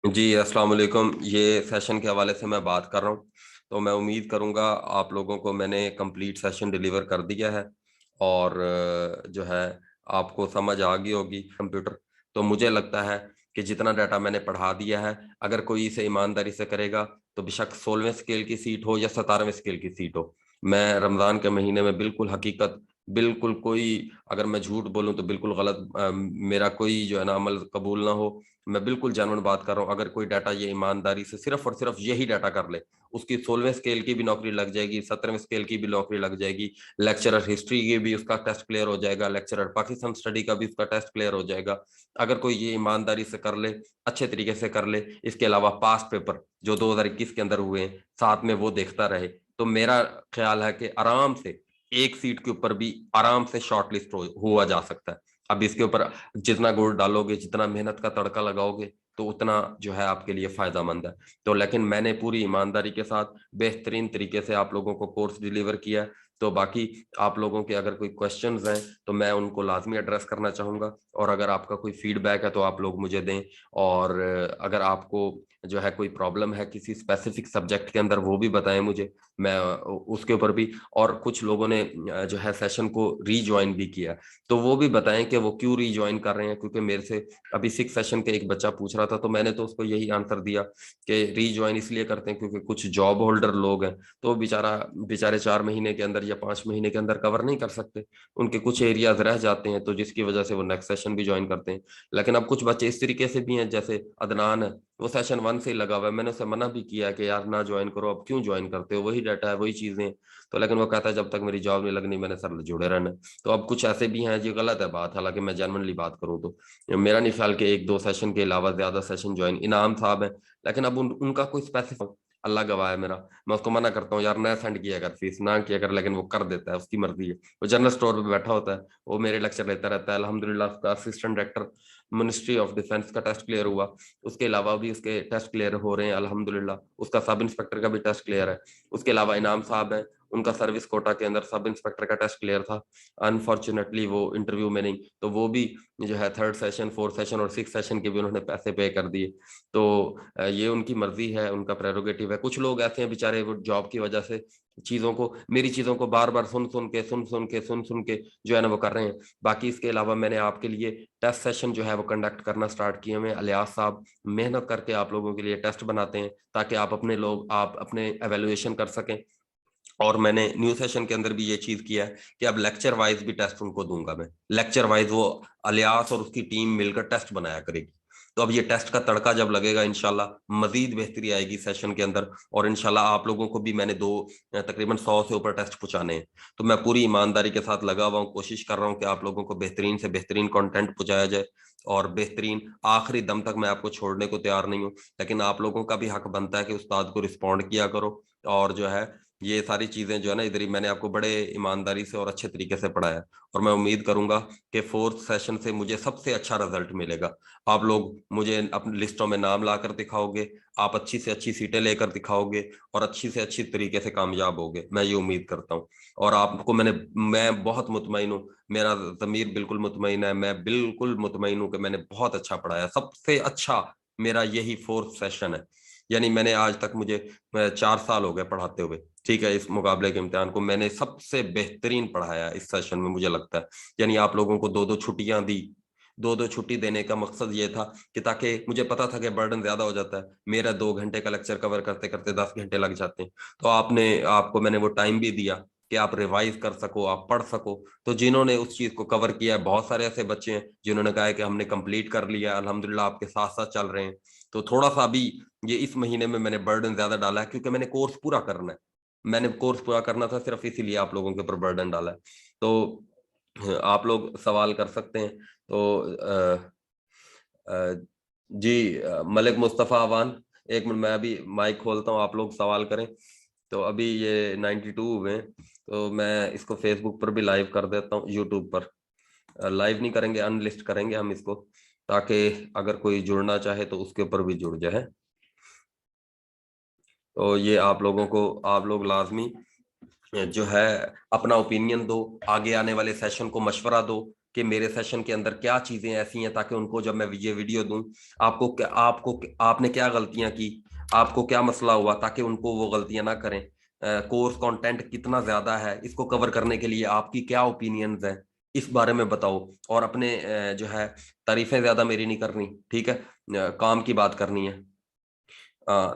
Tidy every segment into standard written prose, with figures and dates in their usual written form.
जी अस्सलाम वालेकुम। ये सेशन के हवाले से मैं बात कर रहा हूँ। तो मैं उम्मीद करूँगा आप लोगों को मैंने कंप्लीट सेशन डिलीवर कर दिया है और जो है आपको समझ आ गई होगी कंप्यूटर। तो मुझे लगता है कि जितना डाटा मैंने पढ़ा दिया है, अगर कोई इसे ईमानदारी से करेगा तो बेशक 16वें स्केल की सीट हो या 17वें स्केल की सीट हो। मैं रमज़ान के महीने में बिल्कुल हकीकत, बिल्कुल कोई, अगर मैं झूठ बोलूं तो बिल्कुल गलत, मेरा कोई जो है ना अमल कबूल ना हो। मैं बिल्कुल जेन्युइन बात कर रहा हूँ। अगर कोई डाटा ये ईमानदारी से सिर्फ और सिर्फ यही डाटा कर ले, उसकी 16वें स्केल की भी नौकरी लग जाएगी, 17वें स्केल की भी नौकरी लग जाएगी, लेक्चरर हिस्ट्री की भी उसका टेस्ट क्लियर हो जाएगा, लेक्चरर पाकिस्तान स्टडी का भी उसका टेस्ट क्लियर हो जाएगा। अगर कोई ये ईमानदारी से कर ले, अच्छे तरीके से कर ले, इसके अलावा पास्ट पेपर जो 2021 के अंदर हुए हैं साथ में वो देखता रहे, तो मेरा ख्याल है कि आराम से एक सीट के ऊपर भी आराम से शॉर्ट लिस्ट हुआ जा सकता है। अब इसके ऊपर जितना गुड़ डालोगे, जितना मेहनत का तड़का लगाओगे, तो उतना जो है आपके लिए फायदामंद है। तो लेकिन मैंने पूरी ईमानदारी के साथ बेहतरीन तरीके से आप लोगों को कोर्स डिलीवर किया है। तो बाकी आप लोगों के अगर कोई क्वेश्चंस हैं तो मैं उनको लाजमी एड्रेस करना चाहूंगा, और अगर आपका कोई फीडबैक है तो आप लोग मुझे दें। और अगर आपको जो है कोई प्रॉब्लम है किसी स्पेसिफिक सब्जेक्ट के अंदर, वो भी बताएं मुझे, मैं उसके ऊपर भी। और कुछ लोगों ने जो है सेशन को रीज्वाइन भी किया, तो वो भी बताएं कि वो क्यों रीज्वाइन कर रहे हैं। क्योंकि मेरे से अभी 6 सेशन के एक बच्चा पूछ रहा था, तो मैंने तो उसको यही आंसर दिया कि रीज्वाइन इसलिए करते हैं क्योंकि कुछ जॉब होल्डर लोग हैं, तो वो बेचारे 4 महीने के अंदर या 5 महीने के अंदर कवर नहीं कर सकते, उनके कुछ एरियाज रह जाते हैं, तो जिसकी वजह से वो नेक्स्ट सेशन भी ज्वाइन करते हैं। लेकिन अब कुछ बच्चे इस तरीके से भी हैं, जैसे अदनान है, वो सेशन 1 से ही लगा हुआ है। मैंने उसे मना भी किया कि यार ना ज्वाइन करो, अब क्यों ज्वाइन करते हो, वही डाटा है वही चीजें। तो लेकिन वो कहता है जब तक मेरी जॉब नहीं लगनी मैंने सर जुड़े रहना। तो अब कुछ ऐसे भी हैं, जो गलत है बात, हालांकि मैं जेनवनली बात करूं तो मेरा नहीं ख्याल कि 1-2 सेशन के अलावा ज्यादा सेशन ज्वाइन इनाम साहब है। लेकिन अब उनका कोई स्पेसिफिक, अल्लाह गवाह है मेरा, मैं उसको मना करता हूँ यार ना सेंड किया कर, फीस ना किया कर, लेकिन वो कर देता है, उसकी मर्जी है। वो जनरल स्टोर पे बैठा होता है, वो मेरे लेक्चर लेता रहता है। अल्हम्दुलिल्लाह उसका assistant director ministry of defence का टेस्ट क्लियर हुआ, उसके अलावा भी उसके टेस्ट क्लियर हो रहे हैं अल्हम्दुलिल्लाह। उसका सब इंस्पेक्टर का भी टेस्ट क्लियर है। उसके अलावा इनाम साहब है, उनका सर्विस कोटा के अंदर सब इंस्पेक्टर का टेस्ट क्लियर था। अनफॉर्चुनेटली वो इंटरव्यू में नहीं, तो वो भी जो है 3rd सेशन, 4th सेशन और 6th सेशन के भी उन्होंने पैसे पे कर दिए। तो ये उनकी मर्जी है, उनका प्रेरोगेटिव है। कुछ लोग ऐसे हैं बेचारे, वो जॉब की वजह से चीजों को, मेरी चीजों को बार बार सुन सुन के जो है ना वो कर रहे हैं। बाकी इसके अलावा मैंने आपके लिए टेस्ट सेशन जो है वो कंडक्ट करना स्टार्ट किए हुए हैं। अलियास साहब मेहनत करके आप लोगों के लिए टेस्ट बनाते हैं ताकि आप अपने एवेल्युएशन कर सकें। और मैंने न्यू सेशन के अंदर भी ये चीज किया है कि अब लेक्चर वाइज भी टेस्ट उनको दूंगा मैं। लेक्चर वाइज वो अलियास और उसकी टीम मिलकर टेस्ट बनाया करेगी। तो अब ये टेस्ट का तड़का जब लगेगा इंशाल्लाह मजीद बेहतरी आएगी सेशन के अंदर। और इंशाल्लाह आप लोगों को भी मैंने तकरीबन 100 से ऊपर टेस्ट पहुंचाने हैं। तो मैं पूरी ईमानदारी के साथ लगा हुआ हूँ, कोशिश कर रहा हूँ कि आप लोगों को बेहतरीन से बेहतरीन कंटेंट पहुंचाया जाए। और बेहतरीन आखिरी दम तक मैं आपको छोड़ने को तैयार नहीं हूँ, लेकिन आप लोगों का भी हक बनता है कि उस्ताद को रिस्पॉन्ड किया करो। और जो है ये सारी चीजें जो है ना, इधर ही मैंने आपको बड़े ईमानदारी से और अच्छे तरीके से पढ़ाया। और मैं उम्मीद करूंगा कि 4th सेशन से मुझे सबसे अच्छा रिजल्ट मिलेगा। आप लोग मुझे अपनी लिस्टों में नाम लाकर दिखाओगे, आप अच्छी से अच्छी सीटें लेकर दिखाओगे, और अच्छी से अच्छी तरीके से कामयाब होगे, मैं ये उम्मीद करता हूँ। और आपको मैं बहुत मुतमईन हूँ, मेरा ज़मीर बिल्कुल मुतमईन है, मैं बिल्कुल मुतमईन हूँ कि मैंने बहुत अच्छा पढ़ाया, सबसे अच्छा मेरा यही 4th सेशन है। यानी मैंने आज तक, मुझे 4 साल हो गए पढ़ाते हुए, ठीक है, इस मुकाबले के इम्तिहान को मैंने सबसे बेहतरीन पढ़ाया इस सेशन में, मुझे लगता है। यानी आप लोगों को 2-2 छुट्टियां दी, 2-2 छुट्टी देने का मकसद ये था कि ताकि, मुझे पता था कि बर्डन ज्यादा हो जाता है मेरा, 2 घंटे का लेक्चर कवर करते करते 10 घंटे लग जाते हैं। तो आपको मैंने वो टाइम भी दिया कि आप रिवाइज कर सको, आप पढ़ सको। तो जिन्होंने उस चीज को कवर किया है, बहुत सारे ऐसे बच्चे हैं जिन्होंने कहा है कि हमने कंप्लीट कर लिया, अल्हम्दुलिल्लाह आपके साथ साथ चल रहे हैं। तो थोड़ा सा अभी ये इस महीने में मैंने बर्डन ज्यादा डाला है, क्योंकि मैंने कोर्स पूरा करना है। मैंने कोर्स पूरा करना था, सिर्फ इसीलिए आप लोगों के ऊपर बर्डन डाला है। तो आप लोग सवाल कर सकते हैं। तो जी, मलिक मुस्तफ़ा अवान, एक मिनट मैं अभी माइक खोलता हूँ, आप लोग सवाल करें। तो अभी ये 92 हुए हैं, तो मैं इसको फेसबुक पर भी लाइव कर देता हूँ, यूट्यूब पर लाइव नहीं करेंगे, अनलिस्ट करेंगे हम इसको, ताकि अगर कोई जुड़ना चाहे तो उसके ऊपर भी जुड़ जाए। तो ये आप लोग लाजमी जो है अपना ओपिनियन दो, आगे आने वाले सेशन को मशवरा दो, कि मेरे सेशन के अंदर क्या चीजें ऐसी हैं, ताकि उनको जब मैं ये वीडियो दूं, आपने क्या गलतियां की, आपको क्या मसला हुआ, ताकि उनको वो गलतियां ना करें। कोर्स कंटेंट कितना ज्यादा है, इसको कवर करने के लिए आपकी क्या ओपिनियंस हैं, इस बारे में बताओ। और अपने जो है तारीफें ज्यादा मेरी नहीं करनी, ठीक है, काम की बात करनी है।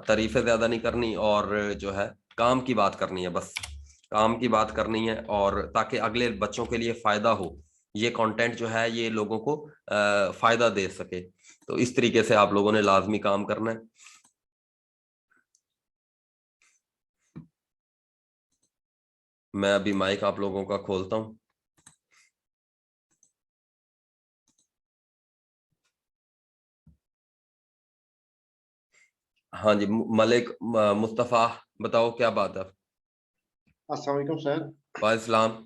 तारीफें ज्यादा नहीं करनी, और जो है काम की बात करनी है, बस काम की बात करनी है, और ताकि अगले बच्चों के लिए फायदा हो, ये कंटेंट जो है ये लोगों को फायदा दे सके। तो इस तरीके से आप लोगों ने लाजमी काम करना है। मैं अभी माइक आप लोगों का खोलता हूं। हाँ जी, मलिक मुस्तफा, बताओ क्या बात है। अस्सलाम वालेकुम सर। वालेकुम।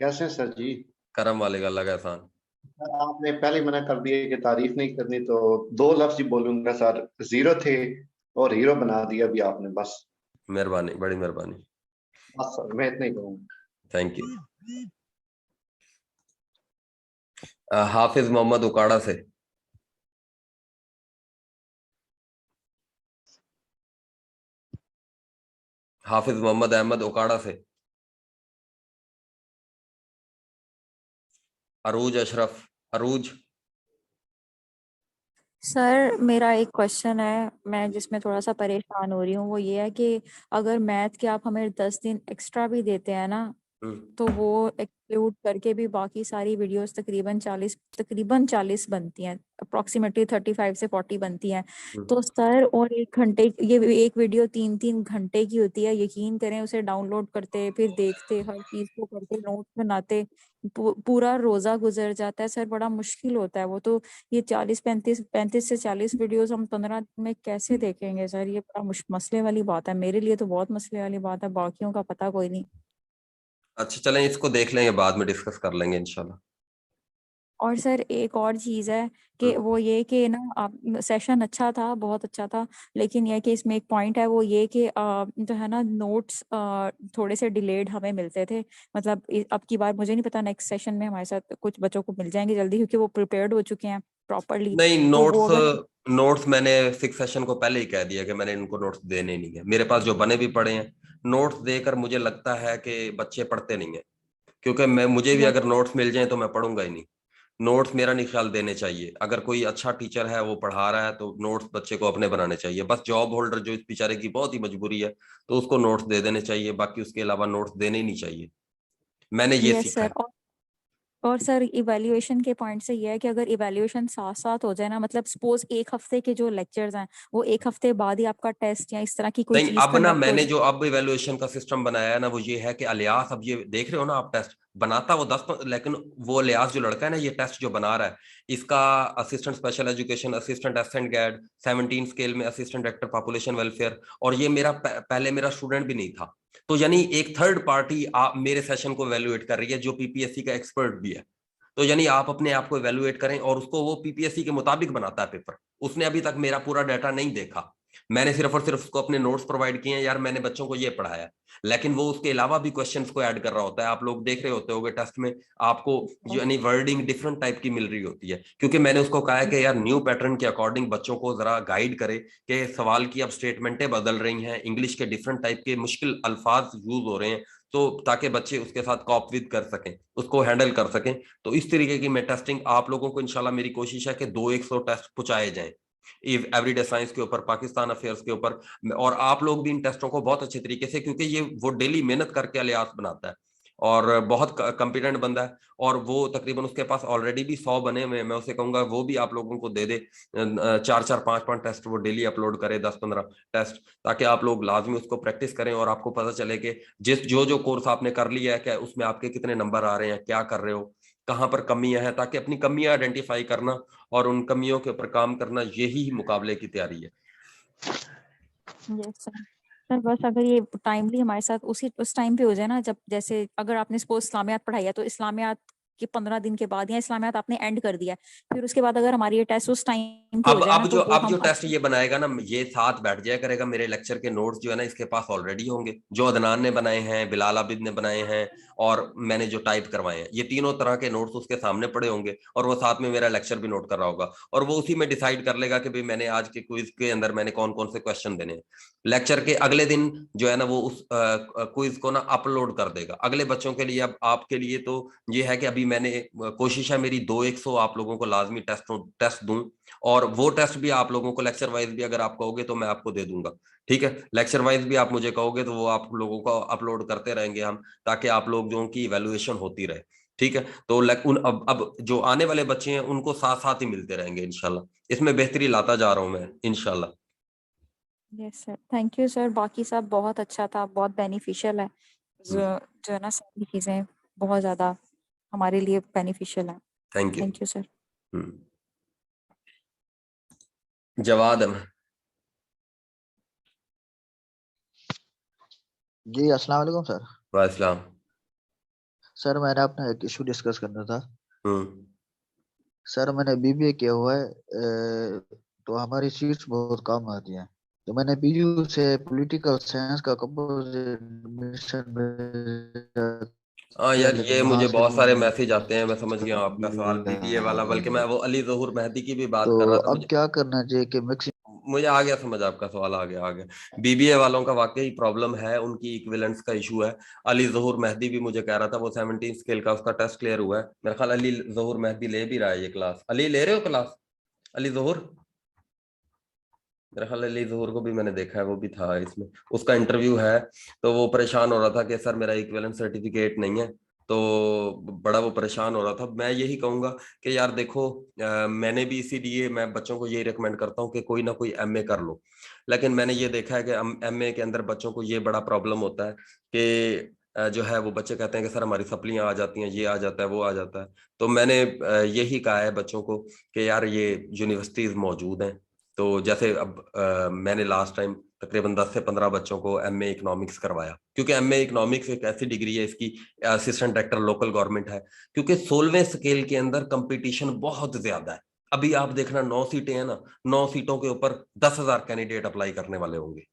कैसे हैं सर जी? करम वाले का लगा एहसान। सर, आपने पहले ही मना कर दिया कि तारीफ नहीं करनी, तो दो लफ्ज ही बोलूंगा सर। जीरो थे और हीरो बना दिया अभी आपने, बस। मेहरबानी, बड़ी मेहरबानी। बस सर, मैं इतना ही कहूंगा। Thank you. हाफिज मोहम्मद उकाड़ा से। हाफिज मोहम्मद अहमद उकाड़ा से। अरूज अशरफ। अरूज। सर मेरा एक क्वेश्चन है, मैं जिसमें थोड़ा सा परेशान हो रही हूँ, वो ये है कि अगर मैथ के आप हमें 10 दिन एक्स्ट्रा भी देते हैं ना, तो वो एक्सक्लूड करके भी बाकी सारी वीडियोस तकरीबन 40 बनती हैं, अप्रोक्सीमेटली 35 से 40 बनती हैं। तो सर, और 1 घंटे ये एक वीडियो 3-3 घंटे की होती है, यकीन करें, उसे डाउनलोड करते फिर देखते हर चीज को करते नोट्स बनाते पूरा रोजा गुजर जाता है सर, बड़ा मुश्किल होता है वो तो। ये 35 से 40 वीडियोस हम 15 दिन में कैसे देखेंगे सर? ये बड़ा मसले वाली बात है, मेरे लिए तो बहुत मसले वाली बात है, बाकियों का पता कोई नहीं। अच्छा, चलें इसको देख लेंगे, बाद में डिस्कस कर लेंगे इंशाल्लाह। और सर एक और चीज़ है कि हम्म। वो ये कि ना, आप सेशन अच्छा था, बहुत अच्छा था, लेकिन यह कि इसमें एक पॉइंट है, वो ये कि जो है ना, नोट्स थोड़े से डिलेड हमें मिलते थे। मतलब अब की बार मुझे नहीं पता, नेक्स्ट सेशन में हमारे साथ कुछ बच्चों को मिल जाएंगे जल्दी, क्योंकि वो प्रिपेयर्ड हो चुके हैं प्रॉपरली। नहीं, तो वो नोट्स अगर नोट्स मैंने 6 सेशन को पहले ही कह दिया कि मैंने इनको नोट्स देने नहीं है, मेरे पास जो बने भी पड़े हैं। नोट्स देकर मुझे लगता है कि बच्चे पढ़ते नहीं है, क्योंकि मैं मुझे भी वो अगर नोट्स मिल जाए तो मैं पढ़ूंगा ही नहीं। नोट्स मेरा नहीं ख्याल देने चाहिए, अगर कोई अच्छा टीचर है वो पढ़ा रहा है तो नोट्स बच्चे को अपने बनाने चाहिए। बस जॉब होल्डर जो इस बेचारे की बहुत ही मजबूरी है, तो उसको नोट्स दे देने चाहिए, बाकी उसके अलावा नोट्स देने ही नहीं चाहिए। मैंने ये यस सीखा सर। है। और सर, इवैल्यूएशन के पॉइंट से ये है कि अगर इवैल्यूएशन साथ साथ हो जाए ना, मतलब सपोज 1 हफ्ते के जो लेक्चर्स हैं, वो 1 हफ्ते बाद ही आपका टेस्ट या इस तरह की कोई नहीं, चीज अब ना कंडक्ट हो मैंने जाए। जो अब इवेल्युएशन का सिस्टम बनाया है ना, वो ये है कि अलियास, अब ये देख रहे हो ना आप, टेस्ट बनाता वो 10, लेकिन वो अलियास जो लड़का है ना, ये टेस्ट जो बना रहा है, इसका असिस्टेंट स्पेशल एजुकेशन, असिस्टेंट एसेंट गाइड, 17 स्केल में असिस्टेंट डायरेक्टर पॉपुलेशन वेलफेयर, और ये मेरा पहले मेरा स्टूडेंट भी नहीं था। तो यानी एक थर्ड पार्टी आप मेरे सेशन को इवेल्युएट कर रही है, जो पीपीएससी का एक्सपर्ट भी है। तो यानी आप अपने आप को इवेल्युएट करें, और उसको वो पीपीएससी के मुताबिक बनाता है पेपर। उसने अभी तक मेरा पूरा डाटा नहीं देखा, मैंने सिर्फ और सिर्फ उसको अपने नोट्स प्रोवाइड किए हैं, यार मैंने बच्चों को ये पढ़ाया, लेकिन वो उसके अलावा भी क्वेश्चंस को ऐड कर रहा होता है। आप लोग देख रहे होते होगे टेस्ट में, आपको यानी वर्डिंग डिफरेंट टाइप की मिल रही होती है, क्योंकि मैंने उसको कहा है कि यार न्यू पैटर्न के अकॉर्डिंग बच्चों को जरा गाइड करे कि सवाल की अब स्टेटमेंटें बदल रही हैं, इंग्लिश के डिफरेंट टाइप के मुश्किल अल्फाज यूज हो रहे हैं, तो ताकि बच्चे उसके साथ कॉप विद कर सकें, उसको हैंडल कर सकें। तो इस तरीके की मैं टेस्टिंग आप लोगों को, इंशाल्लाह मेरी कोशिश है कि 200-100 टेस्ट पहुंचाए जाएं, एवरीडे साइंस के ऊपर, पाकिस्तान अफेयर्स के ऊपर। और आप लोग भी इन टेस्टों को बहुत अच्छे तरीके से, क्योंकि ये वो डेली मेहनत करके अलियास बनाता है, और बहुत कॉम्पिटेंट बंदा है, और वो तकरीबन उसके पास ऑलरेडी भी 100 बने हुए हैं। मैं उसे कहूंगा वो भी आप लोगों को दे दे, 4-4, 5-5 टेस्ट वो डेली अपलोड करे, 10-15 टेस्ट, ताकि आप लोग लाजमी उसको प्रैक्टिस करें, और आपको पता चले कि जिस जो जो कोर्स आपने कर लिया है, क्या उसमें आपके कितने नंबर आ रहे हैं, क्या कर रहे हो, कहाँ पर कमियां हैं, ताकि अपनी कमियां आइडेंटिफाई करना और उन कमियों के ऊपर काम करना, यही मुकाबले की तैयारी है। Yes sir. सर बस अगर ये टाइमली हमारे साथ उस टाइम पे हो जाए ना, जब जैसे अगर आपने सपोज इस्लामियात पढ़ाई है, तो इस्लामियात के 15 दिन के बाद, या इस्लामियात आपने एंड कर दिया है, फिर उसके बाद अगर हमारी ये टेस्ट उस टाइम हो जाए ना, तो वो अब हम जो टेस्ट ये बनाएगा ना, ये साथ बैठ जाया करेगा, मेरे लेक्चर के नोट्स जो है ना इसके पास ऑलरेडी होंगे, जो अदनान ने बनाए हैं, बिलाल आबिद ने बनाए हैं, और मैंने जो टाइप करवाए हैं, ये तीनों तरह के नोट्स उसके सामने पड़े होंगे, और वो साथ में मेरा लेक्चर भी नोट कर रहा होगा, और वो उसी में डिसाइड कर लेगा कि भाई मैंने आज के क्विज के अंदर मैंने कौन कौन से क्वेश्चन देने हैं। लेक्चर के अगले दिन जो है ना वो उस क्विज को ना अपलोड कर देगा अगले बच्चों के लिए। अब आपके लिए तो ये है कि अभी मैंने कोशिश है मेरी 2-100 आप लोगों को लाजमी टेस्ट दूं, और वो टेस्ट भी आप लोगों को लेक्चर वाइज भी अगर आप कहोगे तो मैं आपको दे दूंगा। ठीक है, लेक्चर वाइज भी आप मुझे कहोगे तो वो आप लोगों को अपलोड करते रहेंगे हम, ताकि आप लोग जो की इवैल्यूएशन होती रहे। ठीक है, तो अब जो आने वाले बच्चे हैं उनको साथ साथ ही मिलते रहेंगे इंशाल्लाह। इसमें बेहतरी लाता जा रहा हूं मैं इंशाल्लाह। Yes sir, thank you sir. बाकी सब बहुत अच्छा था, बहुत बेनिफिशियल है, जो है ना सारी चीजें बहुत ज्यादा हमारे लिए बेनिफिशियल है। Thank you sir. Jawad ji अस्सलाम वालेकुम सर। वालेकुम सर मैंने अपना एक इशू डिस्कस करना था। सलाम। सर मैंने बीबीए किया हुआ है, तो हमारी सीट्स बहुत कम आती हैं, तो मैंने पीयू से पॉलिटिकल साइंस का एडमिशन हाँ यार, लेकिन ये वहां मुझे से बहुत भी सारे मुझे मैसेज आते हैं, मैं समझ गया आपका सवाल बीबीए वाला, बल्कि मैं वो अली ज़हूर मेहदी की भी बात तो कर रहा था। अब क्या करना चाहिए कि मुझे आ गया समझ, आपका सवाल आ गया। बीबीए वालों का वाकई प्रॉब्लम है, उनकी इक्विवेलेंस का इशू है। अली ज़हूर मेहदी भी मुझे कह रहा था वो 17 स्केल का उसका टेस्ट क्लियर हुआ है। मेरा ख्याल अली ज़हूर मेहदी ले भी रहा है ये क्लास। अली ले रहे हो क्लास? अली ज़हूर, मेरा ख्याल अली ज़हूर को भी मैंने देखा है, वो भी था इसमें, उसका इंटरव्यू है। तो वो परेशान हो रहा था कि सर मेरा इक्विवेलेंस सर्टिफिकेट नहीं है, तो बड़ा वो परेशान हो रहा था। मैं यही कहूंगा कि यार देखो, मैंने भी इसीलिए मैं बच्चों को यही रिकमेंड करता हूँ कि कोई ना कोई एमए कर लो। लेकिन मैंने ये देखा है कि एमए के अंदर बच्चों को ये बड़ा प्रॉब्लम होता है कि जो है वो बच्चे कहते हैं कि सर हमारी सप्लियां आ जाती हैं, ये आ जाता है, वो आ जाता है। तो मैंने यही कहा है बच्चों को कि यार ये यूनिवर्सिटीज मौजूद हैं। तो जैसे अब मैंने लास्ट टाइम तकरीबन 10 से 15 बच्चों को एमए इकोनॉमिक्स करवाया, क्योंकि एमए इकोनॉमिक्स एक ऐसी डिग्री है, इसकी असिस्टेंट डायरेक्टर लोकल गवर्नमेंट है, क्योंकि 16वें स्केल के अंदर कंपटीशन बहुत ज्यादा है। अभी आप देखना 9 सीटें हैं ना, 9 सीटों के ऊपर 10,000 कैंडिडेट अप्लाई करने वाले होंगे।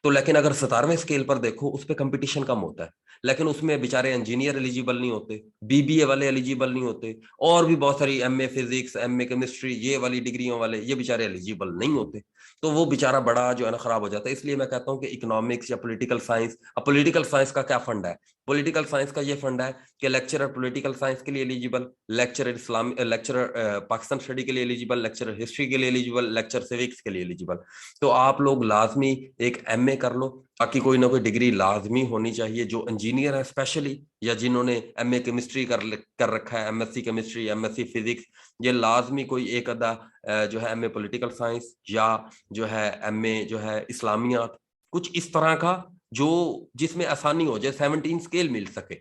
तो लेकिन अगर 17वें स्केल पर देखो उस पर कंपटीशन कम होता है, लेकिन उसमें बेचारे इंजीनियर एलिजिबल नहीं होते, बीबीए वाले एलिजिबल नहीं होते, और भी बहुत सारी एमए फिजिक्स, एमए केमिस्ट्री, ये वाली डिग्रियों वाले ये बेचारे एलिजिबल नहीं होते। तो वो बेचारा बड़ा जो है ना खराब हो जाता है। इसलिए मैं कहता हूँ कि इकोनॉमिक्स या पॉलिटिकल साइंस, अब पॉलिटिकल साइंस का क्या फंड है? पॉलिटिकल साइंस का ये फंड है कि लेक्चरर पॉलिटिकल साइंस के लिए एलिजिबल, लेक्चरर इस्लाम, लेक्चरर पाकिस्तान स्टडी के लिए एलिजिबल, लेक्चरर हिस्ट्री के लिए एलिजिबल, लेक्चर सिविक्स के लिए एलिजिबल। तो आप लोग लाजमी एक एमए कर लो, ताकि कोई ना कोई डिग्री लाजमी होनी चाहिए। जो इंजीनियर है स्पेशली, या जिन्होंने एमए केमिस्ट्री कर रखा है, एमएससी केमिस्ट्री, एमएससी फिजिक्स, ये लाजमी कोई एक अदा जो है एमए पॉलिटिकल साइंस, या जो है एमए जो है इस्लामियात, कुछ इस तरह का जो जिसमें आसानी हो जाए, 17 स्केल मिल सके।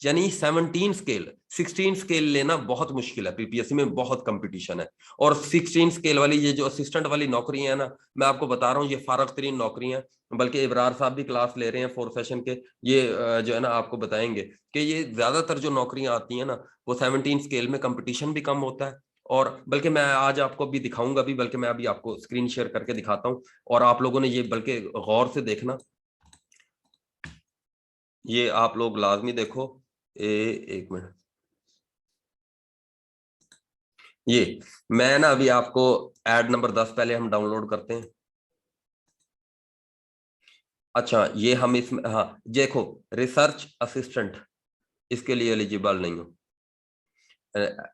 यानी 17 स्केल, 16 स्केल लेना बहुत मुश्किल है, पीपीएससी में बहुत कंपटीशन है। और 16 स्केल वाली ये जो असिस्टेंट वाली नौकरियां है ना, मैं आपको बता रहा हूँ ये फारग तरीन नौकरियां, बल्कि इब्रार साहब भी क्लास ले रहे हैं 4th सेशन के, ये जो है ना आपको बताएंगे कि ये ज्यादातर जो नौकरियां आती हैं ना वो 17 स्केल में कंपटीशन भी कम होता है। और बल्कि मैं आज आपको अभी दिखाऊंगा भी, बल्कि मैं अभी आपको स्क्रीन शेयर करके दिखाता हूँ, और आप लोगों ने ये बल्कि गौर से देखना, ये आप लोग लाजमी देखो। एक मिनट, ये मैं ना अभी आपको ऐड नंबर 10 पहले हम डाउनलोड करते हैं। अच्छा, ये हम इसमें, हाँ देखो, रिसर्च असिस्टेंट, इसके लिए एलिजिबल नहीं हो।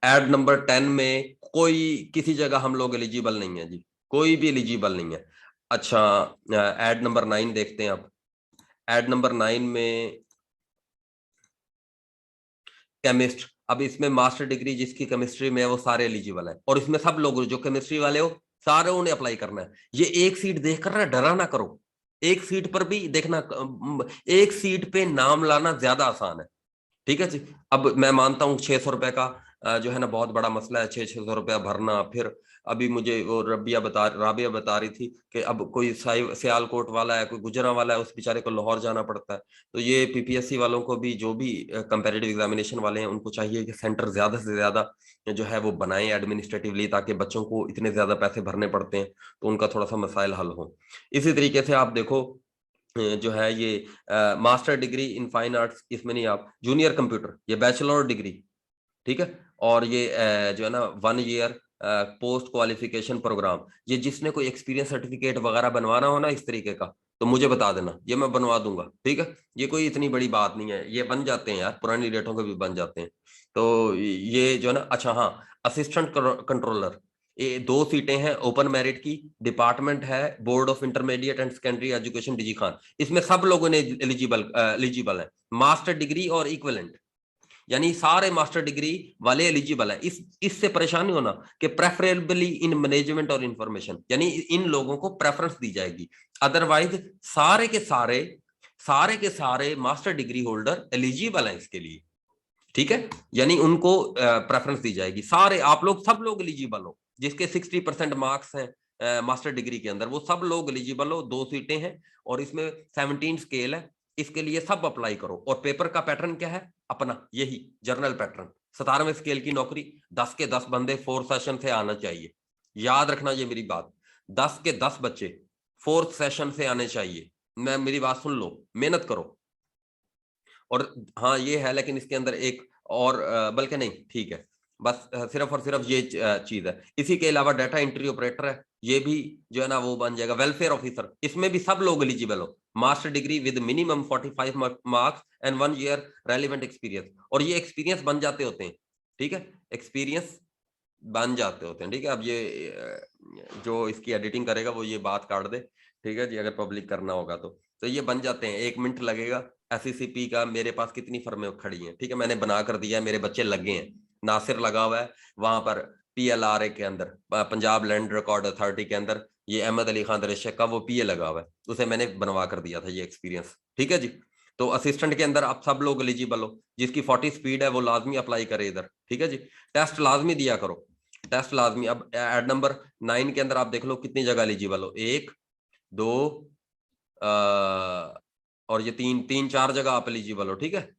ऐड नंबर 10 में कोई किसी जगह हम लोग एलिजिबल नहीं है जी, कोई भी एलिजिबल नहीं है। अच्छा, ऐड नंबर 9 देखते हैं आप। ऐड नंबर 9 में केमिस्ट, अब इसमें मास्टर डिग्री जिसकी केमिस्ट्री में है वो सारे एलिजिबल है, और इसमें सब लोग जो केमिस्ट्री वाले हो सारे उन्हें अप्लाई करना है। ये एक सीट देखकर ना डरा ना करो, एक सीट पर भी देखना, एक सीट पे नाम लाना ज्यादा आसान है। ठीक है जी। अब मैं मानता हूँ 600 रुपए का जो है ना बहुत बड़ा मसला है, 600 रुपया भरना। फिर अभी मुझे वो राबिया बता रही थी कि अब कोई सियालकोट वाला है, कोई गुजरा वाला है, उस बेचारे को लाहौर जाना पड़ता है। तो ये पीपीएससी वालों को भी, जो भी कंपैरेटिव एग्जामिनेशन वाले हैं, उनको चाहिए कि सेंटर ज्यादा से ज्यादा जो है वो बनाएं एडमिनिस्ट्रेटिवली, ताकि बच्चों को इतने ज्यादा पैसे भरने पड़ते हैं तो उनका थोड़ा सा मसाइल हल हो। इसी तरीके से आप देखो जो है ये master degree in fine arts, इसमें नहीं, आप जूनियर कंप्यूटर, ये बैचलर डिग्री, ठीक है। और ये जो है ना 1 ईयर पोस्ट क्वालिफिकेशन प्रोग्राम, ये जिसने कोई एक्सपीरियंस सर्टिफिकेट वगैरह बनवाना हो ना इस तरीके का, तो मुझे बता देना, ये मैं बनवा दूंगा, ठीक है। ये कोई इतनी बड़ी बात नहीं है, ये बन जाते हैं यार, पुरानी डेटों के भी बन जाते हैं। तो ये जो है ना, अच्छा हाँ, असिस्टेंट कंट्रोलर, ये 2 सीटें हैं ओपन मेरिट की, डिपार्टमेंट है board of intermediate and secondary education DG Khan. इसमें सब लोगों ने एलिजिबल है, मास्टर डिग्री और इक्विवेलेंट, यानी सारे मास्टर डिग्री वाले एलिजिबल है। इससे परेशान नहीं होना कि प्रेफरेबली इन मैनेजमेंट और इंफॉर्मेशन, यानी इन लोगों को प्रेफरेंस दी जाएगी। अदरवाइज सारे के सारे मास्टर डिग्री होल्डर एलिजिबल हैं इसके लिए, ठीक है। यानी उनको प्रेफरेंस दी जाएगी। सारे आप लोग, सब लोग एलिजिबल हो, जिसके 60% मार्क्स हैं मास्टर डिग्री के अंदर, वो सब लोग एलिजिबल हो। 2 सीटें हैं और इसमें 17 स्केल है, इसके लिए सब अप्लाई करो। और पेपर का पैटर्न क्या है अपना, यही जर्नल पैटर्न। 17वें स्केल की नौकरी, 10 के 10 बंदे 4th सेशन से आना चाहिए। याद रखना ये मेरी बात, 10 के 10 बच्चे 4th सेशन से आने चाहिए। मेरी बात सुन लो, मेहनत करो। और हाँ ये है, लेकिन इसके अंदर एक और बल्कि नहीं, ठीक है, बस सिर्फ और सिर्फ ये चीज है। इसी के अलावा डाटा एंट्री ऑपरेटर है, ये भी जो है ना वो बन जाएगा। वेलफेयर ऑफिसर, इसमें भी सब लोग एलिजिबल हो, master degree with minimum 45 marks and 1 year relevant experience. और ये एक्सपीरियंस बन जाते होते हैं, ठीक है, एक्सपीरियंस बन जाते होते हैं, ठीक है। अब ये जो इसकी एडिटिंग करेगा वो ये बात काट दे, ठीक है जी, अगर पब्लिक करना होगा तो ये बन जाते हैं। 1 मिनट लगेगा। एससीसीपी का मेरे पास कितनी फर्में खड़ी हैं, ठीक है, मैंने बना कर दिया है, मेरे बच्चे लगे हैं। नासिर लगा हुआ है वहां पर पीएलआरए के अंदर, पंजाब लैंड रिकॉर्ड अथॉरिटी के अंदर, ये अहमद अली खान दरिशक का वो पीए लगा हुआ है, उसे मैंने बनवा कर दिया था ये एक्सपीरियंस, ठीक है जी। तो असिस्टेंट के अंदर आप सब लोग एलिजिबल हो, जिसकी 40 स्पीड है वो लाजमी अप्लाई करे इधर, ठीक है जी। टेस्ट लाजमी दिया करो, टेस्ट लाजमी। अब एड नंबर 9 के अंदर आप देख लो कितनी जगह एलिजिबल हो, 1 2 और ये 3 4 जगह आप एलिजिबल हो, ठीक है।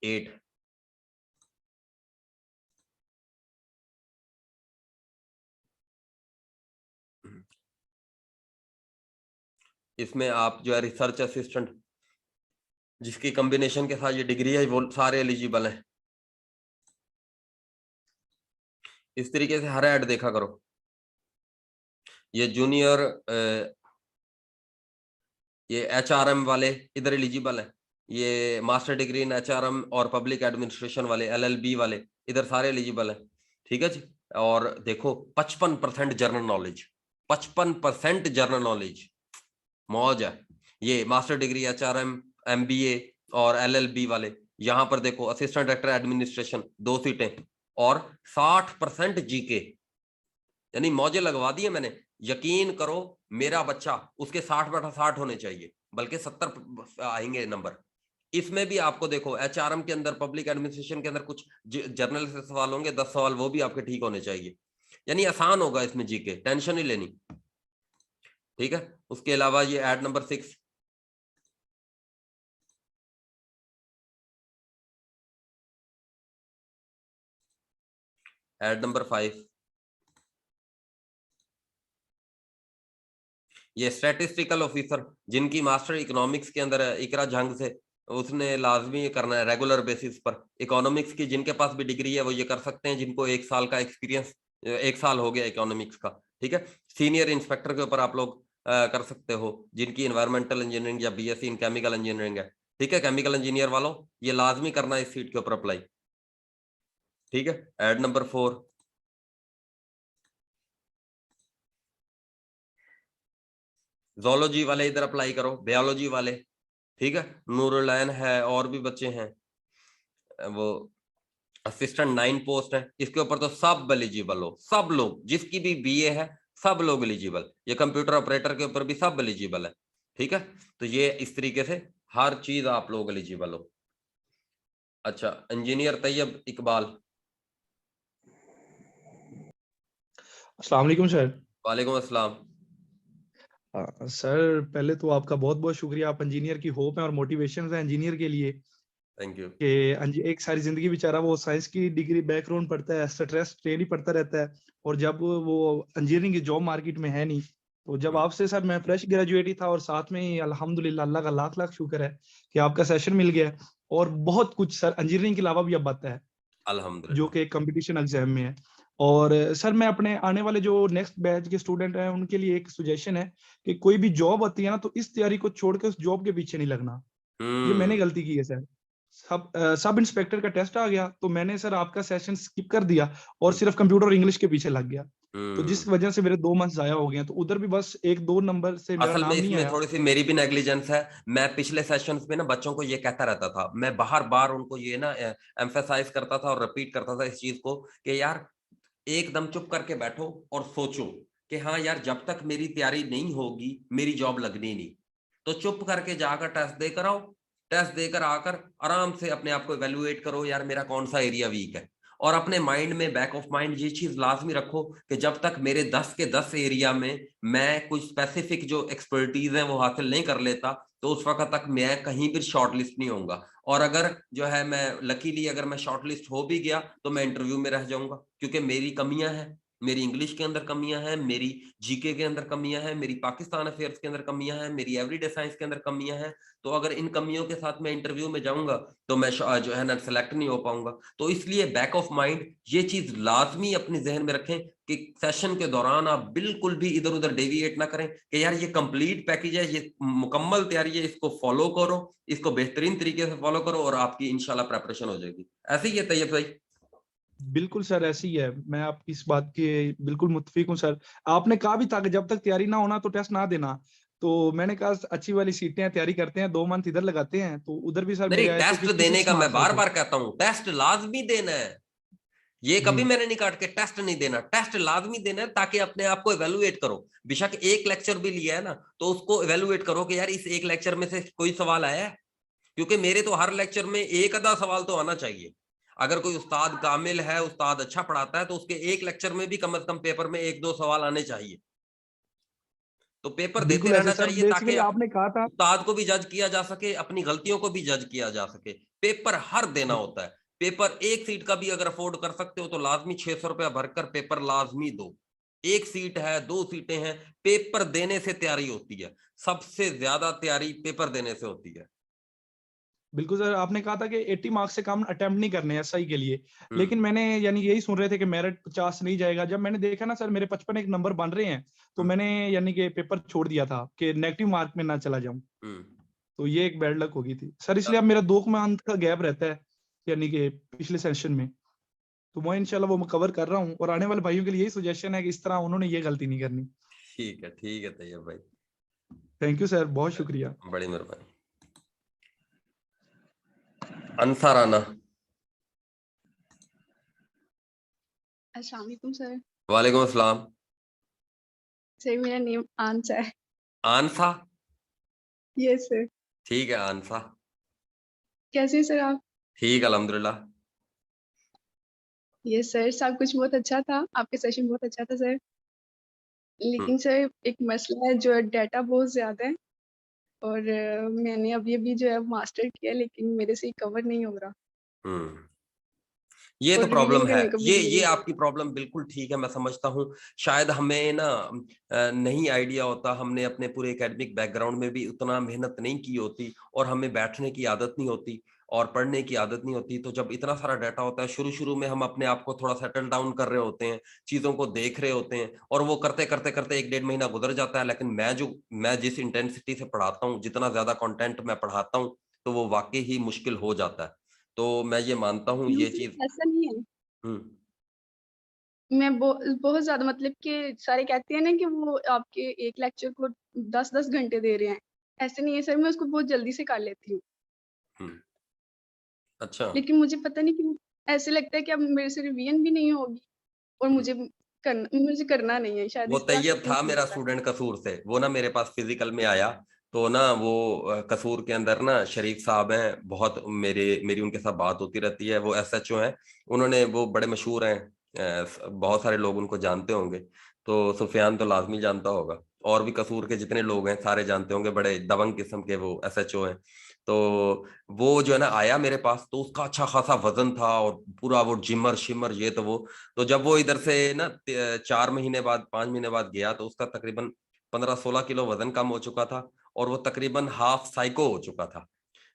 8 इसमें आप जो है रिसर्च असिस्टेंट, जिसकी कॉम्बिनेशन के साथ ये डिग्री है, वो सारे एलिजिबल हैं। इस तरीके से हर ऐड देखा करो। ये जूनियर ये एचआरएम वाले इधर एलिजिबल है, ये मास्टर डिग्री इन एचआरएम और पब्लिक एडमिनिस्ट्रेशन वाले एलएलबी वाले इधर सारे एलिजिबल है, ठीक है जी। और देखो 55% जर्नल नॉलेज, 55% जर्नल नॉलेज, मौज है। ये मास्टर डिग्री एचआरएम एमबीए और एलएलबी वाले, यहाँ पर देखो असिस्टेंट डायरेक्टर एडमिनिस्ट्रेशन 2 सीटें और 60% जीके, यानी मौजे लगवा दिए मैंने। यकीन करो मेरा बच्चा उसके 60/60 होने चाहिए, बल्कि 70 आएंगे नंबर। इसमें भी आपको देखो एचआरएम के अंदर, पब्लिक एडमिनिस्ट्रेशन के अंदर कुछ जर्नल से सवाल होंगे, 10 सवाल वो भी आपके ठीक होने चाहिए, यानी आसान होगा इसमें जीके, टेंशन नहीं लेनी, ठीक है। उसके अलावा ये ऐड नंबर 6, ऐड नंबर 5, ये स्टैटिस्टिकल ऑफिसर, जिनकी मास्टर इकोनॉमिक्स के अंदर है, इकरा जंग से, उसने लाजमी ये करना है रेगुलर बेसिस पर। इकोनॉमिक्स की जिनके पास भी डिग्री है वो ये कर सकते हैं, जिनको 1 साल का एक्सपीरियंस, 1 साल हो गया इकोनॉमिक्स का, ठीक है। सीनियर इंस्पेक्टर के ऊपर आप लोग कर सकते हो, जिनकी एनवायरमेंटल इंजीनियरिंग या बीएससी इन केमिकल इंजीनियरिंग है, ठीक है। केमिकल इंजीनियर वालों ये लाजमी करना है इस सीट के ऊपर अप्लाई, ठीक है। ऐड नंबर 4, जोलॉजी वाले इधर अप्लाई करो, बायोलॉजी वाले, ठीक है। नूरुलैन है और भी बच्चे हैं, वो असिस्टेंट 9 पोस्ट है, इसके ऊपर तो सब एलिजिबल हो, सब लोग, जिसकी भी बीए है सब लोग एलिजिबल। ये कंप्यूटर ऑपरेटर के ऊपर भी सब एलिजिबल है, ठीक है। तो ये इस तरीके से हर चीज आप लोग एलिजिबल हो। अच्छा, इंजीनियर तैयब इकबाल। अस्सलाम वालेकुम सर। वालेकुम अस्सलाम। सर पहले तो आपका बहुत बहुत शुक्रिया, आप इंजीनियर की होप है और मोटिवेशन है इंजीनियर के लिए थैंक यू। कि एक सारी जिंदगी बेचारा वो साइंस की डिग्री बैकग्राउंड पढ़ता है, स्ट्रेस ट्रेन ही पढ़ता रहता है, और जब वो इंजीनियरिंग की जॉब मार्केट में है नहीं, तो जब आपसे सर मैं फ्रेश ग्रेजुएट ही था और साथ में ही अल्हम्दुलिल्लाह अल्लाह का लाख लाख शुक्र है कि आपका सेशन मिल गया, और बहुत कुछ सर इंजीनियरिंग के अलावा भी अब आता है जो अल्हम्दुलिल्लाह। कि कंपटीशन एग्जाम में है। और सर मैं अपने आने वाले जो नेक्स्ट बैच के स्टूडेंट हैं उनके लिए एक सुजेशन है कि कोई भी जॉब आती है ना, तो इस तैयारी को छोड़ के उस जॉब के पीछे नहीं लगना। ये मैंने गलती की है सर। सब इंस्पेक्टर का टेस्ट आ गया तो मैंने सर आपका सेशन स्किप कर दिया और सिर्फ कंप्यूटर और इंग्लिश के पीछे लग गया, तो जिस वजह से मेरे 2 मंथ जाया हो गए हैं, तो उधर भी बस 1-2 नंबर से मेरा असल में नाम नहीं इसमें आया। थोड़ी सी मेरी भी नेग्लिजेंस है। मैं पिछले सेशंस में ना बच्चों को ये कहता रहता था, मैं बार बार उनको ये ना एम्फेसाइज करता था और रिपीट करता था इस चीज को कि यार एकदम चुप करके बैठो और सोचो कि हाँ यार जब तक मेरी तैयारी नहीं होगी मेरी जॉब लगनी नहीं। तो चुप करके जाकर टेस्ट देकर आओ, टेस्ट देकर आकर आराम से अपने आप को इवेल्युएट करो, यार मेरा कौन सा एरिया वीक है। और अपने माइंड में बैक ऑफ माइंड ये चीज लाजमी रखो कि जब तक मेरे 10 के 10 एरिया में मैं कुछ स्पेसिफिक जो एक्सपर्टीज है वो हासिल नहीं कर लेता, तो उस वक्त तक मैं कहीं भी शॉर्ट लिस्ट नहीं होऊंगा। और अगर जो है मैं लकीली अगर मैं शॉर्ट लिस्ट हो भी गया तो मैं इंटरव्यू में रह जाऊंगा, क्योंकि मेरी कमियां हैं, मेरी इंग्लिश के अंदर कमियां हैं, मेरी जीके के अंदर कमियां हैं, मेरी पाकिस्तान अफेयर्स के अंदर कमियां हैं, मेरी एवरीडे साइंस के अंदर कमियां हैं। तो अगर इन कमियों के साथ मैं इंटरव्यू में जाऊंगा तो मैं जो है ना सेलेक्ट नहीं हो पाऊंगा। तो इसलिए बैक ऑफ माइंड ये चीज लाजमी अपने जहन में रखें कि सेशन के दौरान आप बिल्कुल भी इधर उधर डेविएट ना करें कि यार ये कंप्लीट पैकेज है, ये मुकम्मल तैयारी है, इसको फॉलो करो, इसको बेहतरीन तरीके से फॉलो करो और आपकी इंशाल्लाह प्रेपरेशन हो जाएगी। ऐसे ही है तैयब भाई? बिल्कुल सर ऐसी ही है, मैं आपकी इस बात के बिल्कुल मुत्फिक हूँ सर। आपने कहा भी था कि जब तक तैयारी ना होना तो टेस्ट ना देना, तो मैंने कहा अच्छी वाली सीटें तैयारी करते हैं, 2 मंथ इधर लगाते हैं, तो उधर भी सर मेरी मेरे आए थे टेस्ट देने 56 का मैं मार्क्स आए बार थे। बार कहता हूँ, टेस्ट लाजमी देना है। ये कभी जी मैंने नहीं काट के टेस्ट नहीं देना, टेस्ट लाजमी देना है ताकि अपने आप को इवेलुएट करो। बेशक एक लेक्चर भी लिया है ना तो उसको इवेलुएट करो कि यार इस एक लेक्चर में से कोई सवाल आया है, क्योंकि मेरे तो हर लेक्चर में एक आधा सवाल तो आना चाहिए। अगर कोई उस्ताद कामिल है, उस्ताद अच्छा पढ़ाता है, तो उसके एक लेक्चर में भी कम से कम पेपर में 1-2 सवाल आने चाहिए। तो पेपर देते बिल्कुल ऐसे रहना सर, चाहिए ताकि बेसिकली आपने कहा था। उस्ताद को भी जज किया जा सके, अपनी गलतियों को भी जज किया जा सके। पेपर हर देना होता है। पेपर एक सीट का भी अगर अफोर्ड कर सकते हो तो लाजमी 600 रुपया भरकर पेपर लाजमी दो। एक सीट है, 2 सीटें हैं, पेपर देने से तैयारी होती है। सबसे ज्यादा तैयारी पेपर देने से होती है। बिल्कुल सर, आपने कहा था कि 80 मार्क्स से कम अटेम्प्ट नहीं करने एसआई के लिए, लेकिन मैंने यानी यही सुन रहे थे कि मेरिट 50 नहीं जाएगा। जब मैंने देखा ना सर मेरे 55 एक नंबर बन रहे हैं, तो मैंने यानी कि पेपर छोड़ दिया था कि नेगेटिव मार्क में ना चला जाऊं। तो ये एक बैड लक हो गई थी सर, इसलिए अब मेरा 2 मंथ का गैप रहता है यानी कि पिछले सेशन में, तो मैं इंशाल्लाह वो कवर कर रहा हूँ। और आने वाले भाइयों के लिए यही सजेशन है कि इस तरह उन्होंने ये गलती नहीं करनी। ठीक है तैयब भाई, थैंक यू सर, बहुत शुक्रिया। बड़ी मेहरबानी। अंसार राना। अस्सलाम वालेकुम सर। वालेकुम अस्सलाम। सर मेरा नेम आंसा है। आंसा? Yes sir. ठीक है आंसा। कैसे हैं सर आप? ठीक अल्हम्दुलिल्लाह। यस सर, सब कुछ बहुत अच्छा था, आपके सेशन बहुत अच्छा था सर। लेकिन सर एक मसला है, जो है डाटा बहुत ज्यादा है, और मैंने अभी जो है मास्टर किया, लेकिन मेरे से कवर नहीं हो रहा। ये तो और प्रॉब्लम रिवीजन है, करने को भी ये नहीं आपकी प्रॉब्लम बिल्कुल ठीक है, मैं समझता हूँ। शायद हमें ना नहीं आइडिया होता, हमने अपने पूरे एकेडमिक बैकग्राउंड में भी उतना मेहनत नहीं की होती, और हमें बैठने की आदत नहीं होती और पढ़ने की आदत नहीं होती। तो जब इतना सारा डाटा होता है, शुरू में हम अपने आप को थोड़ा सेटल डाउन कर रहे होते हैं, चीजों को देख रहे होते हैं, और वो करते करते करते 1-1.5 महीना गुजर जाता है। लेकिन मैं जिस इंटेंसिटी से पढ़ाता हूँ, जितना ज्यादा कंटेंट मैं पढ़ाता हूँ, तो वो वाकई ही मुश्किल हो जाता है। तो मैं ये मानता हूँ ये चीज। ऐसा नहीं है। मैं बहुत ज्यादा, मतलब कि सारे कहते हैं ना कि वो आपके एक लेक्चर को 10-10 घंटे दे रहे हैं, ऐसे नहीं है सर, मैं उसको बहुत जल्दी से कर लेती हूँ। अच्छा। लेकिन मुझे पता नहीं क्यों ऐसे लगता है कि अब मेरे से रिवीजन भी नहीं होगी, और मुझे करना नहीं है शायद। वो तैयब था मेरा स्टूडेंट कसूर से, वो ना मेरे पास फिजिकल में आया, तो ना वो कसूर के अंदर ना शरीफ साहब हैं, बहुत मेरी उनके साथ बात होती रहती है, वो SHO हैं, उन्होंने वो बड़े मशहूर हैं, बहुत सारे लोग उनको जानते होंगे, तो सुफियान तो लाजमी जानता होगा, और भी कसूर के जितने लोग हैं सारे जानते होंगे, बड़े दबंग किस्म के वो SHO हैं। तो वो जो है ना आया मेरे पास, तो उसका अच्छा खासा वजन था और पूरा वो जिमर शिमर ये तो जब वो इधर से ना 4 महीने बाद 5 महीने बाद गया, तो उसका तकरीबन 15-16 किलो वजन कम हो चुका था और वो तकरीबन हाफ साइको हो चुका था।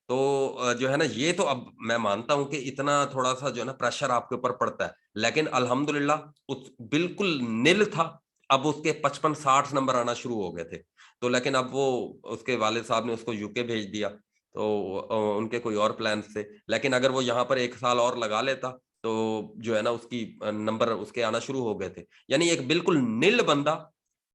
तो जो है ना, ये तो अब मैं मानता हूं कि इतना थोड़ा सा जो है ना प्रेशर आपके ऊपर पड़ता है, लेकिन अल्हम्दुलिल्लाह उस बिल्कुल निल था। अब उसके 55-60 नंबर आना शुरू हो गए थे। तो लेकिन अब वो उसके वालिद साहब ने उसको यूके भेज दिया, तो उनके कोई और प्लान थे, लेकिन अगर वो यहाँ पर 1 साल और लगा लेता तो जो है ना उसकी नंबर उसके आना शुरू हो गए थे। यानी एक बिल्कुल निल बंदा,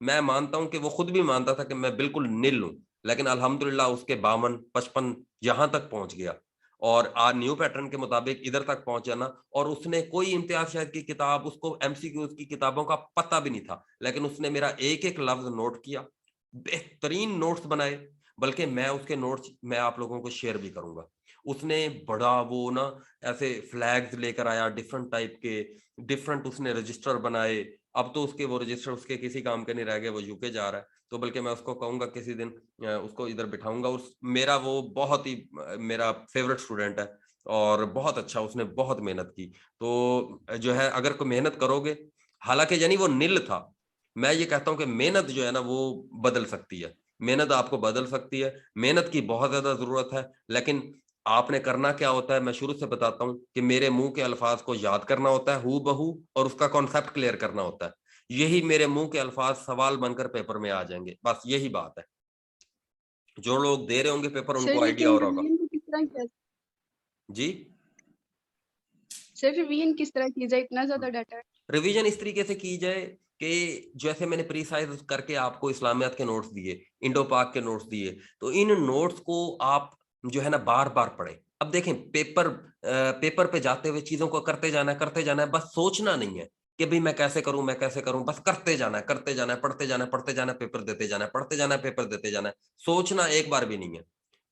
मैं मानता हूं कि वो खुद भी मानता था कि मैं बिल्कुल निल हूं, लेकिन अल्हम्दुलिल्लाह उसके 52-55 यहां तक पहुंच गया, और आज न्यू पैटर्न के मुताबिक इधर तक पहुंचा ना। और उसने कोई इम्तियाज शायद की किताब, उसको MCQ की किताबों का पता भी नहीं था, लेकिन उसने मेरा एक एक लफ्ज नोट किया, बेहतरीन नोट्स बनाए, बल्कि मैं उसके नोट्स मैं आप लोगों को शेयर भी करूंगा। उसने बड़ा वो ना ऐसे फ्लैग्स लेकर आया डिफरेंट टाइप के, डिफरेंट उसने रजिस्टर बनाए। अब तो उसके वो रजिस्टर उसके किसी काम के नहीं रह गए, वो यूके जा रहा है, तो बल्कि मैं उसको कहूंगा किसी दिन उसको इधर बिठाऊंगा। उस मेरा वो बहुत ही मेरा फेवरेट स्टूडेंट है और बहुत अच्छा, उसने बहुत मेहनत की। तो जो है अगर कोई मेहनत करोगे, हालांकि यानी वो निल था, मैं ये कहता हूं कि मेहनत जो है ना वो बदल सकती है, मेहनत आपको बदल सकती है, मेहनत की बहुत ज्यादा जरूरत है। लेकिन आपने करना क्या होता है, मैं शुरू से बताता हूं कि मेरे मुंह के अल्फाज को याद करना होता है हू बहू, और उसका कॉन्सेप्ट क्लियर करना होता है। यही मेरे मुंह के अल्फाज सवाल बनकर पेपर में आ जाएंगे, बस यही बात है। जो लोग दे रहे होंगे पेपर सर उनको आइडिया हो लेकिन रहा होगा। रिवीजन को किस तरह किया जी, सर रिवीजन किस तरह की जाए, इतना ज्यादा डाटा है? रिवीजन इस तरीके से की जाए कि जैसे मैंने प्रीसाइज करके आपको इस्लामियात के नोट्स दिए, इंडो पाक के नोट्स दिए, तो इन नोट्स को आप जो है ना बार बार पढ़ें। अब देखें, पेपर पे जाते हुए चीजों को करते जाना है, बस सोचना नहीं है कि भाई मैं कैसे करूं, बस करते जाना है, पढ़ते जाना है, पढ़ते जाना है, पेपर देते जाना है, पढ़ते जाना है, पेपर देते जाना है। सोचना एक बार भी नहीं है,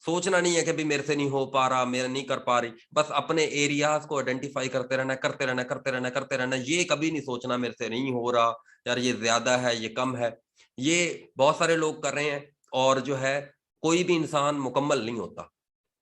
सोचना नहीं है कि भाई मेरे से नहीं हो पा रहा, मेरा नहीं कर पा रही, बस अपने एरियाज को आइडेंटिफाई करते रहना, करते रहना। ये कभी नहीं सोचना मेरे से नहीं हो रहा यार, ये ज्यादा है, ये कम है। ये बहुत सारे लोग कर रहे हैं, और जो है कोई भी इंसान मुकम्मल नहीं होता,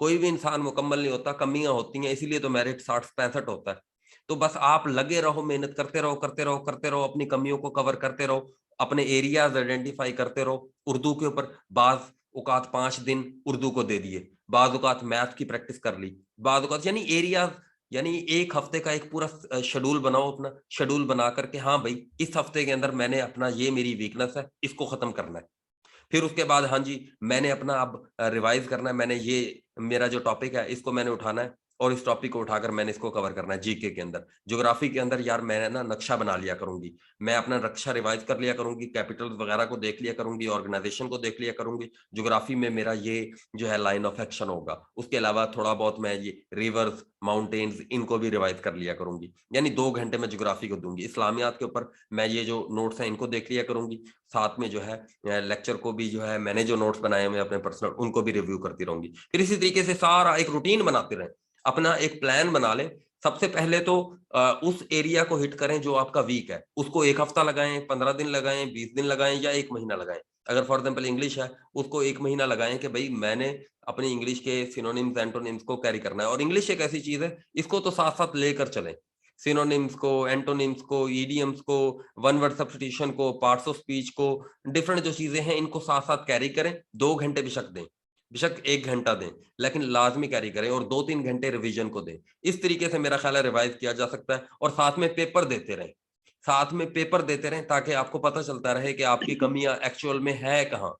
कोई भी इंसान मुकम्मल नहीं होता, कमियां होती हैं, इसीलिए तो मेरिट 60-65 होता है। तो बस आप लगे रहो, मेहनत करते रहो, अपनी कमियों को कवर करते रहो, अपने एरियाज आइडेंटिफाई करते रहो। उर्दू के ऊपर बाज औकात 5 दिन उर्दू को दे दिए, बाज औकात मैथ की प्रैक्टिस कर ली, बाज औकात यानी एरियाज, यानी एक हफ्ते का एक पूरा शेड्यूल बनाओ, अपना शेड्यूल बना करके, हाँ भाई इस हफ्ते के अंदर मैंने अपना, ये मेरी वीकनेस है, इसको खत्म करना है। फिर उसके बाद हाँ जी, मैंने अपना अब रिवाइज करना है, मैंने ये मेरा जो टॉपिक है इसको मैंने उठाना है, और इस टॉपिक को उठाकर मैंने इसको कवर करना है। जीके के अंदर, ज्योग्राफी के अंदर यार मैंने ना नक्शा बना लिया करूंगी, मैं अपना नक्शा रिवाइज कर लिया करूंगी, कैपिटल्स वगैरह को देख लिया करूंगी, ऑर्गेनाइजेशन को देख लिया करूंगी। ज्योग्राफी में मेरा ये जो है लाइन ऑफ एक्शन होगा। उसके अलावा थोड़ा बहुत मैं ये रिवर्स, माउंटेन्स, इनको भी रिवाइज कर लिया करूंगी। यानी 2 घंटे में ज्योग्राफी को दूंगी। इस्लामियात के ऊपर मैं ये जो नोट्स हैं इनको देख लिया करूंगी, साथ में जो है लेक्चर को भी जो है मैंने जो नोट्स बनाए हुए अपने पर्सनल, उनको भी रिव्यू करती रहूंगी। फिर इसी तरीके से सारा एक रूटीन बनाते रहें, अपना एक प्लान बना लें। सबसे पहले तो उस एरिया को हिट करें जो आपका वीक है, उसको 1 हफ्ता लगाएं, 15 दिन लगाएं, 20 दिन लगाएं, या 1 महीना लगाएं। अगर फॉर एग्जाम्पल इंग्लिश है, उसको 1 महीना लगाएं कि भाई मैंने अपनी इंग्लिश के सिनोनिम्स, एंटोनिम्स को कैरी करना है। और इंग्लिश एक ऐसी चीज है, इसको तो साथ साथ लेकर चलें, सिनोनिम्स को, एंटोनिम्स को, ईडियम्स को, वन वर्ड सब्स्टिट्यूशन को, पार्ट्स ऑफ स्पीच को, डिफरेंट जो चीजें हैं इनको साथ साथ कैरी करें। 2 घंटे बेशक दें, बेशक 1 घंटा दें, लेकिन लाजमी कैरी करें, और 2-3 घंटे रिवीजन को दें। इस तरीके से मेरा ख्याल है रिवाइज किया जा सकता है। और साथ में पेपर देते रहें, साथ में पेपर देते रहें, ताकि आपको पता चलता रहे कि आपकी कमियां एक्चुअल में है कहाँ।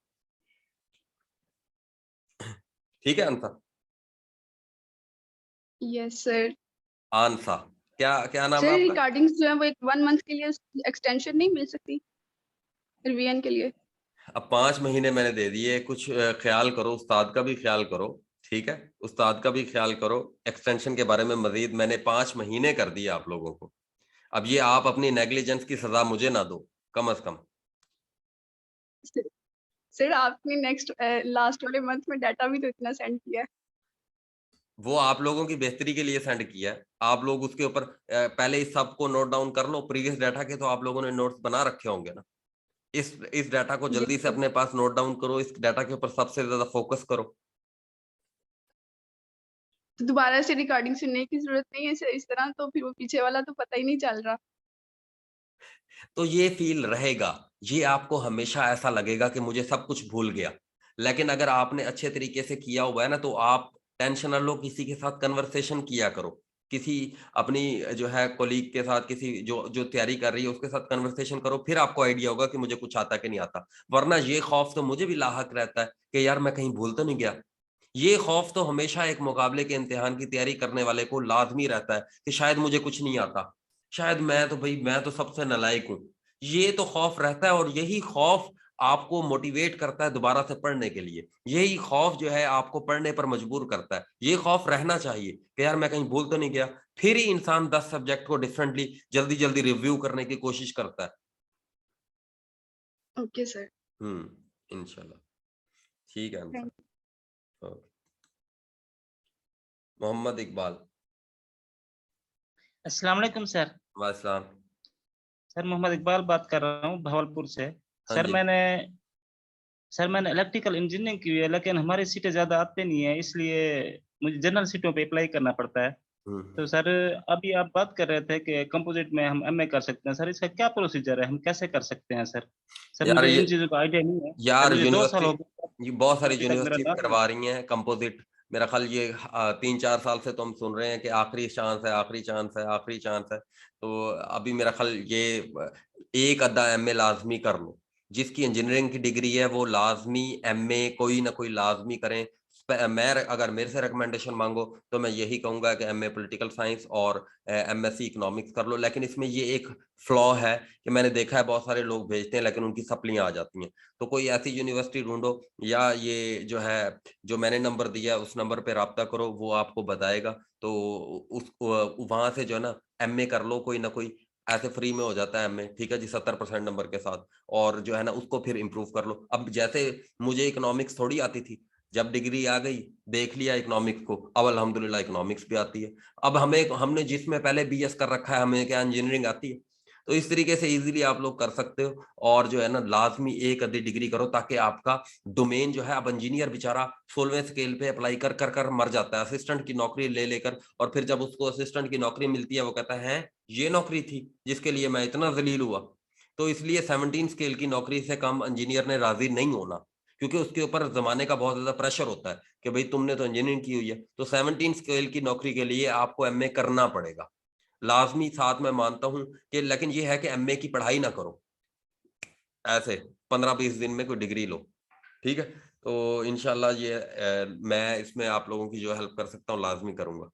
ठीक है अंसा? Yes sir. आंसा, क्या क्या नाम है सर आपका? रिकॉर्डिंग्स जो है वो 1 मंथ के लिए एक्सटेंशन नहीं मिल सकती रिवीजन के लिए? अब 5 महीने मैंने दे दिए, कुछ ख्याल करो, उस्ताद का भी ख्याल करो। ठीक है, उस्ताद का भी ख्याल करो। एक्सटेंशन के बारे में मजीद मैंने 5 महीने कर दिए आप लोगों को। अब ये आप अपनी नेग्लिजेंस की सजा मुझे ना दो, कम अज कम। सर आपने नेक्स्ट लास्ट वाले मंथ में डाटा भी तो इतना सेंड किया है। वो आप लोगों की बेहतरी के लिए सेंड किया है। आप लोग उसके ऊपर पहले इस सब को नोट डाउन कर लो। प्रीवियस डाटा के तो आप लोगों ने नोट्स बना रखे होंगे ना। इस डाटा को जल्दी से अपने पास नोट डाउन करो। इस डाटा के ऊपर सबसे ज्यादा फोकस करो। तो दोबारा से रिकॉर्डिंग सुनने की जरूरत नहीं है सर इस तरह, तो फिर वो पीछे वाला तो पता ही नहीं चल रहा। तो ये फील रहेगा, ये आपको हमेशा ऐसा लगेगा कि मुझे सब कुछ भूल गया। लेकिन अगर आपने अच्छे तरीके से किया हुआ है ना, तो आप टेंशन न लो, किसी के साथ कन्वर्सेशन किया करो, किसी अपनी जो है कोलीग के साथ, किसी जो तैयारी कर रही है उसके साथ कन्वर्सेशन करो, फिर आपको आइडिया होगा कि मुझे कुछ आता कि नहीं आता। वरना ये खौफ तो मुझे भी लाहक रहता है कि यार मैं कहीं भूल तो नहीं गया। ये खौफ तो हमेशा एक मुकाबले के इम्तिहान की तैयारी करने वाले को लाजमी रहता है कि शायद मुझे कुछ नहीं आता, शायद मैं तो सबसे नालायक हूं। ये तो खौफ रहता है और यही खौफ आपको मोटिवेट करता है दोबारा से पढ़ने के लिए। यही खौफ जो है आपको पढ़ने पर मजबूर करता है। ये खौफ रहना चाहिए कि यार मैं कहीं भूल तो नहीं गया। फिर ही इंसान 10 सब्जेक्ट को डिफरेंटली जल्दी जल्दी रिव्यू करने की कोशिश करता है। Okay sir. इंशाल्लाह ठीक है। मोहम्मद इकबाल। अस्सलाम वालेकुम सर। वालेकुम। सर मोहम्मद इकबाल बात कर रहा हूँ भावलपुर से। सर मैंने इलेक्ट्रिकल इंजीनियरिंग की हुई है, लेकिन हमारी सीटें ज्यादा आते नहीं है, इसलिए मुझे जनरल सीटों पे अप्लाई करना पड़ता है। तो सर अभी आप बात कर रहे थे कि कंपोजिट में हम एमए कर सकते हैं, सर इसका क्या प्रोसीजर है, हम कैसे कर सकते हैं सर? सर मुझे इन चीजों का आइडिया नहीं है यार। मुझे 2 साल हो गए, बहुत सारी यूनिवर्सिटी करवा रही हैं कंपोजिट। मेरा ख्याल ये 3-4 साल से तो हम सुन रहे हैं कि आखिरी चांस है, आखिरी चांस है, आखिरी चांस है। तो अभी मेरा ख्याल ये एक अद्धा एमए लाजमी कर लो। जिसकी इंजीनियरिंग की डिग्री है वो लाजमी एमए कोई ना कोई लाजमी करें। मैं अगर मेरे से रिकमेंडेशन मांगो तो मैं यही कहूंगा कि एमए पॉलिटिकल साइंस और एमएससी इकोनॉमिक्स कर लो। लेकिन इसमें ये एक फ्लॉ है कि मैंने देखा है बहुत सारे लोग भेजते हैं लेकिन उनकी सप्लियां आ जाती हैं। तो कोई ऐसी यूनिवर्सिटी ढूंढो, या ये जो है जो मैंने नंबर दिया उस नंबर पे राब्ता करो, वो आपको बताएगा। तो उस वहां से जो है ना एमए कर लो, कोई ना कोई ऐसे फ्री में हो जाता है एमए, ठीक है जी, 70% नंबर के साथ। और जो है ना उसको फिर इम्प्रूव कर लो। अब जैसे मुझे इकोनॉमिक्स थोड़ी आती थी, जब डिग्री आ गई देख लिया इकोनॉमिक्स को, अब अल्हम्दुलिल्लाह इकोनॉमिक्स भी आती है। अब हमने जिसमें पहले बीएस कर रखा है हमें क्या इंजीनियरिंग आती है? तो इस तरीके से इजीली आप लोग कर सकते हो। और जो है ना लाजमी एक आधी डिग्री करो ताकि आपका डोमेन जो है, अब इंजीनियर बेचारा 16वें स्केल पे अप्लाई कर मर जाता है असिस्टेंट की नौकरी ले लेकर। और फिर जब उसको असिस्टेंट की नौकरी मिलती है वो कहता है ये नौकरी थी जिसके लिए मैं इतना जलील हुआ। तो इसलिए 17 स्केल की नौकरी से कम इंजीनियर ने राजी नहीं होना, क्योंकि उसके ऊपर जमाने का बहुत ज्यादा प्रेशर होता है कि भाई तुमने तो इंजीनियरिंग की हुई है। तो 17 स्केल की नौकरी के लिए आपको एमए करना पड़ेगा लाजमी। साथ में मानता हूं कि लेकिन ये है कि एमए की पढ़ाई ना करो ऐसे 15-20 दिन में कोई डिग्री लो, ठीक है। तो इंशाल्लाह ये मैं इसमें आप लोगों की जो हेल्प कर सकता हूँ लाजमी करूंगा।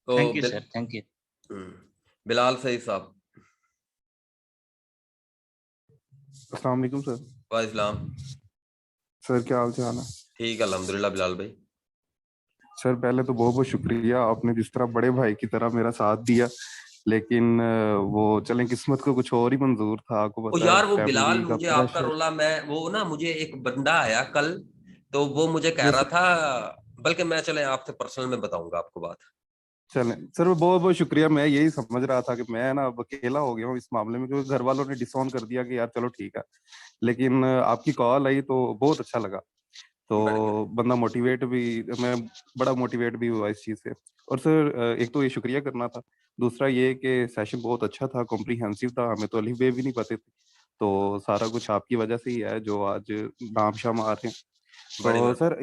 तो thank you sir, thank you. Bilal सही साहब। अस्सलाम वालेकुम सर। वालेकुम सर क्या हाल चाल है? ठीक अल्हम्दुलिल्लाह बिलाल भाई। सर पहले तो बहुत बहुत शुक्रिया, आपने जिस तरह बड़े भाई की तरह मेरा साथ दिया। लेकिन वो चलें किस्मत को कुछ और ही मंजूर था, आपको पता है। यार वो बिलाल मुझे आपका रोला, मैं वो ना मुझे एक बंदा आया कल, तो वो मुझे कह रहा था, बल्कि मैं चले आपसे पर्सनल में बताऊंगा आपको बात। चलें सर बहुत बहुत शुक्रिया। मैं यही समझ रहा था कि मैं ना अकेला हो गया हूँ इस मामले में, क्योंकि घर वालों ने डिसऑन कर दिया कि यार चलो ठीक है। लेकिन आपकी कॉल आई तो बहुत अच्छा लगा, तो बंदा मोटिवेट भी, मैं बड़ा मोटिवेट भी हुआ इस चीज से। और सर एक तो ये शुक्रिया करना था, दूसरा ये कि सेशन बहुत अच्छा था, कॉम्प्रिहेंसिव था, हमें तो अलिफ बे भी नहीं पते थे। तो सारा कुछ आपकी वजह से ही है जो आज नाम शाम आ रहे हैं। तो सर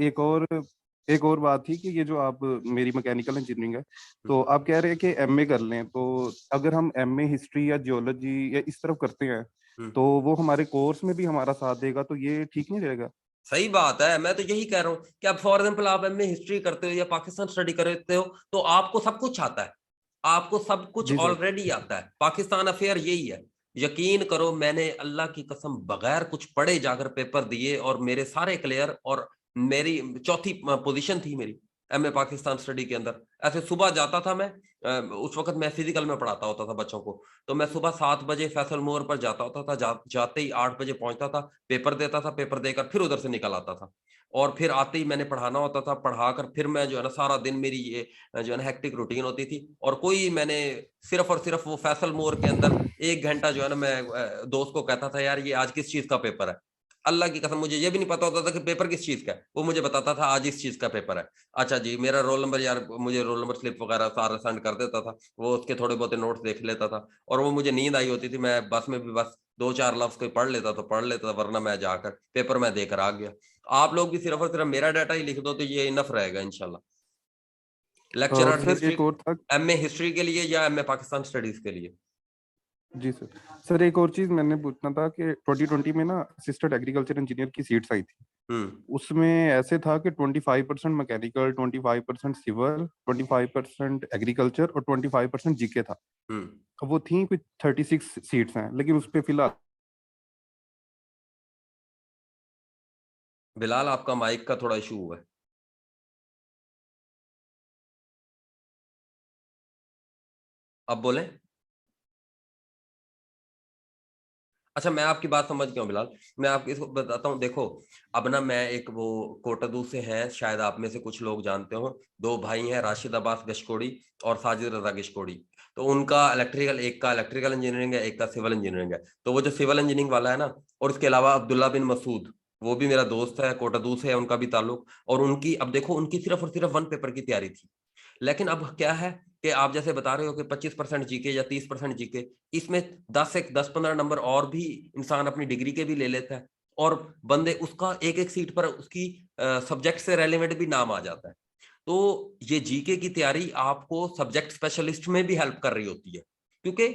एक और बात थी कि ये जो आप, मेरी मैकेनिकल इंजीनियरिंग है, तो आप कह रहे हैं कि एमए कर लें, तो अगर हम एमए हिस्ट्री या जियोलॉजी या इस तरफ करते हैं तो वो हमारे कोर्स में भी हमारा साथ देगा, तो ये ठीक नहीं रहेगा? सही बात है, मैं तो यही कह रहा हूँ कि अब फॉर एग्जाम्पल आप एमए हिस्ट्री करते हो या पाकिस्तान स्टडी करते हो तो आपको सब कुछ आता है, आपको सब कुछ ऑलरेडी आता है। पाकिस्तान अफेयर यही है, यकीन करो मैंने अल्लाह की कसम बगैर कुछ पढ़े जाकर पेपर दिए और मेरे सारे क्लियर, और मेरी चौथी पोजीशन थी मेरी MA पाकिस्तान स्टडी के अंदर। ऐसे सुबह जाता था मैं, उस वक्त मैं फिजिकल में पढ़ाता होता था बच्चों को, तो मैं सुबह 7 बजे फैसल मोर पर जाता होता था, जाते ही 8 बजे पहुंचता था, पेपर देता था, पेपर देकर फिर उधर से निकल आता था, और फिर आते ही मैंने पढ़ाना होता था, पढ़ाकर फिर मैं जो है ना सारा दिन मेरी ये जो है ना हेक्टिक रूटीन होती थी। और कोई मैंने सिर्फ और सिर्फ वो फैसल मोर के अंदर 1 घंटा जो है ना मैं दोस्त को कहता था यार ये आज किस चीज का पेपर है, अल्लाह की कसम मुझे ये भी नहीं पता होता था कि पेपर किस चीज का है, वो मुझे बताता था आज इस चीज का पेपर है। अच्छा जी, मेरा रोल नंबर, यार मुझे रोल नंबर स्लिप वगैरह सारा सेंड कर देता था, वो उसके थोड़े बहुत नोट्स देख लेता था, और वो मुझे नींद आई होती थी, मैं बस में भी बस 2-4 लफ्ज कोई पढ़ लेता तो पढ़ लेता था, वरना मैं जाकर पेपर में देकर आ गया। आप लोग भी सिर्फ और सिर्फ मेरा डाटा ही लिख दो तो ये इनफ रहेगा इंशाल्लाह। लेक्चरर सर हिस्ट्री, एक और था, MA हिस्ट्री के लिए या MA पाकिस्तान स्टडीज के लिए? जी सर। सर एक और चीज मैंने पूछना था कि 2020 में ना असिस्टेंट एग्रीकल्चर इंजीनियर की सीट्स आई थी, उसमें ऐसे था कि 25% मैकेनिकल, 25% सिविल, 25% एग्रीकल्चर और 25% जीके था। वो थी कुछ 36 सीट्स हैं, लेकिन उस पे फिलहाल। बिलाल आपका माइक का थोड़ा इशू हुआ है। अब बोलें। अच्छा, मैं आपकी बात समझ गया हूँ बिलाल, मैं आपको इसको बताता हूँ। देखो अब ना मैं एक वो कोटादू से हैं, शायद आप में से कुछ लोग जानते हो, 2 भाई हैं, राशिद अब्बास गशकोड़ी और साजिद रजा गशकोड़ी। तो उनका इलेक्ट्रिकल, एक का इलेक्ट्रिकल इंजीनियरिंग है, एक का सिविल इंजीनियरिंग है। तो वो जो सिविल इंजीनियरिंग वाला है ना, और उसके अलावा अब्दुल्ला बिन मसूद, वो भी मेरा दोस्त है, कोटादू से है उनका भी ताल्लुक। और उनकी, अब देखो उनकी सिर्फ और सिर्फ 1 पेपर की तैयारी थी, लेकिन अब क्या है कि आप जैसे बता रहे हो कि 25% जीके या 30% जीके, इसमें 10-15 नंबर और भी इंसान अपनी डिग्री के भी ले लेता है, और बंदे उसका एक सीट पर उसकी सब्जेक्ट से रेलेवेंट भी नाम आ जाता है। तो ये जीके की तैयारी आपको सब्जेक्ट स्पेशलिस्ट में भी हेल्प कर रही होती है, क्योंकि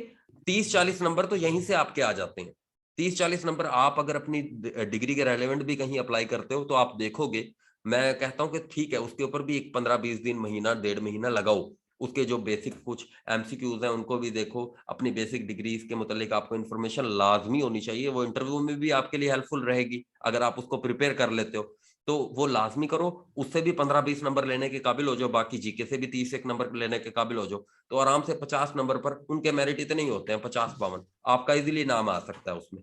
30-40 नंबर तो यहीं से आपके आ जाते हैं। 30-40 नंबर आप अगर अपनी डिग्री के रेलेवेंट भी कहीं अप्लाई करते हो तो आप देखोगे, मैं कहता हूं कि ठीक है, उसके ऊपर भी एक 15-20 दिन, महीना 1.5 महीना लगाओ, उसके जो बेसिक कुछ MCQs हैं उनको भी देखो, अपनी बेसिक डिग्रीज के मुतालिक आपको इन्फॉर्मेशन लाजमी होनी चाहिए, वो इंटरव्यू में भी आपके लिए हेल्पफुल रहेगी अगर आप उसको प्रिपेयर कर लेते हो, तो वो लाजमी करो। उससे भी 15-20 नंबर लेने के काबिल हो जाओ, बाकी जीके से भी 30 नंबर लेने के काबिल हो जाओ, तो आराम से 50 नंबर पर, उनके मेरिट इतने ही होते हैं 50-52, आपका इजीली नाम आ सकता है उसमें।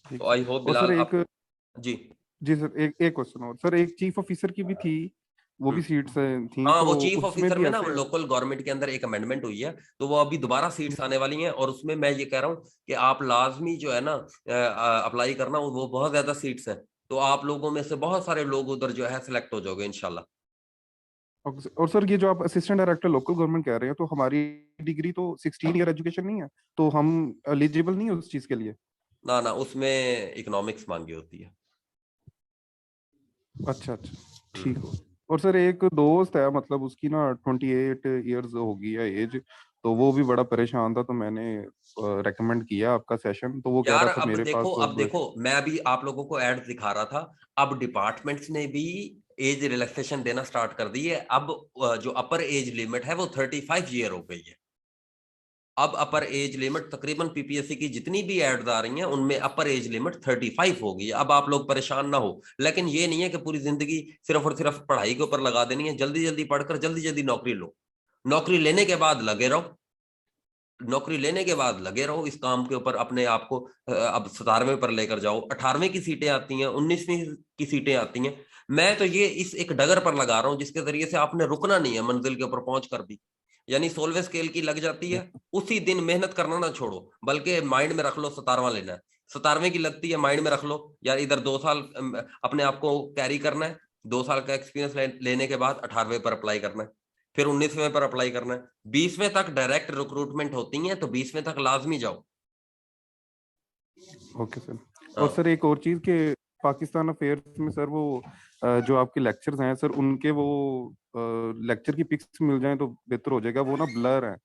तो आई होप और सर बिलाल एक, आप। जी सर एक क्वेश्चन और सर, एक चीफ ऑफिसर की भी थी, वो भी सीट्स थी, हाँ, तो वो चीफ उसमें ऑफिसर भी में ना ऐसे। लोकल गवर्नमेंट के अंदर एक अमेंडमेंट हुई है, तो वो अभी दोबारा सीट्स आने वाली हैं, और उसमें मैं ये कह रहा हूँ कि आप लाजमी जो है ना अप्लाई करना, वो बहुत ज्यादा सीट्स हैं, तो आप लोगों में से बहुत सारे लोग उधर जो है सिलेक्ट हो जाओगे इंशाल्लाह। और सर ये जो आप असिस्टेंट डायरेक्टर लोकल गवर्नमेंट कह रहे हैं, तो हमारी डिग्री तो 16 ईयर एजुकेशन नहीं है, तो हम एलिजिबल नहीं है उस चीज के लिए? ना ना, उसमें इकोनॉमिक्स मांगी होती है। अच्छा अच्छा, ठीक हो। और सर एक दोस्त है, मतलब उसकी ना 28 ईयर्स होगी है एज, तो वो भी बड़ा परेशान था, तो मैंने रेकमेंड किया आपका सेशन, तो वो कह यार रहा था मेरे पास तो अब देखो मैं अभी आप लोगों को एड दिखा रहा था, अब डिपार्टमेंट्स ने भी एज रिलैक्सेशन देना स्टार्ट कर दी है। अब जो अपर एज लिमिट है वो 35 ईयर हो गई है। अब अपर एज लिमिट तकरीबन PPSC की जितनी भी एड्स आ रही हैं उनमें अपर एज लिमिट 35 हो गई है। अब आप लोग परेशान ना हो, लेकिन ये नहीं है कि पूरी जिंदगी सिर्फ और सिर्फ पढ़ाई के ऊपर लगा देनी है। जल्दी जल्दी पढ़कर जल्दी जल्दी नौकरी लो, नौकरी लेने के बाद लगे रहो, नौकरी लेने के बाद लगे रहो इस काम के ऊपर, अपने आप को अब 17वें पर लेकर जाओ। 18वें की सीटें आती हैं, 19वीं की सीटें आती हैं। मैं तो ये इस एक डगर पर लगा रहा हूं जिसके जरिए से आपने रुकना नहीं है मंजिल के ऊपर पहुंच कर भी, यानी 16वें स्केल की लग जाती है, उसी दिन मेहनत करना ना छोड़ो, बल्कि माइंड में रख लो 17वां लेना है। 17वें की लगती है, माइंड में रख लो यार इधर 2 साल अपने आप को कैरी करना है, 2 साल का एक्सपीरियंस लेने के बाद 18वें पर अप्लाई करना है, फिर 19वें पर अप्लाई करना है। 20वें तक डायरेक्ट रिक्रूटमेंट होती है, तो 20वें तक लाजमी जाओ। Okay sir. और सर एक और चीज के पाकिस्तान अफेयर्स में सर, वो जो आपके लेक्चर्स हैं सर, उनके वो लेक्चर की पिक्स मिल जाए तो बेहतर हो जाएगा। वो ना ब्लर है,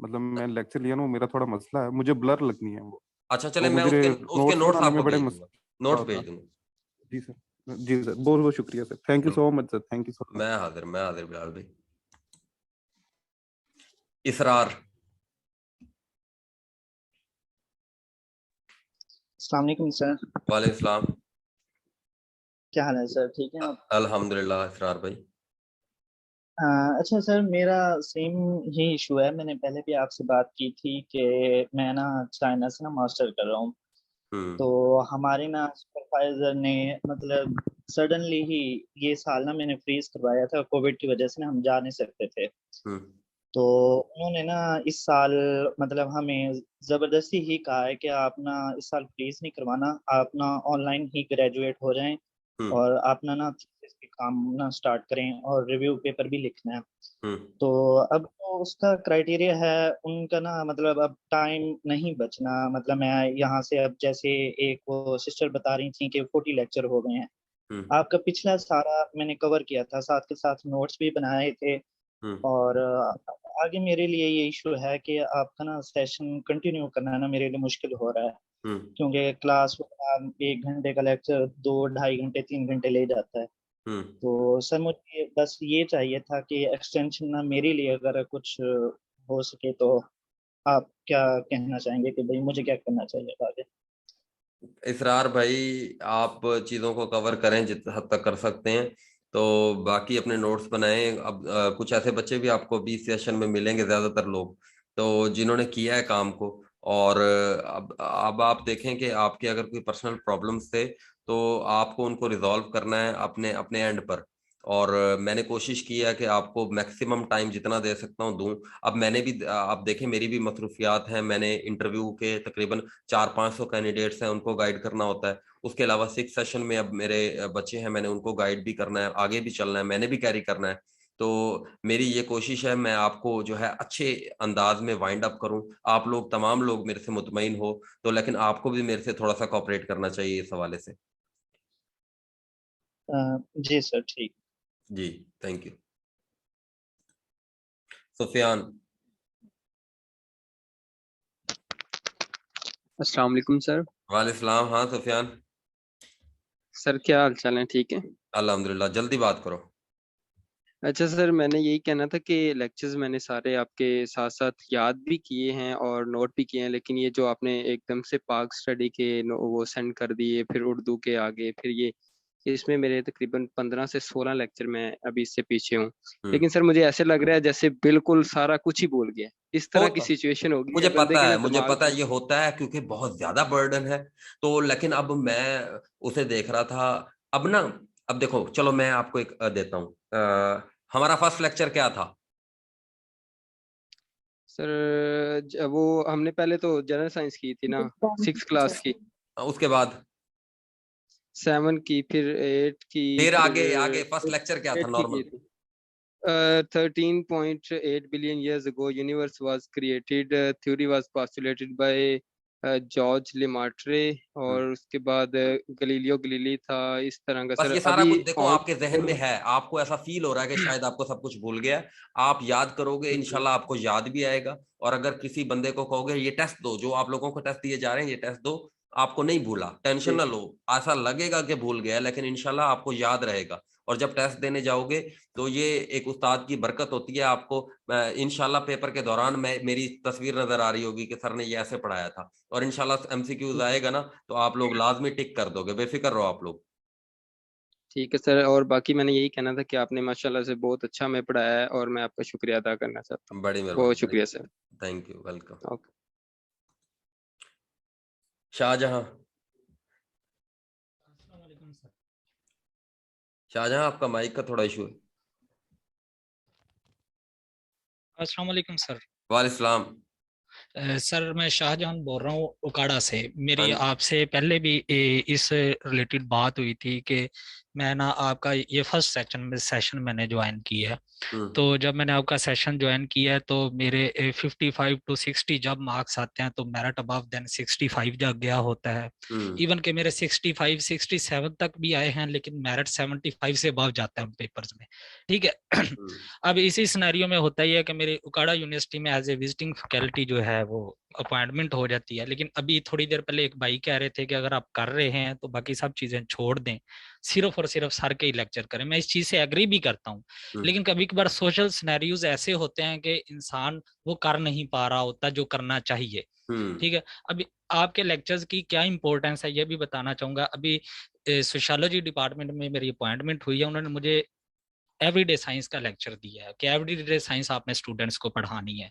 मतलब मैं लेक्चर लिया ना, वो मेरा थोड़ा मसला है, मुझे ब्लर लगनी है वो, अच्छा चले, तो मैं मुझे उसके नोट्स नोट्स बनाने आपको में बड़े भेज दूंगा, मसला नोट्स होता है। भेज दूंगा। जी सर, जी सर, बहुत बहुत शुक्रिया सर, thank you so much sir, thank you so much. मैं हाजिर बिलाल भाई। इसरार। अस्सलाम वालेकुम सर। वालेकुम सलाम। क्या हाल है सर, ठीक है आप? अल्हम्दुलिल्लाह इसरार भाई। अच्छा सर, मेरा सेम ही इशू है। मैंने पहले भी आपसे बात की थी कि मैं ना चाइना से ना मास्टर कर रहा हूँ। तो हमारे ना सुपरवाइजर ने मतलब सडनली ही ये साल ना मैंने फ्रीज करवाया था, कोविड की वजह से ना हम जा नहीं सकते थे। तो उन्होंने ना इस साल मतलब हमें जबरदस्ती ही कहा है कि आप ना इस साल फ्रीज नहीं करवाना, आप ना ऑनलाइन ही ग्रेजुएट हो जाएं और आप ना थीसिस के काम ना स्टार्ट करें और रिव्यू पेपर भी लिखना है। तो अब तो उसका क्राइटेरिया है उनका ना मतलब अब टाइम नहीं बचना। मतलब मैं यहाँ से अब जैसे एक वो सिस्टर बता रही थी कि 40 लेक्चर हो गए हैं। आपका पिछला सारा मैंने कवर किया था, साथ के साथ नोट्स भी बनाए थे। और आगे मेरे लिए ये इशू है कि आपका ना सेशन कंटिन्यू करना ना मेरे लिए मुश्किल हो रहा है, क्योंकि क्लास 1 घंटे का लेक्चर 2 ढाई घंटे 3 घंटे ले जाता है। तो सर मुझे बस ये चाहिए था कि एक्सटेंशन ना मेरे लिए अगर कुछ हो सके तो आप क्या कहना चाहेंगे कि भाई मुझे क्या करना चाहिए आगे? इसरार भाई, आप चीज़ों को कवर करें जित हद तक कर सकते हैं, तो बाकी अपने नोट्स बनाएं। अब कुछ ऐसे बच्चे भी आपको 20 सेशन में मिलेंगे, ज़्यादातर लोग तो जिन्होंने किया है काम को। और अब आप देखें कि आपके अगर कोई पर्सनल प्रॉब्लम्स थे तो आपको उनको रिजॉल्व करना है अपने अपने एंड पर। और मैंने कोशिश की है कि आपको मैक्सिमम टाइम जितना दे सकता हूँ दूं। अब मैंने भी, आप देखें मेरी भी मसरूफियात हैं, मैंने इंटरव्यू के तकरीबन 400-500 कैंडिडेट्स हैं, उनको गाइड करना होता है। उसके अलावा 6 सेशन में अब मेरे बच्चे हैं, मैंने उनको गाइड भी करना है, आगे भी चलना है, मैंने भी कैरी करना है। तो मेरी ये कोशिश है मैं आपको जो है अच्छे अंदाज में वाइंड अप करूं, आप लोग तमाम लोग मेरे से मुतमईन हो तो। लेकिन आपको भी मेरे से थोड़ा सा कोऑपरेट करना चाहिए इस हवाले से। जी सर, ठीक। जी, थैंक यू। सुफियान। अस्सलाम वालेकुम सर। वालेकुम सलाम। हाँ सुफियान, सर क्या हाल चाल है? ठीक है। अल्हम्दुलिल्लाह। जल्दी बात करो। अच्छा सर, मैंने यही कहना था कि लेक्चर्स मैंने सारे आपके साथ साथ याद भी किए हैं और नोट भी किए हैं, लेकिन ये जो आपने एकदम से पाक स्टडी के वो सेंड कर दिए, फिर उर्दू के आगे, फिर ये इसमें मेरे तकरीबन 15 से 16 लेक्चर मैं अभी इससे पीछे हूँ। लेकिन सर मुझे ऐसे लग रहा है जैसे बिल्कुल सारा कुछ ही भूल गया। इस तरह की होता, सिचुएशन होगी मुझे है बंदे पता के है, ना मुझे दिमाग पता में। है ये होता है क्योंकि बहुत ज्यादा बर्डन है। तो लेकिन अब मैं उसे देख रहा था। अब ना, अब देखो, चलो मैं आपको एक देता हूँ। हमारा फर्स्ट लेक्चर क्या था? सर वो हमने पहले तो जनरल साइंस की थी ना, 6 क्लास की, उसके बाद 7 की, फिर 8 की, फिर फिर आगे आगे फर्स्ट लेक्चर क्या था 8 की नॉर्मल? थी। 13.8 billion years ago universe was created, theory was postulated by George Lemaitre, और उसके बाद गलीलियो गलीली था। इस तरह का बस सर ये सारा अभी कुछ देखो ऑन। आपके जहन में है, आपको ऐसा फील हो रहा है कि शायद आपको सब कुछ भूल गया है। आप याद करोगे, इंशाल्लाह आपको याद भी आएगा। और अगर किसी बंदे को कहोगे ये टेस्ट दो, जो आप लोगों को टेस्ट दिए जा रहे हैं ये टेस्ट दो, आपको नहीं भूला, टेंशन ना लो। ऐसा लगेगा कि भूल गया, लेकिन इंशाल्लाह आपको याद रहेगा। और जब टेस्ट देने जाओगे तो ये एक उस्ताद की बरकत होती है। आपको इंशाल्लाह पेपर के दौरान मैं मेरी तस्वीर नजर आ रही होगी कि सर ने ये ऐसे पढ़ाया था। और इंशाल्लाह एमसीक्यूज आएगा ना तो आप लोग लाजमी टिक कर दोगे, बेफिक्र रहो आप लोग। ठीक है सर, और बाकी मैंने यही कहना था कि आपने माशाल्लाह से बहुत अच्छा हमें पढ़ाया है और मैं आपका शुक्रिया अदा करना चाहता हूँ। बड़ी बहुत मेहरबानी, शुक्रिया सर। Thank you, welcome. Okay. Shahjahan. Shahjahan, आपका माइक का थोड़ा इशू है। अस्सलाम वालेकुम सर। वालेकुम सलाम। सर मैं शाहजहां बोल रहा हूँ उकाड़ा से। हाँ मेरी आपसे पहले भी इस रिलेटेड बात हुई थी कि मैं ना आपका ये फर्स्ट सेशन मैंने ज्वाइन किया है। तो जब मैंने आपका सेशन ज्वाइन किया है तो मेरे 55 to 60 जब मार्क्स आते हैं तो मेरिट अबव देन 65 जब गया होता है। इवन के मेरे 65 67 तक भी आए हैं, लेकिन मेरिट 75 से अबव जाता है उन पेपर्स में। ठीक है। अब इसी सिनेरियो में होता ही है कि मेरे उकाड़ा यूनिवर्सिटी में एज ए विजिटिंग फैकल्टी जो है वो अपॉइंटमेंट हो जाती है। लेकिन अभी थोड़ी देर पहले एक भाई कह रहे थे कि अगर आप कर रहे हैं तो बाकी सब चीजें छोड़ दें, सिर्फ और सिर्फ सर के ही लेक्चर करें। मैं इस चीज से एग्री भी करता हूँ, लेकिन कभी कभार सोशल सिनेरियोज ऐसे होते हैं कि इंसान वो कर नहीं पा रहा होता जो करना चाहिए। ठीक है। अभी आपके लेक्चर्स की क्या इंपॉर्टेंस है ये भी बताना चाहूंगा। अभी सोशियोलॉजी डिपार्टमेंट में मेरी अपॉइंटमेंट हुई है, उन्होंने मुझे एवरीडे साइंस का लेक्चर दिया है कि एवरीडे साइंस आपने स्टूडेंट्स को पढ़ानी है,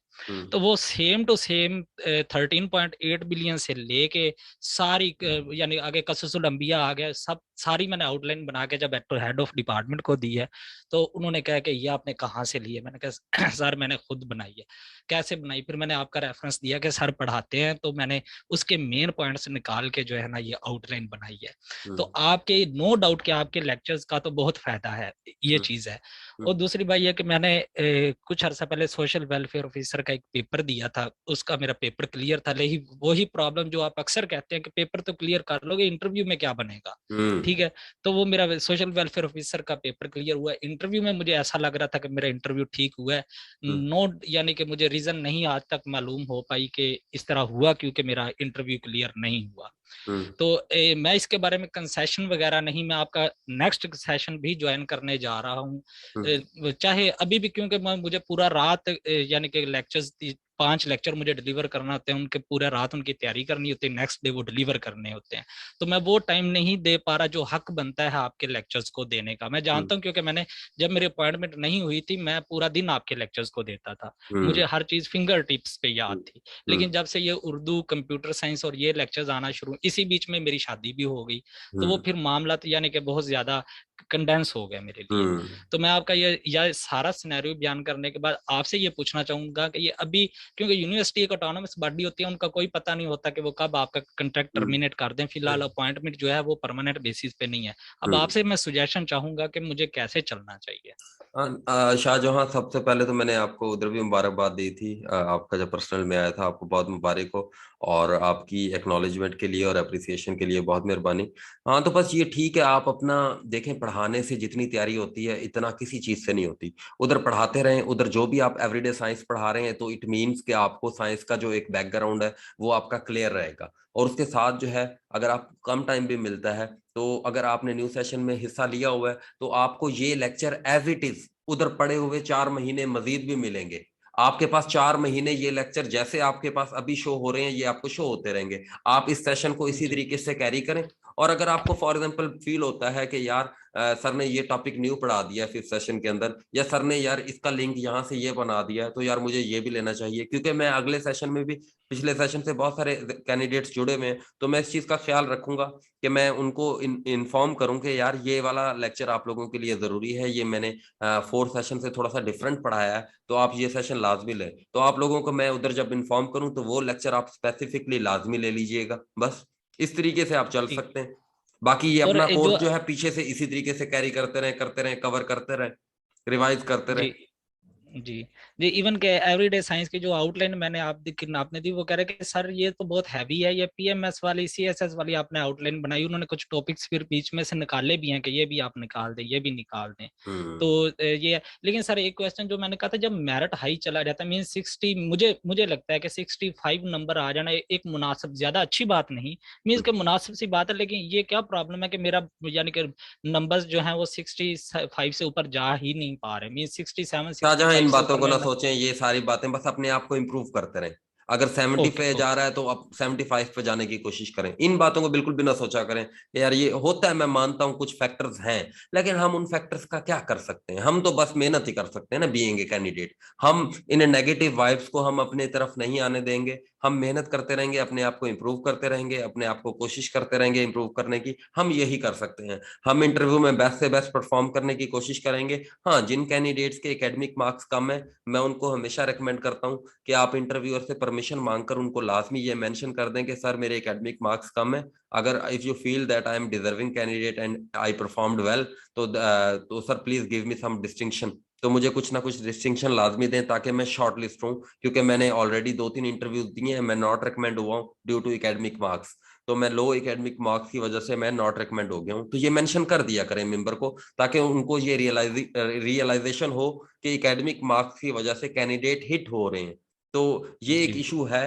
तो वो सेम टू सेम 13.8 बिलियन से लेके सारी यानी आगे कसुसुल अंबिया आ गया, सब सारी मैंने आउटलाइन बना के जब हेड ऑफ डिपार्टमेंट को दी है तो उन्होंने कहा कि ये आपने कहाँ से ली है। मैंने कहा सर मैंने खुद बनाई है। कैसे बनाई? फिर मैंने आपका रेफरेंस दिया कि सर पढ़ाते हैं, तो मैंने उसके मेन पॉइंट्स निकाल के जो है ना ये आउटलाइन बनाई है। तो आपके नो डाउट कि आपके लेक्चर्स का तो बहुत फायदा है, ये चीज है। और दूसरी बात यह कि मैंने कुछ अर्सा पहले सोशल वेलफेयर ऑफिसर का एक पेपर दिया था, उसका मेरा पेपर क्लियर था, लेकिन वही प्रॉब्लम जो आप अक्सर कहते हैं कि पेपर तो क्लियर कर लोगे, इंटरव्यू में क्या बनेगा, ठीक है। तो वो मेरा सोशल वेलफेयर ऑफिसर का पेपर क्लियर हुआ। इंटरव्यू में मुझे ऐसा लग रहा था कि मेरा इंटरव्यू ठीक हुआ है, नोट यानी कि मुझे रीजन नहीं आज तक मालूम हो पाई कि इस तरह हुआ क्योंकि मेरा इंटरव्यू क्लियर नहीं हुआ। तो मैं इसके बारे में कंसेशन वगैरह नहीं, मैं आपका नेक्स्ट सेशन भी ज्वाइन करने जा रहा हूँ, चाहे अभी भी, क्योंकि मुझे पूरा रात यानी कि लेक्चर्स 5 लेक्चर मुझे डिलीवर करना होते हैं, उनके पूरे रात उनकी तैयारी करनी होती है, नेक्स्ट डे वो डिलीवर करने होते हैं, तो मैं वो टाइम नहीं दे पा रहा जो हक बनता है आपके लेक्चर्स को देने का। मैं जानता हूँ क्योंकि मैंने जब मेरी अपॉइंटमेंट नहीं हुई थी मैं पूरा दिन आपके लेक्चर्स को देता था, मुझे हर चीज फिंगर टिप्स पे याद थी। लेकिन जब से ये उर्दू, कंप्यूटर साइंस और ये लेक्चर्स आना शुरू, इसी बीच में मेरी शादी भी हो गई, तो वो फिर मामला यानी कि बहुत ज्यादा कंडेंस हो गया मेरे लिए। तो मैं आपका ये सारा सिनेरियो बयान करने के बाद आपसे ये पूछना चाहूंगा कि ये अभी, क्योंकि यूनिवर्सिटी एक ऑटोनमस बॉडी होती है, उनका कोई पता नहीं होता कि वो कब आपका कॉन्ट्रैक्ट टर्मिनेट कर दें। फिलहाल अपॉइंटमेंट जो है वो परमानेंट बेसिस पे नहीं है। अब आपसे मैं सुजेशन चाहूंगा कि मुझे कैसे चलना चाहिए। शाहजहां, सबसे पहले तो मैंने आपको उधर भी मुबारकबाद दी थी, आपका जब पर्सनल में आया था, आपको बहुत मुबारक हो और आपकी एक्नॉलेजमेंट के लिए और अप्रिसिएशन के लिए बहुत मेहरबानी। हाँ, तो बस ये ठीक है, आप अपना देखें, पढ़ाने से जितनी तैयारी होती है इतना किसी चीज से नहीं होती। उधर पढ़ाते रहें, उधर जो भी आप एवरीडे साइंस पढ़ा रहे हैं तो इट मीन्स कि आपको साइंस का जो एक बैकग्राउंड है वो आपका क्लियर रहेगा। और उसके साथ जो है, अगर आप कम टाइम भी मिलता है तो अगर आपने न्यू सेशन में हिस्सा लिया हुआ है तो आपको ये लेक्चर एज इट इज उधर पड़े हुए 4 महीने मजीद भी मिलेंगे। आपके पास 4 महीने ये लेक्चर जैसे आपके पास अभी शो हो रहे हैं, ये आपको शो होते रहेंगे। आप इस सेशन को इसी तरीके से कैरी करें। और अगर आपको फॉर एग्जांपल फील होता है कि यार सर ने ये टॉपिक न्यू पढ़ा दिया 5th सेशन के अंदर, या सर ने यार इसका लिंक यहाँ से ये बना दिया, तो यार मुझे ये भी लेना चाहिए, क्योंकि मैं अगले सेशन में भी, पिछले सेशन से बहुत सारे कैंडिडेट्स जुड़े हुए हैं, तो मैं इस चीज का ख्याल रखूंगा कि मैं उनको इन्फॉर्म करूं कि यार ये वाला लेक्चर आप लोगों के लिए जरूरी है, ये मैंने 4th सेशन से थोड़ा सा डिफरेंट पढ़ाया है, तो आप ये सेशन लाजमी लें। तो आप लोगों को मैं उधर जब इन्फॉर्म करूं तो वो लेक्चर आप स्पेसिफिकली लाजमी ले लीजिएगा। बस इस तरीके से आप चल सकते हैं। बाकी ये अपना कोर्स जो है पीछे से इसी तरीके से कैरी करते रहें, कवर करते रहें, रिवाइज करते रहें। जी इवन के एवरीडे साइंस की जो आउटलाइन मैंने आपने दी, वो कह रहे कि सर ये तो बहुत हैवी है, ये पीएमएस वाली, सीएसएस वाली आपने आउटलाइन बनाई। उन्होंने कुछ टॉपिक्स फिर बीच में से निकाले भी हैं कि ये भी आप निकाल दें, ये भी निकाल दें। तो ये, लेकिन सर एक क्वेश्चन जो मैंने कहा था, जब मेरिट हाई चला जाता है, मीन 60, मुझे लगता है कि 65 नंबर आ जाना एक मुनासिब, ज्यादा अच्छी बात नहीं, मीन्स के मुनासिब सी बात है। लेकिन ये क्या प्रॉब्लम है कि मेरा यानी कि नंबर्स जो है वो 65 से ऊपर जा ही नहीं पा रहे, मीन 67 इन बातों को ना सोचें, ये सारी बातें बस अपने आप को इम्प्रूव करते रहें। अगर 70 पे जा रहा है तो अब 75 पे जाने की कोशिश करें। इन बातों को बिल्कुल भी ना सोचा करें यार ये होता है, मैं मानता हूं कुछ फैक्टर्स हैं, लेकिन हम उन फैक्टर्स का क्या कर सकते हैं? हम तो बस मेहनत ही कर सकते हैं ना, बीइंग ए कैंडिडेट। हम इन नेगेटिव वाइब्स को हम अपने तरफ नहीं आने देंगे, हम मेहनत करते रहेंगे, अपने आप को इम्प्रूव करते रहेंगे, अपने आप को कोशिश करते रहेंगे इम्प्रूव करने की। हम यही कर सकते हैं। हम इंटरव्यू में बेस्ट से बेस्ट परफॉर्म करने की कोशिश करेंगे। हाँ, जिन कैंडिडेट्स के एकेडमिक मार्क्स कम है, मैं उनको हमेशा रिकमेंड करता हूँ कि आप इंटरव्यूअर से परमिशन मांगकर उनको लाजमी ये मेंशन कर दें कि सर मेरे एकेडमिक मार्क्स कम है, अगर if you feel that I am deserving candidate and I performed well, तो sir please give me some distinction. तो मुझे कुछ ना कुछ डिस्टिंक्शन लाजमी दें ताकि मैं शॉर्ट लिस्ट हूँ, क्योंकि मैंने ऑलरेडी 2-3 इंटरव्यूज दिए हैं, मैं नॉट रिकमेंड हुआ हूँ ड्यू टू एकेडमिक मार्क्स। तो मैं लो एकेडमिक मार्क्स की वजह से मैं नॉट रिकमेंड हो गया हूँ। तो ये मेंशन कर दिया करें मेंबर को, ताकि उनको ये रियलाइजेशन हो कि एकेडमिक मार्क्स की वजह से कैंडिडेट हिट हो रहे हैं। तो ये एक इशू है।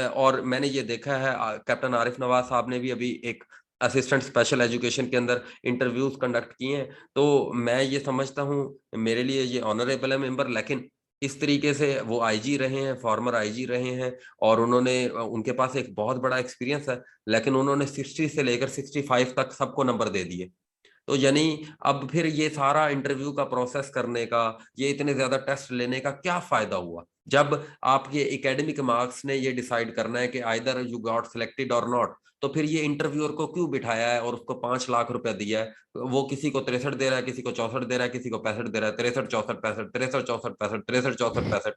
और मैंने ये देखा है, कैप्टन आरिफ नवाज साहब ने भी अभी एक असिस्टेंट स्पेशल एजुकेशन के अंदर इंटरव्यूज कंडक्ट किए हैं, तो मैं ये समझता हूँ मेरे लिए ये ऑनरेबल है मेंबर। लेकिन इस तरीके से वो आईजी रहे हैं, फॉर्मर आईजी रहे हैं, और उनके पास एक बहुत बड़ा एक्सपीरियंस है, लेकिन उन्होंने 60 से लेकर 65 तक सबको नंबर दे दिए। तो यानी अब फिर ये सारा इंटरव्यू का प्रोसेस करने का, ये इतने ज्यादा टेस्ट लेने का क्या फायदा हुआ, जब आपके एकेडमिक मार्क्स ने ये डिसाइड करना है कि आइदर यू गॉट सिलेक्टेड और नॉट। तो फिर ये इंटरव्यूअर को क्यों बिठाया है और उसको 5 लाख रुपया दिया है? वो किसी को 63 दे रहा है, किसी को 64 दे रहा है, किसी को 65 दे रहा है, 63 64 65, 63 64 65, 63 64 65।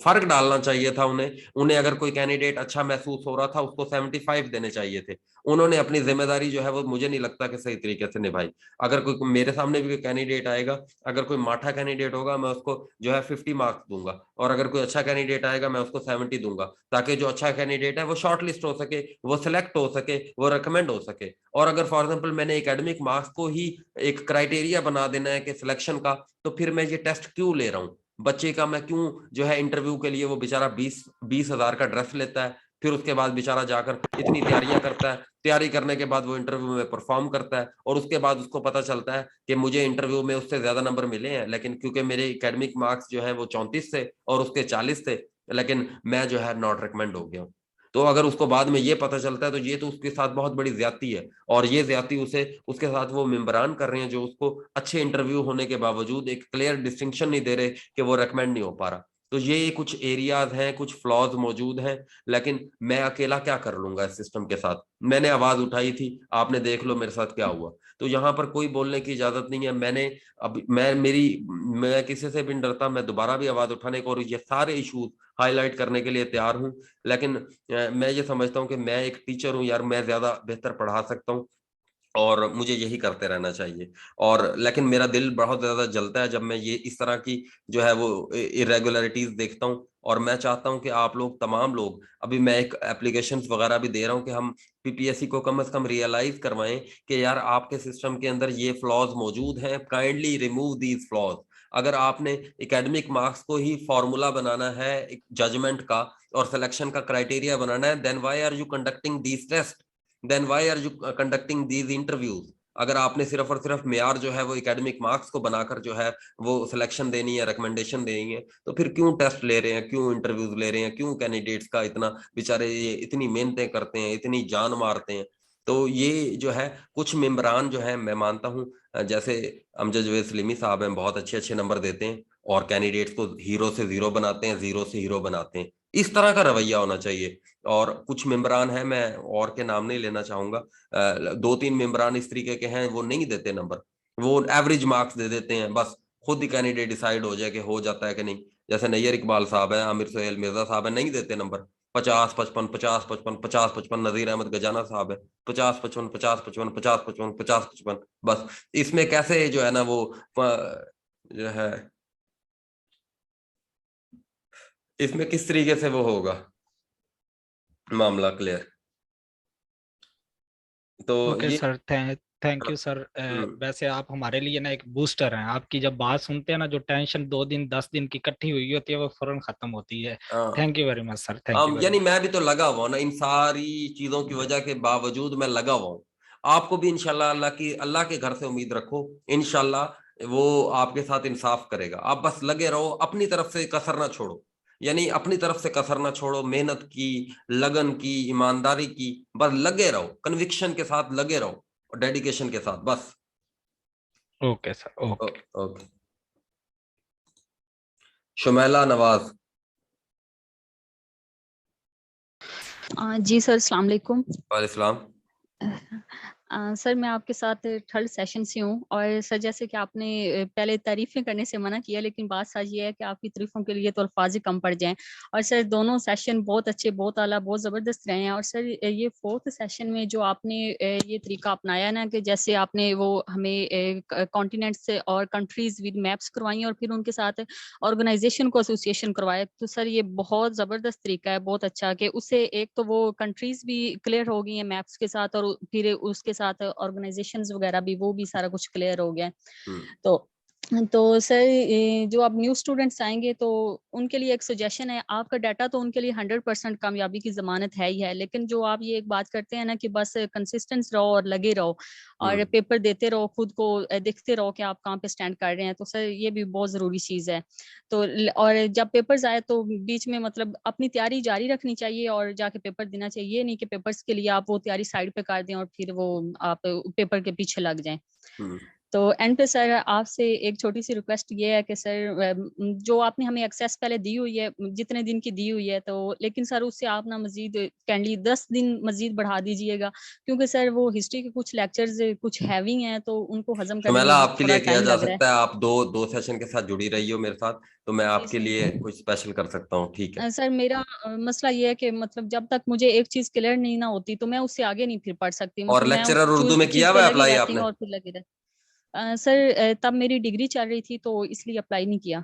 फर्क डालना चाहिए था उन्हें अगर कोई कैंडिडेट अच्छा महसूस हो रहा था उसको 75 देने चाहिए थे। उन्होंने अपनी जिम्मेदारी जो है वो मुझे नहीं लगता कि सही तरीके से निभाई। अगर कोई मेरे सामने भी कैंडिडेट आएगा, अगर कोई माठा कैंडिडेट होगा मैं उसको जो है 50 मार्क्स दूंगा, और अगर कोई अच्छा कैंडिडेट आएगा मैं उसको 70 दूंगा, ताकि जो अच्छा कैंडिडेट है वो शॉर्ट लिस्ट हो सके, वो सिलेक्ट हो सके, वो रिकमेंड हो सके। और अगर फॉर एग्जाम्पल मैंने एकेडमिक मार्क्स को ही एक क्राइटेरिया बना देना है कि सिलेक्शन का, तो फिर मैं ये टेस्ट क्यों ले रहा हूँ? बच्चे का मैं क्यों जो है इंटरव्यू के लिए वो बेचारा 20 हजार का ड्रेस लेता है, फिर उसके बाद बेचारा जाकर इतनी तैयारियां करता है, तैयारी करने के बाद वो इंटरव्यू में परफॉर्म करता है, और उसके बाद उसको पता चलता है कि मुझे इंटरव्यू में उससे ज्यादा नंबर मिले हैं, लेकिन क्योंकि मेरे एकेडमिक मार्क्स जो है वो 34 थे और उसके 40 थे, लेकिन मैं जो है नॉट रिकमेंड हो गया। तो अगर उसको बाद में ये पता चलता है तो ये तो उसके साथ बहुत बड़ी ज्यादती है, और ये ज्यादती उसके साथ वो मेंबरान कर रहे हैं जो उसको अच्छे इंटरव्यू होने के बावजूद एक क्लियर डिस्टिंक्शन नहीं दे रहे कि वो रेकमेंड नहीं हो पा रहा। तो ये कुछ एरियाज हैं, कुछ फ्लॉज मौजूद हैं, लेकिन मैं अकेला क्या कर लूंगा इस सिस्टम के साथ? मैंने आवाज उठाई थी, आपने देख लो मेरे साथ क्या हुआ। तो यहाँ पर कोई बोलने की इजाजत नहीं है। मैं किसी से भी नहीं डरता, मैं दोबारा भी आवाज उठाने को और ये सारे इश्यूज हाईलाइट करने के लिए तैयार हूँ। लेकिन मैं ये समझता हूँ कि मैं एक टीचर हूँ यार, मैं ज्यादा बेहतर पढ़ा सकता हूँ और मुझे यही करते रहना चाहिए। और लेकिन मेरा दिल बहुत ज्यादा जलता है जब मैं ये इस तरह की जो है वो इरेगुलरिटीज देखता हूँ। और मैं चाहता हूँ कि आप लोग, तमाम लोग, अभी मैं एक एप्लीकेशंस वगैरह भी दे रहा हूँ कि हम पीपीएससी को कम से कम रियलाइज करवाएं कि यार आपके सिस्टम के अंदर ये फ्लॉज मौजूद हैं, काइंडली रिमूव दीज फ्लॉज। अगर आपने एकेडमिक मार्क्स को ही फॉर्मूला बनाना है जजमेंट का और सिलेक्शन का क्राइटेरिया बनाना है, then why are you conducting these test, then why are you conducting these interviews? अगर आपने सिर्फ और सिर्फ मेयार जो है वो एकेडमिक मार्क्स को बनाकर जो है वो सिलेक्शन देनी है, रिकमेंडेशन देनी है, तो फिर क्यों टेस्ट ले रहे हैं, क्यों इंटरव्यूज ले रहे हैं, क्यों कैंडिडेट्स का इतना बेचारे ये इतनी मेहनतें करते हैं, इतनी जान मारते हैं? तो ये जो है कुछ मेंबरान जो है, मैं मानता हूँ जैसे अमजद जवेद सलीमी साहब हैं, बहुत अच्छे अच्छे नंबर देते हैं और कैंडिडेट्स को हीरो से जीरो बनाते हैं, जीरो से हीरो बनाते हैं। इस तरह का रवैया होना चाहिए। और कुछ मेंबरान हैं, मैं और के नाम नहीं लेना चाहूंगा, 2-3 मेंबरान इस तरीके के हैं, वो नहीं देते नंबर, वो एवरेज मार्क्स दे देते हैं, बस खुद ही कैंडिडेट डिसाइड हो जाए कि हो जाता है कि नहीं। जैसे नैयर इकबाल साहब है, आमिर सोहेल मिर्जा साहब है, नहीं देते नंबर। 50-55 50-55 50-55, नजीर अहमद गजाना साहब है 50-55 50-55 50-55 50-55। बस इसमें कैसे जो है ना वो जो है, इसमें किस तरीके से वो होगा मामला क्लियर? तो ओके ये सर, थैंक यू सर। वैसे आप हमारे लिए ना एक बूस्टर हैं। आपकी जब बात सुनते हैं ना, जो टेंशन 2 दिन 10 दिन की इकट्ठी हुई होती है वो फौरन खत्म होती है। Thank you very much sir, thank you very यानी मच। मैं भी तो लगा हुआ हूं ना, इन सारी चीजों की वजह के बावजूद मैं लगा हुआ हूँ। आपको भी इंशाल्लाह अल्लाह के घर से उम्मीद रखो, इंशाल्लाह वो आपके साथ इंसाफ करेगा। आप बस लगे रहो, अपनी तरफ से कसर ना छोड़ो, यानी अपनी तरफ से कसर ना छोड़ो, मेहनत की, लगन की, ईमानदारी की, बस लगे रहो, कन्विक्शन के साथ लगे रहो और डेडिकेशन के साथ, बस। Okay sir, okay. Okay. Shumaila Nawaz. जी सर, अस्सलाम वालेकुम। वालेकुम। सर मैं आपके साथ थर्ड सेशन से हूँ और सर जैसे कि आपने पहले तारीफें करने से मना किया, लेकिन बात सच ये है कि आपकी तारीफों के लिए तो अल्फाज ही कम पड़ जाएं। और सर दोनों सेशन बहुत अच्छे, बहुत आला, बहुत ज़बरदस्त रहे हैं। और सर ये फोर्थ सेशन में जो आपने ये तरीका अपनाया ना कि जैसे आपने वो हमें कॉन्टिनेंट से और कंट्रीज विद मैप्स करवाई और फिर उनके साथ ऑर्गेनाइजेशन को एसोसिएशन करवाया, तो सर ये बहुत ज़बरदस्त तरीका है, बहुत अच्छा। कि उससे एक तो वो कंट्रीज भी क्लियर हो गई हैं मैप्स के साथ, और फिर उसके साथ ऑर्गेनाइजेशंस वगैरह भी, वो भी सारा कुछ क्लियर हो गया। तो तो सर जो अब न्यू स्टूडेंट्स आएंगे तो उनके लिए एक सजेशन है, आपका डाटा तो उनके लिए 100% कामयाबी की जमानत है ही है, लेकिन जो आप ये एक बात करते हैं ना कि बस कंसिस्टेंट रहो और लगे रहो और पेपर देते रहो, खुद को देखते रहो कि आप कहाँ पे स्टैंड कर रहे हैं, तो सर ये भी बहुत ज़रूरी चीज़ है। तो और जब पेपर्स आए तो बीच में मतलब अपनी तैयारी जारी रखनी चाहिए और जाके पेपर देना चाहिए, ये नहीं कि पेपर्स के लिए आप वो तैयारी साइड पे कर दें और फिर वो आप पेपर के पीछे लग जाएं। तो एंड पे सर आपसे एक छोटी सी रिक्वेस्ट ये है कि सर जो आपने हमें एक्सेस पहले दी हुई है, जितने दिन की दी हुई है, तो लेकिन सर उससे आप ना मजीद काइंडली 10 दिन मजीद बढ़ा दीजिएगा, क्योंकि सर वो हिस्ट्री के कुछ लेक्चर्स कुछ हैवी हैं तो उनको हजम करने में आपके थोड़ा लिए किया टाइम जा लग रहा सकता है। आप दो सेशन के साथ जुड़ी रही हो मेरे साथ, तो मैं आपके लिए कुछ स्पेशल कर सकता हूँ। ठीक है सर, मेरा मसला ये है कि मतलब जब तक मुझे एक चीज क्लियर नहीं ना होती तो मैं उससे आगे नहीं फिर पढ़ सकती, और मतलब मैं लेक्चरर उस उर्दू में चीज किया पे हुआ लगी अप्लाई रहती आपने? हूँ और फिर लगी रहती। सर तब मेरी डिग्री चल रही थी तो इसलिए अप्लाई नहीं किया।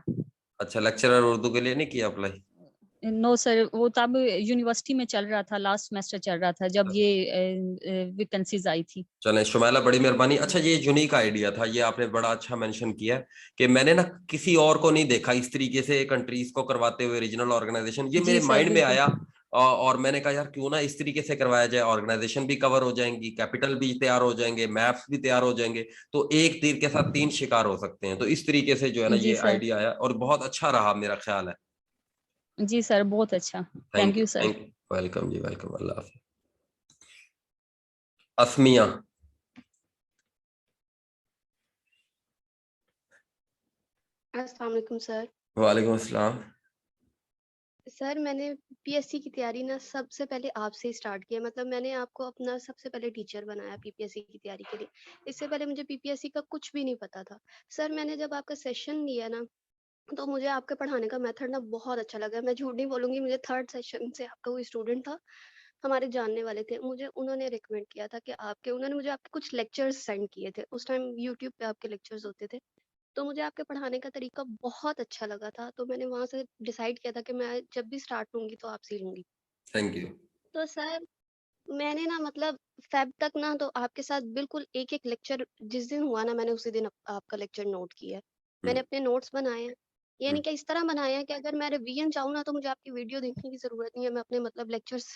अच्छा, लेक्चरर उर्दू के लिए नहीं किया अप्लाई? नो सर, वो तब यूनिवर्सिटी में चल रहा था, लास्ट सेमेस्टर चल रहा था जब ये वैकेंसीज आई थी। चलें शुमैला, बड़ी मेहरबानी। अच्छा, ये यूनिक आइडिया था, ये आपने बड़ा अच्छा मेंशन किया कि मैंने ना किसी और को नहीं देखा इस तरीके से कंट्रीज को करवाते हुए रीजनल ऑर्गेनाइजेशन। ये मेरे माइंड में आया और मैंने कहा यार क्यों ना इस तरीके से करवाया जाए, ऑर्गेनाइजेशन भी कवर हो जाएंगी, कैपिटल भी तैयार हो जाएंगे, मैप्स भी तैयार हो जाएंगे, तो एक तीर के साथ 3 शिकार हो सकते हैं। तो इस तरीके से जो है ना ये आइडिया आया और बहुत अच्छा रहा मेरा ख्याल है। जी सर, बहुत अच्छा, थैंक यू सर। वेलकम जी, वेलकम। अल्लाह हाफिज़। अस्मिया। अस्सलाम वालेकुम सर। वालेकुम अस्सलाम। सर मैंने पीपीएससी की तैयारी ना सबसे पहले आपसे ही स्टार्ट किया, मतलब मैंने आपको अपना सबसे पहले टीचर बनाया पीपीएससी की तैयारी के लिए। इससे पहले मुझे पीपीएससी का कुछ भी नहीं पता था। सर मैंने जब आपका सेशन लिया ना तो मुझे आपके पढ़ाने का मेथड ना बहुत अच्छा लगा। मैं झूठ नहीं बोलूंगी, मुझे 3rd सेशन से आपका कोई स्टूडेंट था, हमारे जानने वाले थे, मुझे उन्होंने रिकमेंड किया था कि उन्होंने मुझे आपके कुछ लेक्चर्स सेंड किए थे। उस टाइम यूट्यूब पे आपके लेक्चर्स होते थे, तो मुझे आपके पढ़ाने का तरीका बहुत अच्छा लगा था, तो मैंने वहां से डिसाइड किया था कि मैं जब भी स्टार्ट लूंगी तो आपसे ही लूंगी। Thank you. तो सर मैंने ना मतलब फेब तक ना तो आपके साथ बिल्कुल एक एक लेक्चर जिस दिन हुआ ना मैंने उसी दिन आपका लेक्चर नोट किया है। मैंने अपने नोट्स बनाए हैं, यानी कि इस तरह बनाया है कि अगर मैं रिवीजन चाहूँ ना तो मुझे आपकी वीडियो देखने की जरूरत नहीं है, मैं अपने मतलब लेक्चर्स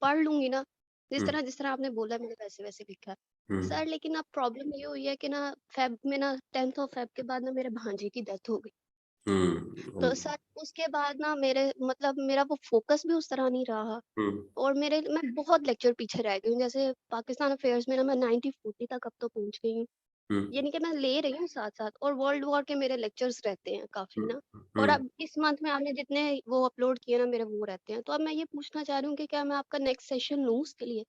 पढ़ लूंगी ना जिस तरह आपने बोला मैंने वैसे वैसे लिखा है। सर लेकिन अब प्रॉब्लम ये हुई है कि ना फेब में ना 10th ऑफ फेब के बाद ना मेरे भांजे की डेथ हो गई। तो सर उसके बाद ना मेरे मतलब मेरा वो फोकस भी उस तरह नहीं रहा और मैं बहुत लेक्चर पीछे रह गई हूँ। जैसे पाकिस्तान अफेयर्स में ना मैं 90-40 तक अब तो पहुंच गई हूँ, यानी कि मैं ले रही हूँ साथ साथ, और वर्ल्ड वॉर के मेरे लेक्चर्स रहते हैं काफी ना, और अब इस मंथ में आपने जितने वो अपलोड किए ना मेरे वो रहते हैं। तो अब मैं ये पूछना चाह रही हूँ कि क्या मैं आपका नेक्स्ट सेशन लूँ उसके लिए,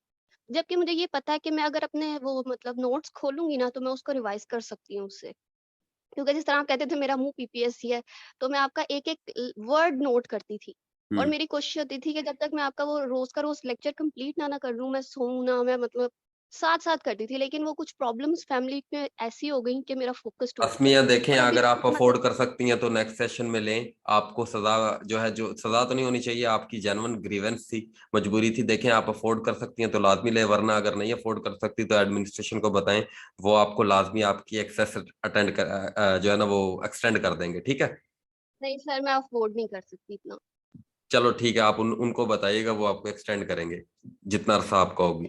जबकि मुझे ये पता है कि मैं अगर अपने वो मतलब नोट्स खोलूंगी ना तो मैं उसको रिवाइज कर सकती हूँ उससे, क्योंकि जिस तरह आप कहते थे मेरा मुंह पीपीएससी है, तो मैं आपका एक एक वर्ड नोट करती थी और मेरी कोशिश होती थी कि जब तक मैं आपका वो रोज का रोज लेक्चर कंप्लीट ना कर लूं मैं सोऊं ना, मैं मतलब साथ साथ करती थी, लेकिन वो कुछ प्रॉब्लम्स फैमिली में ऐसी हो गई कि मेरा फोकस टूट गया। अस्मिया देखें, और अभी अगर आप मतलब अफोर्ड कर सकती हैं तो नेक्स्ट सेशन में लें। आपको सजा जो है, जो सजा तो नहीं होनी चाहिए, आपकी जेन्युइन ग्रीवेंस थी, मजबूरी थी। देखें आप अफोर्ड कर सकती हैं तो लाजमी ले, वरना अगर नहीं अफोर्ड कर सकती तो एडमिनिस्ट्रेशन को बताएं, वो आपको लाजमी आपकी एक्सेस अटेंड कर जो है ना वो एक्सटेंड कर देंगे। ठीक है? नहीं सर, मैं अफोर्ड नहीं कर सकती इतना। चलो ठीक है, आप उनको बताइएगा, वो आपको एक्सटेंड करेंगे जितना अरसा आपका होगी।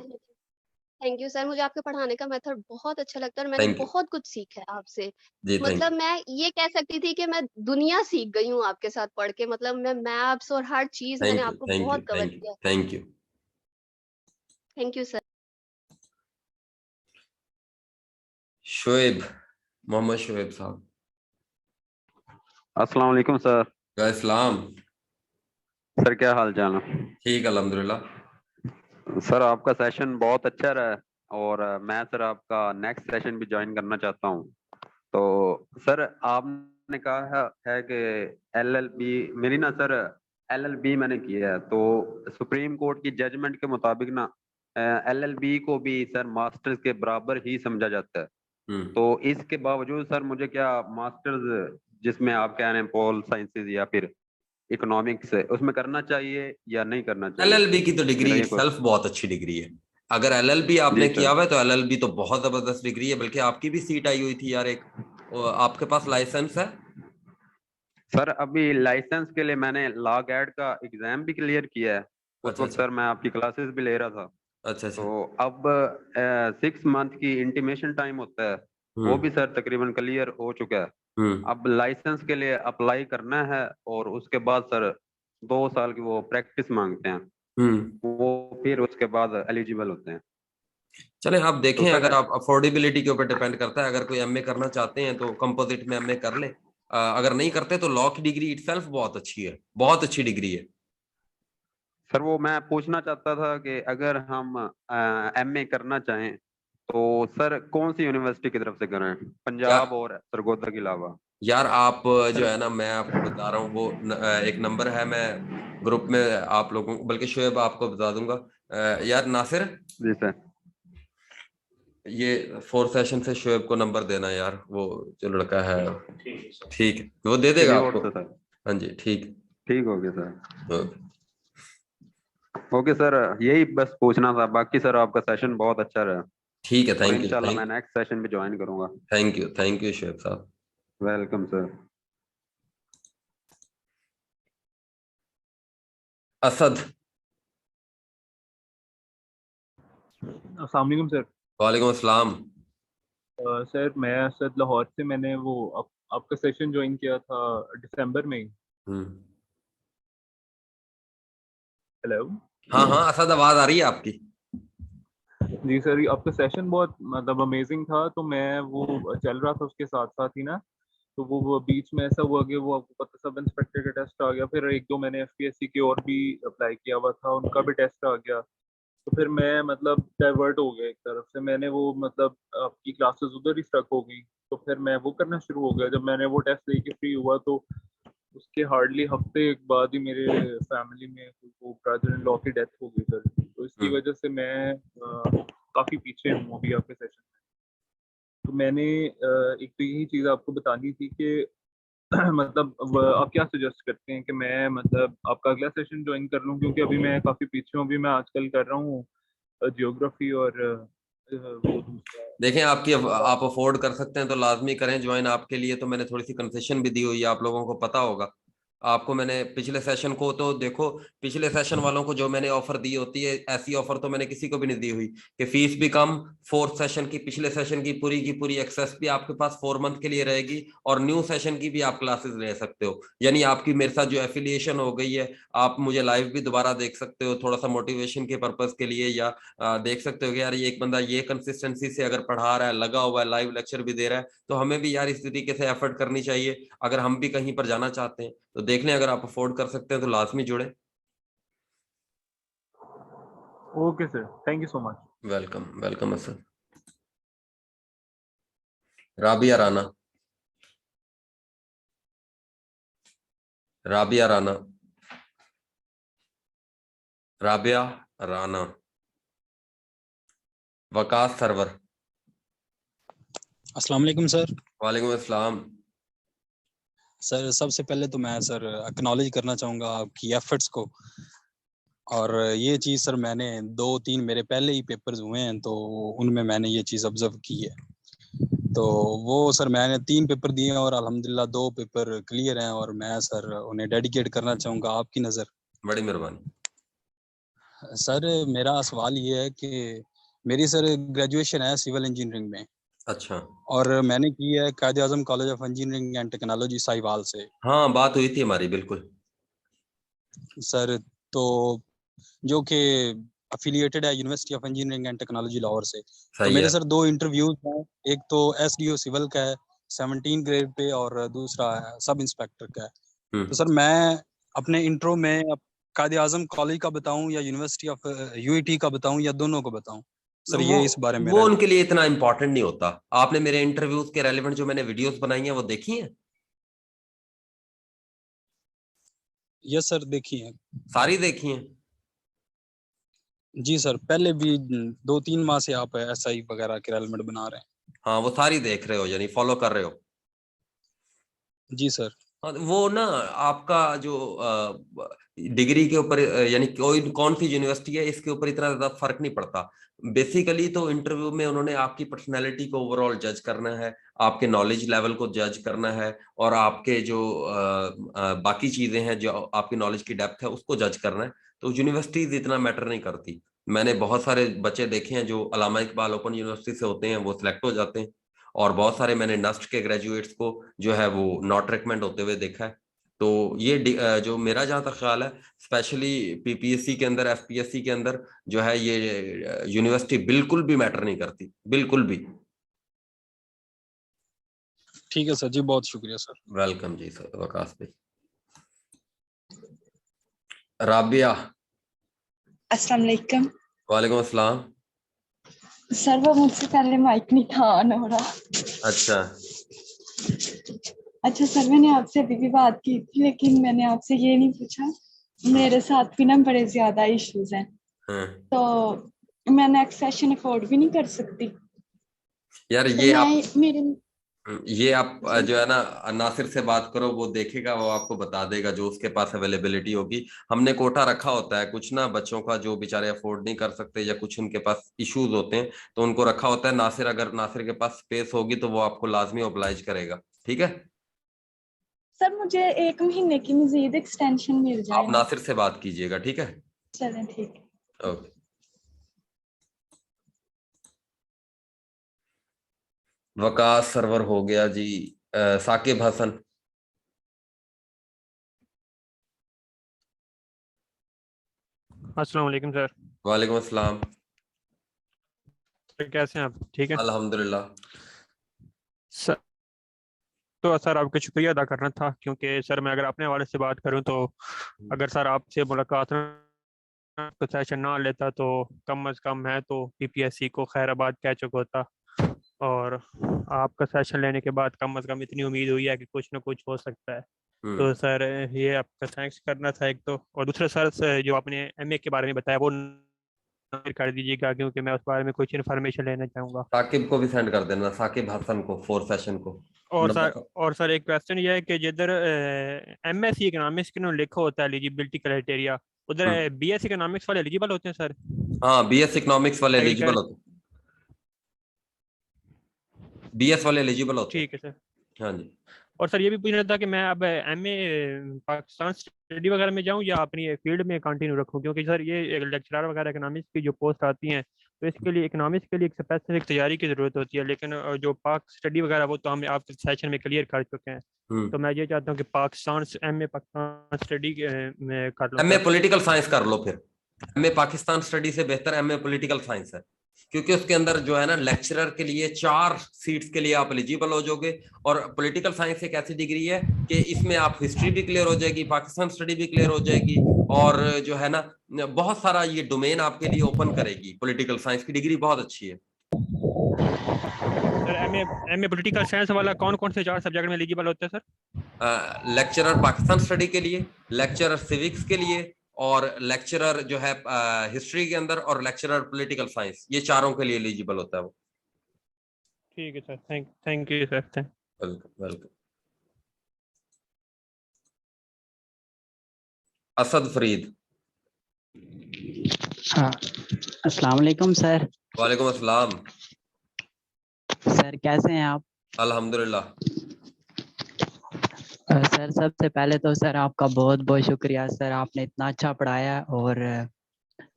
थैंक यू सर, मुझे आपके पढ़ाने का मेथड बहुत अच्छा लगता है और मैंने बहुत कुछ सीखा है आपसे। मतलब मैं ये कह सकती थी कि मैं दुनिया सीख गई हूँ आपके साथ पढ़ के, मतलब मैं मैप्स और हर चीज मैंने आपको बहुत कवर किया। Thank you. Thank you sir. Shoaib, Mohammad Shoaib साहब। अस्सलाम वालेकुम सर। अस्सलाम सर, क्या हाल चाल है? ठीक, अल्हम्दुलिल्लाह। सर आपका सेशन बहुत अच्छा रहा और मैं सर आपका नेक्स्ट सेशन भी ज्वाइन करना चाहता हूँ। तो सर आपने कहा है कि एलएलबी मेरी ना सर एलएलबी मैंने किया है, तो सुप्रीम कोर्ट की जजमेंट के मुताबिक ना एलएलबी को भी सर मास्टर्स के बराबर ही समझा जाता है। तो इसके बावजूद सर मुझे क्या मास्टर्स जिसमें आप कह रहे हैं पॉल साइंसेज या फिर इकोनॉमिक्स उसमें करना चाहिए या नहीं करना चाहिए? एलएलबी की तो डिग्री सेल्फ बहुत अच्छी डिग्री है। अगर एलएलबी आपने किया हुआ है तो एलएलबी तो बहुत जबरदस्त डिग्री है, बल्कि आपकी भी सीट आई हुई थी यार एक। आपके पास लाइसेंस है? सर अभी लाइसेंस के लिए मैंने लॉ गार्ड का एग्जाम भी क्लियर किया है। उस अच्छा वक्त अच्छा सर मैं आपकी क्लासेस भी ले रहा था। अच्छा अच्छा। तो अब 6 मंथ की इंटीमेशन टाइम होता है, वो भी सर तकरीबन क्लियर हो चुका है। अब लाइसेंस के लिए अप्लाई करना है और उसके बाद सर 2 साल की वो प्रैक्टिस मांगते हैं, वो फिर उसके बाद एलिजिबल होते हैं। चले आप तो देखें, सर अगर आप अफोर्डेबिलिटी के ऊपर डिपेंड करता है। अगर कोई एमए करना चाहते हैं तो कंपोजिट में एमए कर ले, अगर नहीं करते तो लॉ की डिग्री इटसेल्फ बहुत अच्छी है, बहुत अच्छी डिग्री है। सर वो मैं पूछना चाहता था कि अगर हम एमए करना चाहें तो सर कौन सी यूनिवर्सिटी की तरफ से करें, पंजाब और सरगोधा के अलावा? यार आप जो है ना, मैं आपको बता रहा हूँ वो एक नंबर है, मैं ग्रुप में आप लोगों को, बल्कि शोएब आपको बता दूंगा। यार नासिर जी सर, ये 4 सेशन से शोएब को नंबर देना यार, वो जो लड़का है। ठीक है, वो दे देगा आपको। सर हाँ जी ठीक हो गया सर। ओके सर, यही बस पूछना था। बाकी सर आपका सेशन बहुत अच्छा रहा। ठीक है, और थैंक यू। इंशाल्लाह मैं नेक्स्ट सेशन भी ज्वाइन करूंगा। थैंक यू शोएब साहब। Welcome sir. असद। अस्सलाम वालेकुम सर। वालेकुम अस्सलाम। सर मैं असद लाहौर से, मैंने वो आपका सेशन ज्वाइन किया था दिसंबर में। हेलो। हाँ हाँ असद, आवाज आ रही है आपकी। जी सर, आपका सेशन बहुत मतलब अमेजिंग था, तो मैं वो चल रहा था उसके साथ साथ ही ना, तो वो बीच में ऐसा हुआ कि वो आपको पता, सब इंस्पेक्टर का टेस्ट आ गया, फिर एक दो मैंने एफपीएससी के और भी अप्लाई किया हुआ था, उनका भी टेस्ट आ गया, तो फिर मैं मतलब डाइवर्ट हो गया एक तरफ से। मैंने वो मतलब आपकी क्लासेस उधर ही स्टक हो गई, तो फिर मैं वो करना शुरू हो गया। जब मैंने वो टेस्ट दे के फ्री हुआ तो उसके हार्डली हफ्ते एक बाद ही मेरे फैमिली में वो ब्रदर इन लॉ की डेथ हो गई सर। तो इसकी वजह से मैं काफ़ी पीछे हूँ अभी आपके सेशन में। तो मैंने एक तो यही चीज़ आपको बतानी थी कि मतलब आप क्या सजेस्ट करते हैं कि मैं मतलब आपका अगला सेशन ज्वाइन कर लूं, क्योंकि अभी मैं काफ़ी पीछे हूँ। अभी मैं आजकल कर रहा हूँ जियोग्राफी और वो दूसरा। देखें, आप अफोर्ड कर सकते हैं तो लाजमी करें ज्वाइन। आपके लिए तो मैंने थोड़ी सी कंसेशन भी दी हुई है, आप लोगों को पता होगा। आपको मैंने पिछले सेशन को तो देखो, पिछले सेशन वालों को जो मैंने ऑफर दी होती है, ऐसी ऑफर तो मैंने किसी को भी नहीं दी हुई कि फीस भी कम, 4th सेशन की, पिछले सेशन की पूरी एक्सेस भी आपके पास 4 मंथ के लिए रहेगी, और न्यू सेशन की भी आप क्लासेस ले सकते हो। यानी आपकी मेरे साथ जो एफिलिएशन हो गई है, आप मुझे लाइव भी दोबारा देख सकते हो, थोड़ा सा मोटिवेशन के पर्पज के लिए, या देख सकते हो कि यार ये एक बंदा ये कंसिस्टेंसी से अगर पढ़ा रहा है, लगा हुआ है, लाइव लेक्चर भी दे रहा है, तो हमें भी यार इस तरीके से एफर्ट करनी चाहिए अगर हम भी कहीं पर जाना चाहते हैं। तो देख लें, अगर आप अफोर्ड कर सकते हैं तो लाजमी जुड़े। Okay sir, thank you so much. Welcome Asad. Rabia Rana. Rabia Rana. Waqas Sarwar. अस्सलाम वालेकुम सर। वालेकुम अस्सलाम। सर सबसे पहले तो मैं सर एक्नॉलेज करना चाहूँगा आपकी एफर्ट्स को, और ये चीज़ सर मैंने 2-3 मेरे पहले ही पेपर्स हुए हैं तो उनमें मैंने ये चीज़ ऑब्जर्व की है। तो वो सर मैंने 3 पेपर दिए हैं और अल्हम्दुलिल्लाह 2 पेपर क्लियर हैं, और मैं सर उन्हें डेडिकेट करना चाहूँगा आपकी नज़र। बड़ी मेहरबानी सर। मेरा सवाल ये है कि मेरी सर ग्रेजुएशन है सिविल इंजीनियरिंग में। अच्छा। और मैंने की है Quaid Azam college of engineering and technology Sahiwal से। हाँ, बात हुई थी हमारी, बिल्कुल सर। तो जो कि अफिलिएटेड है university of engineering and technology Lahore से। तो मेरे सर 2 इंटरव्यूज हैं, एक तो एसडीओ सिविल का है 17 ग्रेड पे, और दूसरा सब इंस्पेक्टर का है। तो सर मैं अपने इंट्रो में कायद आज़म कॉलेज का बताऊं या यूनिवर्सिटी ऑफ यूईटी का बताऊं या दोनों को बताऊं सर? ये इस बारे में वो उनके लिए इतना इंपॉर्टेंट नहीं होता। आपने मेरे इंटरव्यूज के रेलेवेंट जो मैंने वीडियोस बनाई हैं वो देखी हैं? यस सर, देखी हैं, सारी देखी हैं। जी सर, पहले भी 2-3 माह से आप एसआई वगैरह के रेलेवेंट बना रहे हैं। हाँ, वो सारी देख रहे हो, यानी फॉलो कर रहे हो। जी सर। हाँ, वो ना आपका जो डिग्री के ऊपर यानी कोई कौन सी यूनिवर्सिटी है इसके ऊपर इतना ज्यादा फर्क नहीं पड़ता। बेसिकली तो इंटरव्यू में उन्होंने आपकी पर्सनैलिटी को ओवरऑल जज करना है, आपके नॉलेज लेवल को जज करना है, और आपके जो बाकी चीजें हैं जो आपकी नॉलेज की डेप्थ है उसको जज करना है। तो यूनिवर्सिटीज इतना मैटर नहीं करती। मैंने बहुत सारे बच्चे देखे हैं जो अल्लामा इकबाल ओपन यूनिवर्सिटी से होते हैं, वो सिलेक्ट हो जाते हैं, और बहुत सारे मैंने नस्ट के ग्रेजुएट्स को जो है वो नॉट रिकमेंड होते हुए देखा है। तो ये जो मेरा जहां तक ख्याल है, स्पेशली पीपीएससी के अंदर, एफपीएससी के अंदर जो है, ये यूनिवर्सिटी बिल्कुल भी मैटर नहीं करती, बिल्कुल भी। ठीक है सर जी, बहुत शुक्रिया सर। वेलकम जी सर वकास भाई। राबिया। अस्सलाम वालेकुम। वालेकुम अस्सलाम। सर वो मुझसे पहले माइक नहीं था ऑन हो रहा। अच्छा अच्छा सर, मैंने आपसे अभी भी बात की थी, लेकिन मैंने आपसे ये नहीं पूछा, मेरे साथ भी ना बड़े ज्यादा इश्यूज हैं, तो मैं नेक्स्ट सेशन अफोर्ड भी नहीं कर सकती यार। तो ये आप जो है ना नासिर से बात करो, वो देखेगा, वो आपको बता देगा जो उसके पास अवेलेबिलिटी होगी। हमने कोटा रखा होता है कुछ ना बच्चों का जो बेचारे अफोर्ड नहीं कर सकते या कुछ उनके पास इश्यूज होते हैं, तो उनको रखा होता है। नासिर, अगर नासिर के पास स्पेस होगी तो वो आपको लाजमी ऑब्लाइज करेगा, ठीक है। सर मुझे 1 महीने की मजीद एक्सटेंशन मिल जाए। आप नासिर से बात कीजिएगा, ठीक है। चलें ठीक है। ओके। वकास सर्वर हो गया जी। साकिब हसन। अस्सलाम वालेकुम सर। वालेकुम अस्सलाम। कैसे हैं आप? ठीक है अल्हम्दुलिल्लाह सर। तो सर आपका शुक्रिया अदा करना था, क्योंकि सर मैं अगर अपने हवाले से बात करूं तो अगर सर आपसे मुलाकात तो सेशन ना लेता तो कम अज़ कम है तो पीपीएससी को खैराबाद कह चुका होता, और आपका सेशन लेने के बाद कम अज़ कम इतनी उम्मीद हुई है कि कुछ ना कुछ हो सकता है। तो सर ये आपका थैंक्स करना था एक तो, और दूसरा सर जो आपने एमए के बारे में बताया वो कर दीजिएगा, क्योंकि मैं उस बारे में कुछ इन्फॉर्मेशन लेना चाहूँगा। साकिब को भी सेंड कर देना, साकिब हसन को, 4 सेशन को। और सर एक क्वेश्चन ये है कि जिधर एमएससी इकोनॉमिक्स के लिखा होता है एलिजिबिलिटी क्राइटेरिया, उधर बीएस इकोनॉमिक्स वाले एलिजिबल होते हैं सर? हाँ, बीएस इकोनॉमिक्स वाले एलिजिबल होते हैं, बीएस वाले एलिजिबल होते हैं। ठीक है सर। हाँ जी। और सर ये भी पूछना था कि मैं अब एमए पाकिस्तान स्टडी वगैरह में जाऊं या अपनी फील्ड में कंटिन्यू रखूं, क्योंकि सर ये लेक्चरर वगैरह इकोनॉमिक्स की जो पोस्ट आती हैं तो इसके लिए इकोनॉमिक्स के लिए एक स्पेसिफिक तैयारी की जरूरत होती है, लेकिन जो पाक स्टडी वगैरह वो तो हम आप सेशन में क्लियर कर चुके हैं। तो मैं ये चाहता हूँ कि पाकिस्तान एमए पाकिस्तान स्टडी में कर लो। एमए पॉलिटिकल साइंस कर लो फिर। एमए पाकिस्तान स्टडी से बेहतर एमए पॉलिटिकल साइंस है, क्योंकि उसके अंदर जो है ना लेक्चरर के लिए 4 सीट्स के लिए आप एलिजिबल हो जाओगे। और पॉलिटिकल साइंस एक ऐसी डिग्री है कि इसमें आप हिस्ट्री भी क्लियर हो जाएगी, पाकिस्तान स्टडी भी क्लियर हो जाएगी, और जो है ना बहुत सारा ये डोमेन आपके लिए ओपन करेगी। पॉलिटिकल साइंस की डिग्री बहुत अच्छी है। सर एमए पॉलिटिकल साइंस वाला कौन कौन से 4 सब्जेक्ट में एलिजिबल होते हैं सर? लेक्चरर पाकिस्तान स्टडी के लिए, लेक्चरर सिविक्स के लिए, और लेक्चरर जो है हिस्ट्री के अंदर, और लेक्चरर पॉलिटिकल साइंस, ये 4 के लिए एलिजिबल होता है वो। ठीक है sir, thank you sir. Welcome welcome. Asad Farid. हाँ, अस्सलाम वालेकुम सर। वालेकुम अस्सलाम। सर कैसे हैं आप? अल्हम्दुलिल्लाह। सर सबसे पहले तो सर आपका बहुत बहुत शुक्रिया सर, आपने इतना अच्छा पढ़ाया। और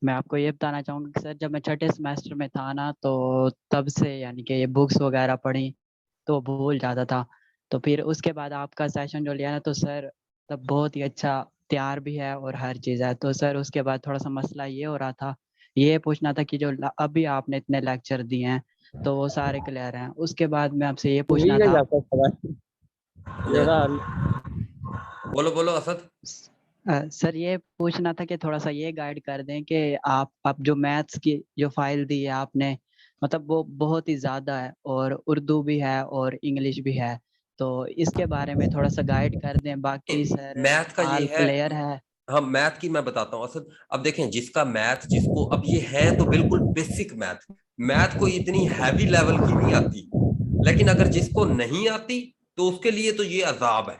मैं आपको ये बताना चाहूँगा कि सर जब मैं 6ठे सेमेस्टर में था ना, तो तब से यानी कि ये बुक्स वगैरह पढ़ी तो भूल जाता था। तो फिर उसके बाद आपका सेशन जो लिया ना, तो सर तब बहुत ही अच्छा तैयार भी है और हर चीज़ है। तो सर उसके बाद थोड़ा सा मसला ये हो रहा था, ये पूछना था कि जो अभी आपने इतने लेक्चर दिए हैं तो वो सारे क्लियर हैं। उसके बाद मैं आपसे ये पूछना था। बोलो बोलो असद। सर ये पूछना था कि थोड़ा सा ये गाइड कर दें कि आप जो मैथ्स की जो फाइल दी है आपने, मतलब वो बहुत ही ज़्यादा है, और उर्दू भी है और इंग्लिश भी है, तो इसके बारे में थोड़ा सा गाइड कर दें। बाकी सर मैथ का ये क्लियर है। हाँ, मैथ की मैं बताता हूँ असद। अब देखें, जिसका मैथ जिसको अब ये है तो बिल्कुल बेसिक मैथ कोई इतनी हैवी लेवल की नहीं आती, लेकिन अगर जिसको नहीं आती तो उसके लिए तो ये अजाब है।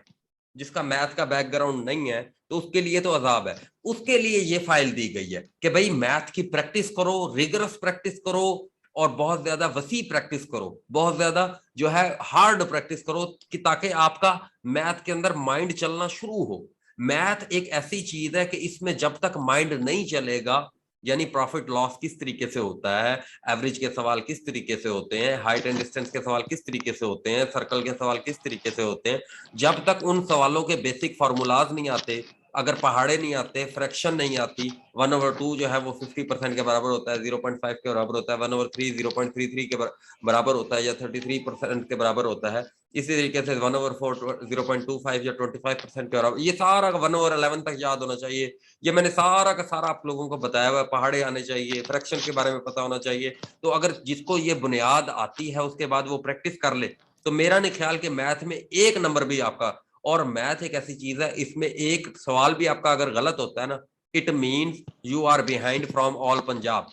जिसका मैथ का बैकग्राउंड नहीं है, तो उसके लिए तो अजाब है। उसके लिए ये फाइल दी गई है कि भाई मैथ की प्रैक्टिस करो, रिगरस प्रैक्टिस करो और बहुत ज्यादा वसी प्रैक्टिस करो, बहुत ज्यादा जो है हार्ड प्रैक्टिस करो, कि ताकि आपका मैथ के अंदर माइंड चलना शुरू हो। मैथ एक ऐसी चीज है कि इसमें जब तक माइंड नहीं चलेगा, यानी प्रॉफिट लॉस किस तरीके से होता है, एवरेज के सवाल किस तरीके से होते हैं, हाइट एंड डिस्टेंस के सवाल किस तरीके से होते हैं, सर्कल के सवाल किस तरीके से होते हैं, जब तक उन सवालों के बेसिक फार्मूलाज नहीं आते, अगर पहाड़े नहीं आते, फ्रैक्शन नहीं आती, 1/2 जो है वो 50% के बराबर होता है, 0.5 के बराबर होता है, 1/3 0.33 के बराबर होता है, या 33% के बराबर होता है, इसी तरीके से 1/4 0.25 या 25% के बराबर, ये सारा 1/11 तक याद होना चाहिए। ये मैंने सारा का सारा आप लोगों को बताया हुआ है। पहाड़े आने चाहिए, फ्रैक्शन के बारे में पता होना चाहिए। तो अगर जिसको ये बुनियाद आती है उसके बाद वो प्रैक्टिस कर ले, तो मेरा नहीं ख्याल कि मैथ में 1 नंबर भी आपका, और मैथ एक ऐसी चीज है, इसमें एक सवाल भी आपका अगर गलत होता है ना, it means you are behind from all Punjab.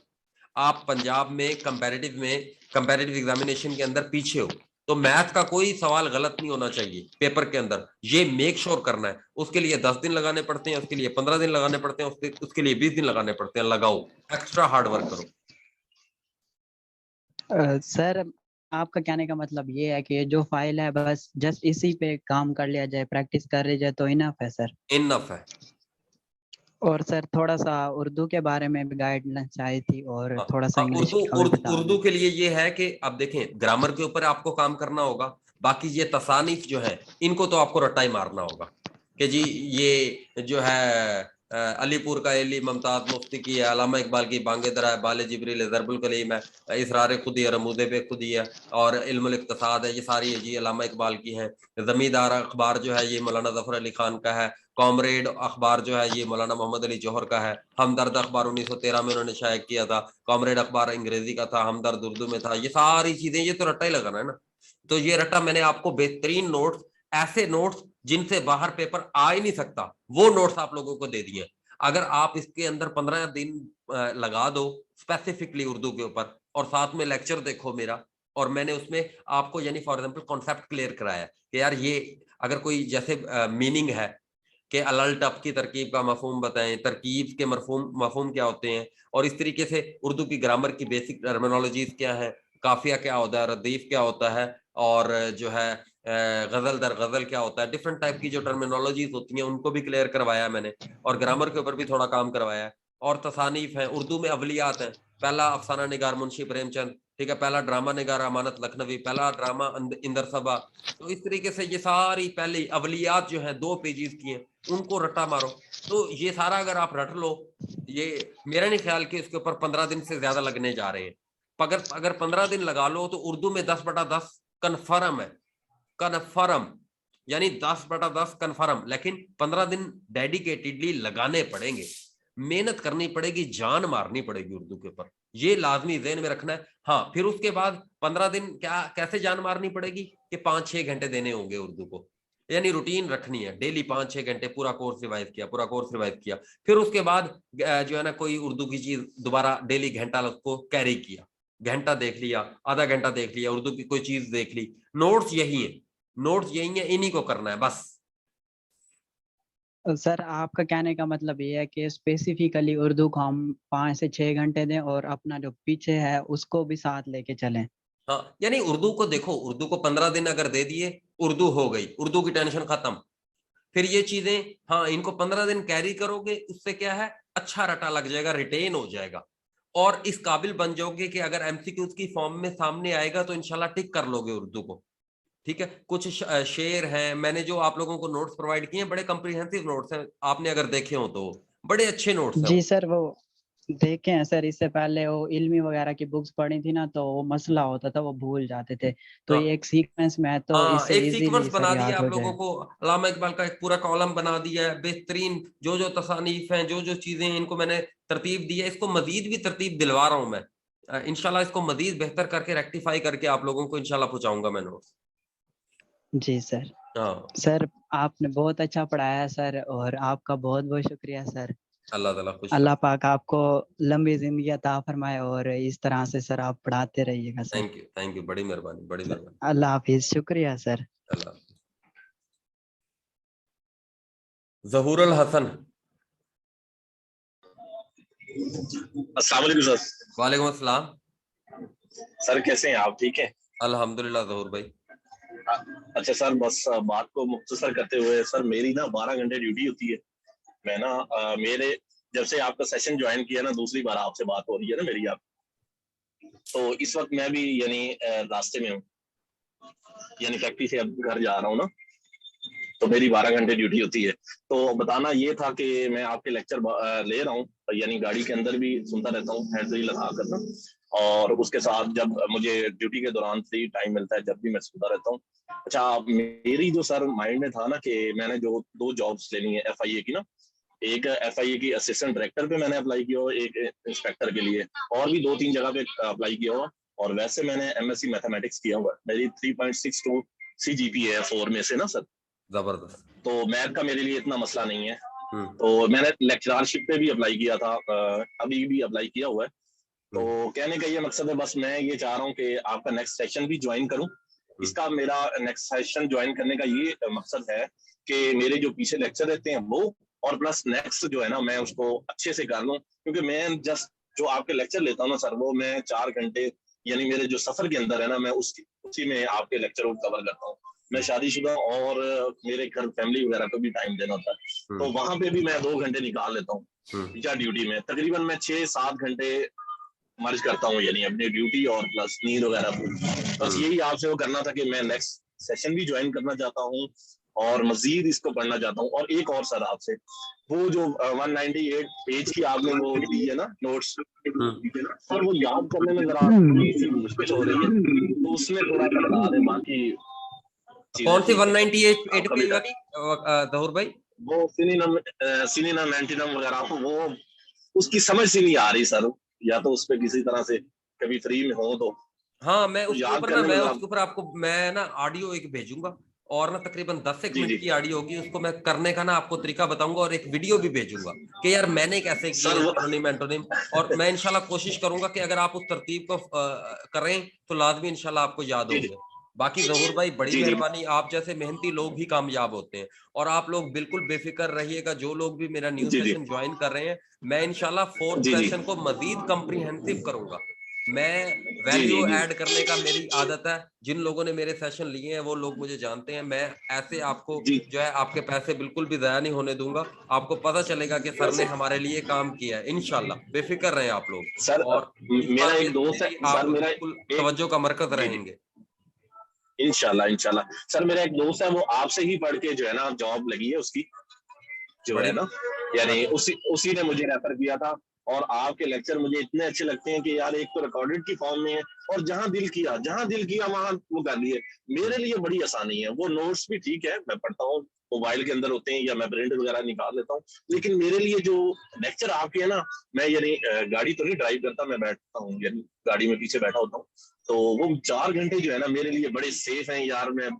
आप पंजाब में कंपैरेटिव एग्जामिनेशन के अंदर पीछे हो। तो मैथ का कोई सवाल गलत नहीं होना चाहिए पेपर के अंदर, ये मेक श्योर करना है। उसके लिए 10 दिन लगाने पड़ते हैं, उसके लिए 15 दिन लगाने पड़ते हैं, उसके लिए 20 दिन लगाने पड़ते हैं। लगाओ, एक्स्ट्रा हार्ड वर्क करो। सर आपका कहने का मतलब ये है कि ये जो फाइल है बस जस्ट इसी पे काम कर लिया जाए, प्रैक्टिस कर ली जाए तो इनफ है सर? इनफ है। और सर थोड़ा सा उर्दू के बारे में भी गाइडलाइंस चाहिए थी, और थोड़ा सा इंग्लिश उर्दू के लिए ये है कि अब देखें, ग्रामर के ऊपर आपको काम करना होगा, बाकी ये तसानीफ जो है इनको तो आपको रट्टा ही मारना होगा कि जी ये जो है अलीपुर का एली मुमताज मुफ्ती की है, अल्लामा इकबाल की बांगे दरा है, बाले जिब्रील ज़रबुल कलीम है, इसरार खुदी है, रमूदे पे खुदी है, और इल्मुल इक्तिसाद है, ये सारी जी अल्लामा इकबाल की हैं। ज़मींदार अखबार जो है ये मौलाना ज़फ़र अली खान का है। कॉमरेड अखबार जो है ये मौलाना मोहम्मद अली जौहर का है। हमदर्द अखबार 1913 में उन्होंने शाया किया था। कॉमरेड अखबार अंग्रेजी का था, हमदर्द उर्दू में था। ये सारी चीजें, ये तो रट्टा ही लगाना है ना। तो ये रट्टा मैंने आपको बेहतरीन नोट्स, ऐसे नोट्स जिनसे बाहर पेपर आ ही नहीं सकता, वो नोट्स आप लोगों को दे दिए। अगर आप इसके अंदर 15 दिन लगा दो स्पेसिफिकली उर्दू के ऊपर, और साथ में लेक्चर देखो मेरा, और मैंने उसमें आपको यानी फॉर एग्जांपल कॉन्सेप्ट क्लियर कराया कि यार ये अगर कोई जैसे मीनिंग है कि अलल टफ की तरकीब का मफहूम बताएं, तरकीब के मफहूम क्या होते हैं, और इस तरीके से उर्दू की ग्रामर की बेसिक टर्मिनोलॉजीज क्या है, काफिया क्या होता है, रदीफ क्या होता है, और जो है गजल दर गजल क्या होता है, डिफरेंट टाइप की जो टर्मिनोलॉजीज होती हैं उनको भी क्लियर करवाया मैंने, और ग्रामर के ऊपर भी थोड़ा काम करवाया है। और तसानीफ है, उर्दू में अवलियात है। पहला अफसाना निगार मुंशी प्रेमचंद, ठीक है, पहला ड्रामा निगार अमानत लखनवी, पहला ड्रामा इंदर सबा। तो इस तरीके से ये सारी पहली अवलियात जो है 2 पेजेस की हैं, उनको रट्टा मारो। तो ये सारा अगर आप रट लो, ये मेरा नहीं ख्याल कि इसके ऊपर 15 दिन से ज्यादा लगने जा रहे हैं। अगर 15 दिन लगा लो तो उर्दू में 10/10 कन्फर्म है, कन्फर्म यानी 10/10 कन्फर्म। लेकिन 15 दिन डेडिकेटेडली लगाने पड़ेंगे, मेहनत करनी पड़ेगी, जान मारनी पड़ेगी उर्दू के ऊपर, ये लाजमी ज़हन में रखना है। हाँ, फिर उसके बाद 15 दिन कैसे जान मारनी पड़ेगी कि 5-6 घंटे देने होंगे उर्दू को, यानी रूटीन रखनी है, डेली 5-6 घंटे पूरा कोर्स रिवाइज किया। फिर उसके बाद जो है ना कोई उर्दू की चीज दोबारा डेली घंटा उसको कैरी किया, घंटा देख लिया, आधा घंटा देख लिया, उर्दू की कोई चीज देख ली। नोट्स यही है, इन्हीं को करना है बस। सर आपका कहने का मतलब ये है कि स्पेसिफिकली उर्दू को हम 5 से 6 घंटे दें और अपना जो पीछे है उसको भी साथ लेके चलें। हाँ, यानी उर्दू को देखो, उर्दू को 15 दिन अगर दे दिए, उर्दू हो गई, उर्दू की टेंशन खत्म। फिर ये चीजें, हाँ, इनको 15 दिन कैरी करोगे, उससे क्या है, अच्छा रटा लग जाएगा, रिटेन हो जाएगा, और इस काबिल बन जाओगे कि अगर एमसीक्यूज की फॉर्म में सामने आएगा तो इंशाल्लाह टिक कर लोगे उर्दू को। ठीक है, कुछ शेर हैं, मैंने जो आप लोगों को नोट्स प्रोवाइड किए हैं, बड़े कॉम्प्रिहेंसिव नोट्स हैं, आपने अगर देखे हो तो बड़े अच्छे नोट्स हैं। जी सर, वो देखे हैं सर, इससे पहले वो इल्मी वगैरह की बुक्स पढ़ी थी ना, तो वो मसला होता था, वो भूल जाते थे। तो ये एक सीक्वेंस में है, तो इससे एक सीक्वेंस बना दिया आप हो लोगों को, अल्लामा इकबाल का एक पूरा कॉलम बना दिया है, बेहतरीन जो तसानीफ हैं, जो चीजें हैं, इनको मैंने तरतीब दी है। इसको मजीद भी तरतीब दिलवा रहा हूं मैं, इंशाल्लाह इसको मजीद बेहतर करके रेक्टिफाई करके आप लोगों को इंशाल्लाह पहुंचाऊंगा मैं नोट्स। जी सर। सर आपने बहुत अच्छा पढ़ाया सर, और आपका बहुत बहुत शुक्रिया सर। अल्लाह पाक आपको लंबी जिंदगी अता फरमाए, और इस तरह से सर आप पढ़ाते रहिएगा सर। थैंक यू, बड़ी मेहरबानी। अल्लाह हाफिज, शुक्रिया सर। अल्लाह। ज़हूरुल हसन। अस्सलाम वालेकुम सर। वालेकुम अस्सलाम। सर कैसे हैं आप, ठीक है? अल्हम्दुलिल्लाह ज़हूर भाई। अच्छा सर, बस बात को मुख्तसर करते हुए, सर मेरी ना 12 घंटे ड्यूटी होती है। मैं ना मेरे जब से आपका सेशन ज्वाइन किया ना, दूसरी बार आपसे बात हो रही है ना मेरी आप, तो इस वक्त मैं भी यानी रास्ते में हूँ, यानी फैक्ट्री से अब घर जा रहा हूँ ना, तो मेरी 12 घंटे ड्यूटी होती है। तो बताना ये था कि मैं आपके लेक्चर ले रहा हूँ, यानी गाड़ी के अंदर भी सुनता रहता हूँ हैंड फ्री लगा कर ना, और उसके साथ जब मुझे ड्यूटी के दौरान फ्री टाइम मिलता है जब भी मैं सुनता रहता हूँ। अच्छा, मेरी जो सर माइंड में था ना कि मैंने जो 2 जॉब्स लेनी है FIA की ना, एक FIA की असिस्टेंट डायरेक्टर पे मैंने अप्लाई किया हुआ, एक इंस्पेक्टर के लिए, और भी 2-3 जगह पे अप्लाई किया हुआ, और वैसे मैंने MSc मैथमेटिक्स किया हुआ। मेरी 3.62 CGPA है 4 में से ना सर। जबरदस्त। तो मैथ का मेरे लिए इतना मसला नहीं है। तो मैंने लेक्चरशिप पे भी अप्लाई किया था, अभी भी अप्लाई किया हुआ है। तो कहने का ये मकसद है, बस मैं ये चाह रहा हूँ कि आपका नेक्स्ट सेशन भी ज्वाइन करूँ। इसका मेरा नेक्स्ट सेशन ज्वाइन करने का ये मकसद है कि मेरे जो पीछे लेक्चर रहते हैं वो, और प्लस नेक्स्ट जो है ना मैं उसको अच्छे से कर लूँ, क्योंकि मैं जस्ट जो आपके लेक्चर लेता हूँ ना सर, वो मैं 4 घंटे यानी मेरे जो सफर के अंदर है ना, मैं उसी में आपके लेक्चर को कवर करता हूँ। मैं शादीशुदा और मेरे घर फैमिली वगैरह को भी टाइम देना होता है, तो वहां पे भी मैं 2 घंटे निकाल लेता हूँ या ड्यूटी में। तकरीबन मैं 6-7 घंटे मर्ज करता हूँ, यानी अपनी ड्यूटी और प्लस नींद वगैरह। बस यही आपसे वो करना था कि मैं नेक्स्ट सेशन भी ज्वाइन करना चाहता हूँ और मजीद इसको पढ़ना चाहता हूँ। और एक और सर आपसे, वो जो 198 पेज की आपने वो दी है ना नोट्स, सर वो याद करने में जरा मुश्किल हो रही है, तो उसमें थोड़ा सा बता दें। बाकी कौन सी 198 पेज वाली ज़हूर भाई? वो सिनिनम एंटीनम वगैरह, वो उसकी समझ से नहीं आ रही सर, या तो उस पे किसी तरह से कभी फ्री में हो तो। हाँ, मैं तो उसके ऊपर ना उसके ऊपर आपको मैं ना ऑडियो एक भेजूंगा, और ना तकरीबन 10 मिनट की ऑडियो होगी, उसको मैं करने का ना आपको तरीका बताऊंगा, और एक वीडियो भी भेजूंगा कि यार मैंने कैसे किया सिनोनिम एंटोनिम। और मैं इंशाल्लाह कोशिश करूंगा कि अगर आप उस तरतीब को करें तो लाजमी इंशाल्लाह आपको याद होंगे। बाकी ज़हूर भाई बड़ी मेहरबानी, आप जैसे मेहनती लोग ही कामयाब होते हैं, और आप लोग बिल्कुल बेफिक्र रहिएगा। जो लोग भी मेरा न्यू सेशन ज्वाइन कर रहे हैं, मैं इंशाल्लाह 4th सेशन को मजीद कम्प्रीहेंसिव करूंगा। मैं वैल्यू ऐड करने का मेरी आदत है। जिन लोगों ने मेरे सेशन लिए हैं वो लोग मुझे जानते हैं। मैं ऐसे आपको जो है आपके पैसे बिल्कुल भी ज़ाया नहीं होने दूंगा। आपको पता चलेगा कि सर ने हमारे लिए काम किया है। इंशाल्लाह बेफिक्र रहें आप लोग। सर, और मेरा एक दोस्त है आप सर, मेरा बिल्कुल तवज्जो का मरकज रहेंगे। इंशाल्लाह। सर मेरा एक दोस्त है, वो आपसे ही पढ़ के जो है ना जॉब लगी है उसकी, जो है ना, यानी उसी ने मुझे रेफर किया था। और आपके लेक्चर मुझे इतने अच्छे लगते हैं कि यार एक तो रिकॉर्डेड की फॉर्म में है, और जहां दिल किया वहां वो कर लिए। मेरे लिए बड़ी आसानी है। वो नोट्स भी ठीक है, मैं पढ़ता हूँ, मोबाइल के अंदर होते हैं या मैं प्रिंट वगैरह निकाल लेता हूँ, लेकिन मेरे लिए जो लेक्चर आपके है ना, मैं यानी गाड़ी तो नहीं ड्राइव करता, मैं बैठता हूँ यानी गाड़ी में पीछे बैठा होता हूँ, तो वो 4 घंटे जो है ना मेरे लिए बड़े सेफ हैं यार। मैं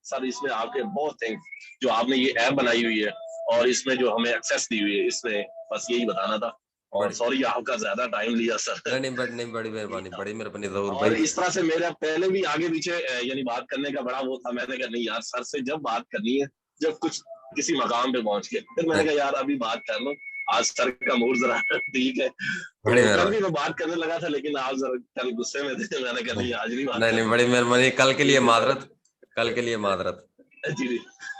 सर इसमें आपके बहुत थैंक्स, जो आपने ये ऐप बनाई हुई है और इसमें जो हमें एक्सेस दी हुई है, इसमें बस यही बताना था। और सॉरी आपका ज्यादा टाइम लिया सर। नहीं, बड़ी मेहरबानी ज़हूर और भाई। इस तरह से मेरा पहले भी आगे पीछे यानी बात करने का बड़ा वो था, मैंने कहा नहीं यार सर से जब बात करनी है, जब कुछ किसी मकाम पे पहुंच के, फिर मैंने कहा यार अभी बात कर लो, आज सर का मूड जरा ठीक है। तो कल भी मैं बात करने लगा था, लेकिन आज जरा कल गुस्से में थे, मैंने कहा नहीं आज नहीं बात। नहीं, बड़ी मेहरबानी। कल के लिए माजरत। जी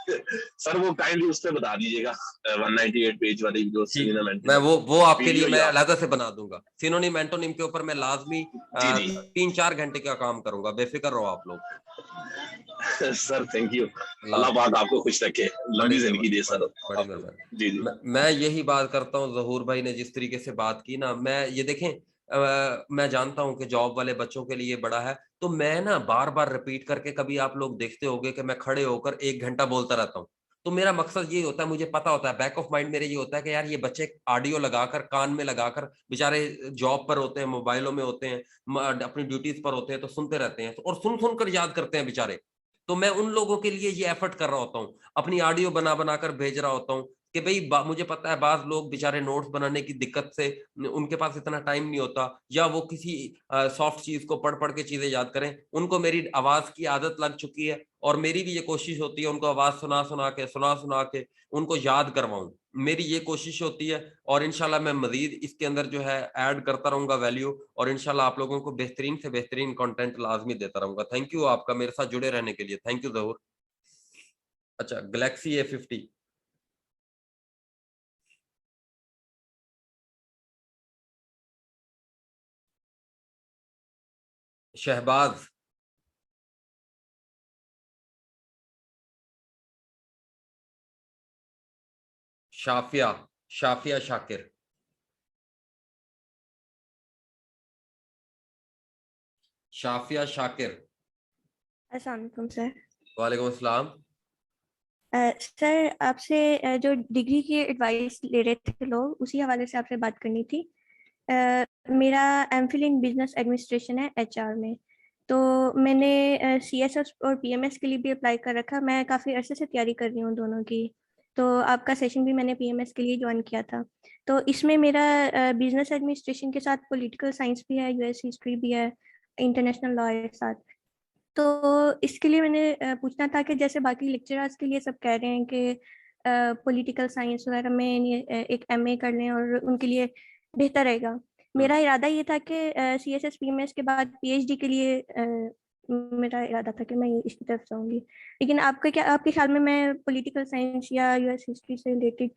सर, वो काइंडली उस पे बता दीजिएगा 198 पेज वाली जो सिनोनिम मैं वो आपके लिए मैं अलग से बना दूंगा। सिनोनिम एंटोनिम के ऊपर मैं लाजमी 3-4 घंटे का काम करूंगा, बेफिक्र रहो आप लोग। सर थैंक यू, अल्लाह पाक आपको खुश रखे, लंबी जिंदगी दे सर। बड़ी मेहरबानी। जी मैं यही बात करता हूँ। ज़हूर भाई ने जिस तरीके से बात की ना, मैं ये देखें, मैं जानता हूं कि जॉब वाले बच्चों के लिए बड़ा है, तो मैं ना बार बार रिपीट करके, कभी आप लोग देखते होंगे कि मैं खड़े होकर 1 घंटा बोलता रहता हूं। तो मेरा मकसद ये होता है, मुझे पता होता है, बैक ऑफ माइंड मेरे ये होता है कि यार ये बच्चे ऑडियो लगाकर कान में लगाकर बेचारे जॉब पर होते हैं, मोबाइलों में होते हैं, अपनी ड्यूटीज पर होते हैं, तो सुनते रहते हैं और सुन कर याद करते हैं बेचारे। तो मैं उन लोगों के लिए ये एफर्ट कर रहा होता हूँ, अपनी ऑडियो बना कर भेज रहा होता हूँ, कि भाई मुझे पता है बाज लोग बेचारे नोट्स बनाने की दिक्कत से उनके पास इतना टाइम नहीं होता, या वो किसी सॉफ्ट चीज को पढ़ पढ़ के चीजें याद करें। उनको मेरी आवाज की आदत लग चुकी है और मेरी भी ये कोशिश होती है उनको आवाज सुना सुना के उनको याद करवाऊं। मेरी ये कोशिश होती है और इंशाल्लाह मैं मजीद इसके अंदर जो है ऐड करता रहूंगा वैल्यू, और इंशाल्लाह आप लोगों को बेहतरीन से बेहतरीन कंटेंट लाजमी देता रहूंगा। थैंक यू आपका मेरे साथ जुड़े रहने के लिए। थैंक यू ज़हूर। अच्छा, गैलेक्सी A50, शहबाज, शाफिया शाकिर, शाफिया शाकिर। अस्सलाम वालेकुम सर। वालेकुम अस्सलाम। सर आपसे जो डिग्री की एडवाइस ले रहे थे लोग, उसी हवाले से आपसे बात करनी थी। मेरा एमफिल इन बिजनेस एडमिनिस्ट्रेशन है HR में, तो मैंने CSS और PMS के लिए भी अप्लाई कर रखा। मैं काफ़ी अरसे से तैयारी कर रही हूँ दोनों की, तो आपका सेशन भी मैंने PMS के लिए ज्वाइन किया था। तो इसमें मेरा बिजनेस एडमिनिस्ट्रेशन के साथ पॉलिटिकल साइंस भी है, US हिस्ट्री भी है, इंटरनेशनल लॉ के साथ। तो इसके लिए मैंने पूछना था कि जैसे बाकी लेक्चरर्स के लिए सब कह रहे हैं कि पॉलिटिकल साइंस वगैरह में एक MA कर लें और उनके लिए बेहतर रहेगा। मेरा इरादा ये था कि CSS PMS के बाद PhD के लिए मेरा इरादा था कि मैं इसकी तरफ जाऊंगी। लेकिन आपके ख्याल में मैं पॉलिटिकल साइंस या US हिस्ट्री से रिलेटेड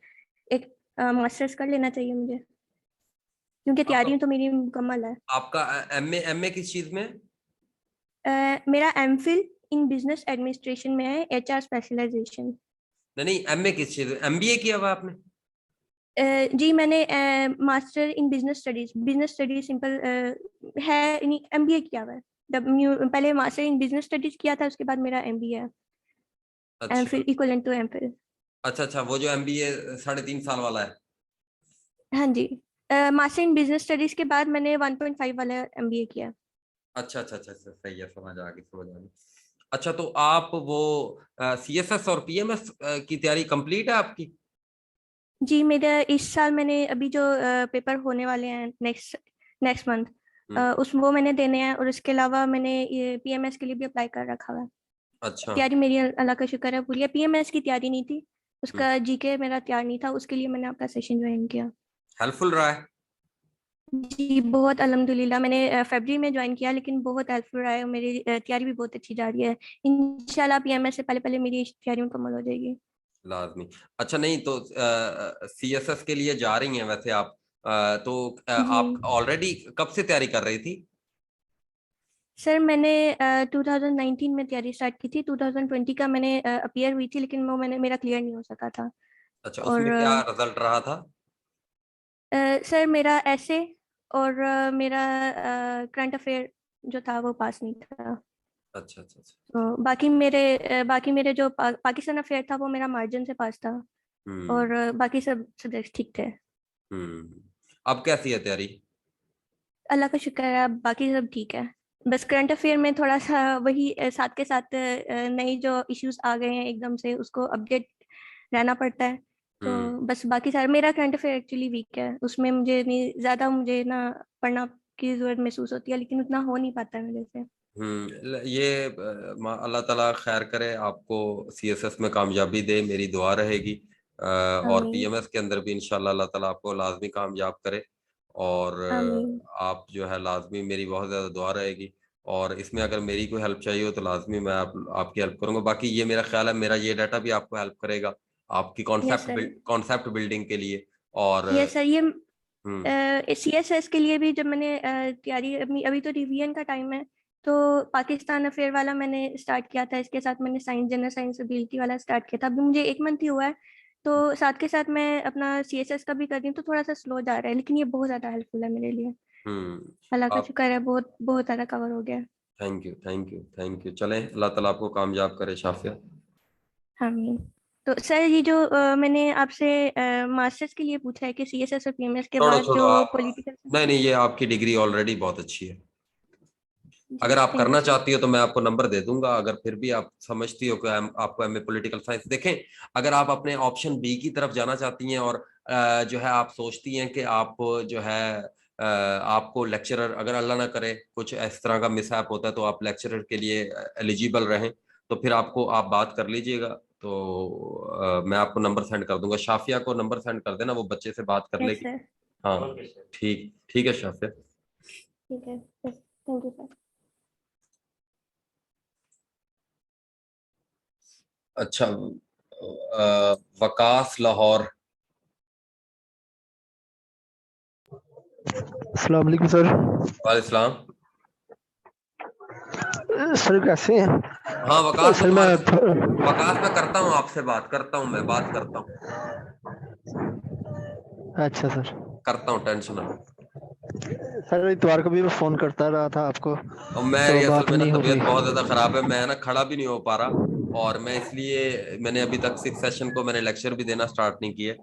एक मास्टर्स कर लेना चाहिए मुझे, क्योंकि तैयारी तो मेरी मुकम्मल है। आपका MA किस चीज में? मेरा MPhil इन बिजनेस एडमिनिस्ट्रेशन में है, HR स्पेशलाइजेशन। नहीं, MA किस चीज में? MBA किया हुआ आपने? जी मैंने master in business studies simple है, MBA किया हुआ है। पहले मास्टर इन बिजनेस स्टडीज किया था, उसके बाद मेरा MBA है। अच्छा। MPhil equivalent to MPhil। अच्छा, वो जो MBA 3.5 साल वाला है। हाँ जी, मास्टर इन बिजनेस स्टडीज के बाद मैंने 1.5 वाला MBA किया। अच्छा, सही है, समझ आ गई। अच्छा, तो आप वो CSS और PMS की तैयारी कंप्लीट है आपकी? जी मेरा इस साल मैंने अभी जो पेपर होने वाले हैं नेक्स्ट मंथ, वो मैंने देने हैं, और इसके अलावा मैंने ये PMS के लिए भी अप्लाई कर रखा हुआ है। अच्छा। तैयारी मेरी अल्लाह का शुक्र है पूरी है। PMS की तैयारी नहीं थी, उसका GK मेरा तैयार नहीं था, उसके लिए मैंने आपका सेशन ज्वाइन किया। हेल्पफुल रहा है? जी बहुत अल्हम्दुलिल्लाह। मैंने फरवरी में ज्वाइन किया, लेकिन बहुत हेल्पफुल रहा है। मेरी तैयारी भी बहुत अच्छी जा रही है। इंशाल्लाह PMS से पहले मेरी तैयारी मुकम्मल हो जाएगी। लाजमी। अच्छा, नहीं तो CSS के लिए जा रही हैं वैसे आप, तो आप ऑलरेडी कब से तैयारी कर रही थी? सर मैंने 2019 में तैयारी स्टार्ट की थी। 2020 का मैंने अपीयर हुई थी, लेकिन वो मेरा क्लियर नहीं हो सका था। अच्छा, उसमें क्या रिजल्ट रहा था? सर मेरा ऐसे और मेरा करंट अफेयर जो था वो पास नहीं था। अच्छा। तो बाकी मेरे जो पाकिस्तान अफेयर था वो मेरा मार्जिन से पास था, और बाकी सब सब्जेक्ट ठीक थे। अब कैसी है तैयारी? अल्लाह का शुक्र है, अब बाकी सब ठीक है। बस करंट अफेयर में थोड़ा सा वही साथ के साथ नई जो इश्यूज आ गए हैं एकदम से, उसको अपडेट रहना पड़ता है। तो बस बाकी सारा मेरा करंट अफेयर एक्चुअली वीक है, उसमें मुझे मुझे ना पढ़ना की जरूरत महसूस होती है, लेकिन उतना हो नहीं पाता है मेरे से। ये अल्लाह ताला खैर करे, आपको CSS में कामयाबी दे, मेरी दुआ रहेगी। और PMS के अंदर भी इंशाल्लाह अल्लाह ताला आपको लाजमी कामयाब करे, और आप जो है लाजमी, मेरी बहुत ज़्यादा दुआ रहेगी। और इसमें अगर मेरी कोई हेल्प चाहिए हो तो लाजमी मैं आपकी हेल्प करूंगा। बाकी ये मेरा ख्याल है मेरा ये डाटा भी आपको हेल्प करेगा आपकी कॉन्सेप्ट बिल्डिंग के लिए। और यस सर, ये CSS के लिए भी जब मैंने तैयारी अभी तो रिवीजन का टाइम है, तो पाकिस्तान अफेयर वाला मैंने स्टार्ट किया था, इसके साथ मैंने जनरल साइंस एबिलिटी वाला स्टार्ट किया था। अभी मुझे 1 मंथ ही हुआ है, तो साथ के साथ मैं अपना CSS का भी कर रही हूँ, तो थोड़ा सा स्लो जा रहा है, लेकिन ये बहुत ज्यादा हेल्पफुल है मेरे लिए। अल्लाह का शुक्र है, बहुत ज्यादा कवर हो गया। Thank you. चलें, अल्लाह ताला आपको कामयाब करे शाफिया। आमीन। तो सर ये जो मैंने आपसे मास्टर्स के लिए पूछा है कि CSS और PMS के बाद जो पॉलिटिकल, नहीं, ये आपकी डिग्री ऑलरेडी बहुत अच्छी है। अगर आप थैंक यू करना सर। चाहती हो तो मैं आपको नंबर दे दूंगा, अगर फिर भी आप समझती हो कि आपको एमए पॉलिटिकल साइंस देखें। अगर आप अपने ऑप्शन बी की तरफ जाना चाहती हैं और जो है आप सोचती हैं कि आप जो है आपको लेक्चरर, अगर अल्लाह ना करे कुछ इस तरह का मिसहैप होता है तो आप लेक्चरर के लिए एलिजिबल रहें, तो फिर आपको आप बात कर लीजिएगा। तो मैं आपको नंबर सेंड कर दूंगा, शाफिया को नंबर सेंड कर देना, वो बच्चे से बात कर यस लेगी। सर। हाँ ठीक ठीक है शाफिया। ठीक है, थैंक यू सर। अच्छा वकास लाहौर। अस्सलाम वालेकुम सर। वालेकुम सर कैसे हैं? हाँ वकास, सर मैं वकास मैं करता हूँ आपसे बात करता हूँ, मैं बात करता हूँ। अच्छा सर। करता हूँ, टेंशन ना लो। सर इतवार को भी मैं फोन करता रहा था आपको, और मैं तो ये असल बात में ना नहीं हो तबीयत पाई। बहुत ज्यादा खराब है, मैं ना खड़ा भी नहीं हो पा रहा, और मैं इसलिए मैंने अभी तक 6 सेशन को मैंने लेक्चर भी देना स्टार्ट नहीं किए,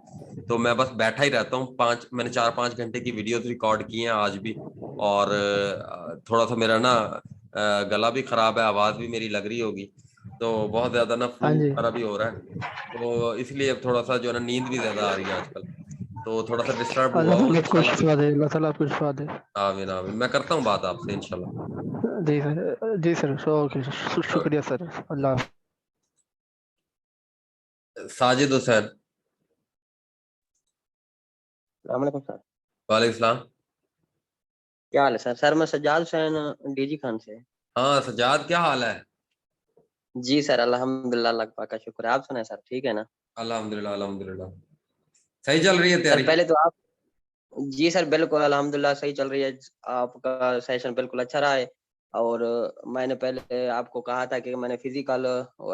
तो मैं बस बैठा ही रहता हूँ। मैंने 4-5 घंटे की वीडियोस रिकॉर्ड की हैं आज भी, और थोड़ा सा मेरा ना गला भी खराब है, आवाज भी मेरी लग रही होगी, तो बहुत ज्यादा ना हाँ फ्लू जी। वगैरह भी हो रहा है, तो इसलिए अब थोड़ा सा जो है ना नींद भी ज्यादा आ रही है आजकल, तो थोड़ा सा डिस्टर्ब हुआ अल्लाह हूँ ताला आपको इंशाल्लाह। शिफा दे, अल्लाह ताला आपको शिफा दे। आमीन आमीन, मैं करता हूँ बात आपसे इंशाल्लाह। जी सर ओके, शुक्रिया सर। अल्लाह। साजिद हुसैन। वालेकुम सर। वालेकुम सलाम। क्या हाल है सर? सर मैं सज्जाद हुसैन डीजी खान से। हाँ सज्जाद, क्या हाल है? जी सर अल्हम्दुलिल्लाह, अल्लाह पाक का शुक्र है। आप सुनाए सर, ठीक है ना? अल्हम्दुलिल्लाह अल्हम्दुलिल्लाह। सही चल रही है सर तैयारी? पहले तो आप, जी सर बिल्कुल अल्हम्दुलिल्लाह सही चल रही है। आपका सेशन बिल्कुल अच्छा रहा है, और मैंने पहले आपको कहा था कि मैंने फिजिकल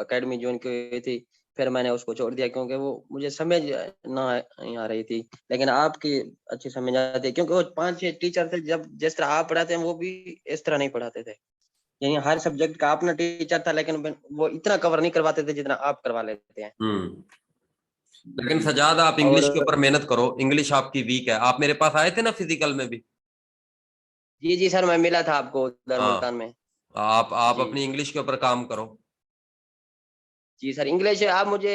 एकेडमी ज्वाइन की हुई थी, फिर मैंने उसको छोड़ दिया क्योंकि वो मुझे समझ ना आ रही थी, लेकिन आपकी अच्छी समझ आती है, क्योंकि वो 5-6 टीचर थे, जब जिस तरह आप पढ़ाते हैं वो भी इस तरह नहीं पढ़ाते थे। यानी हर सब्जेक्ट का अपना टीचर था, लेकिन वो इतना कवर नहीं करवाते थे जितना आप करवा लेते हैं। लेकिन सजाद आप और इंग्लिश के ऊपर मेहनत करो, इंग्लिश आपकी वीक है। आप मेरे पास आए थे ना फिजिकल में भी? जी जी सर, मैं मिला था आपको उधर हाँ, मुल्तान में। आप जी अपनी इंग्लिश के ऊपर काम करो। जी सर, इंग्लिश आप मुझे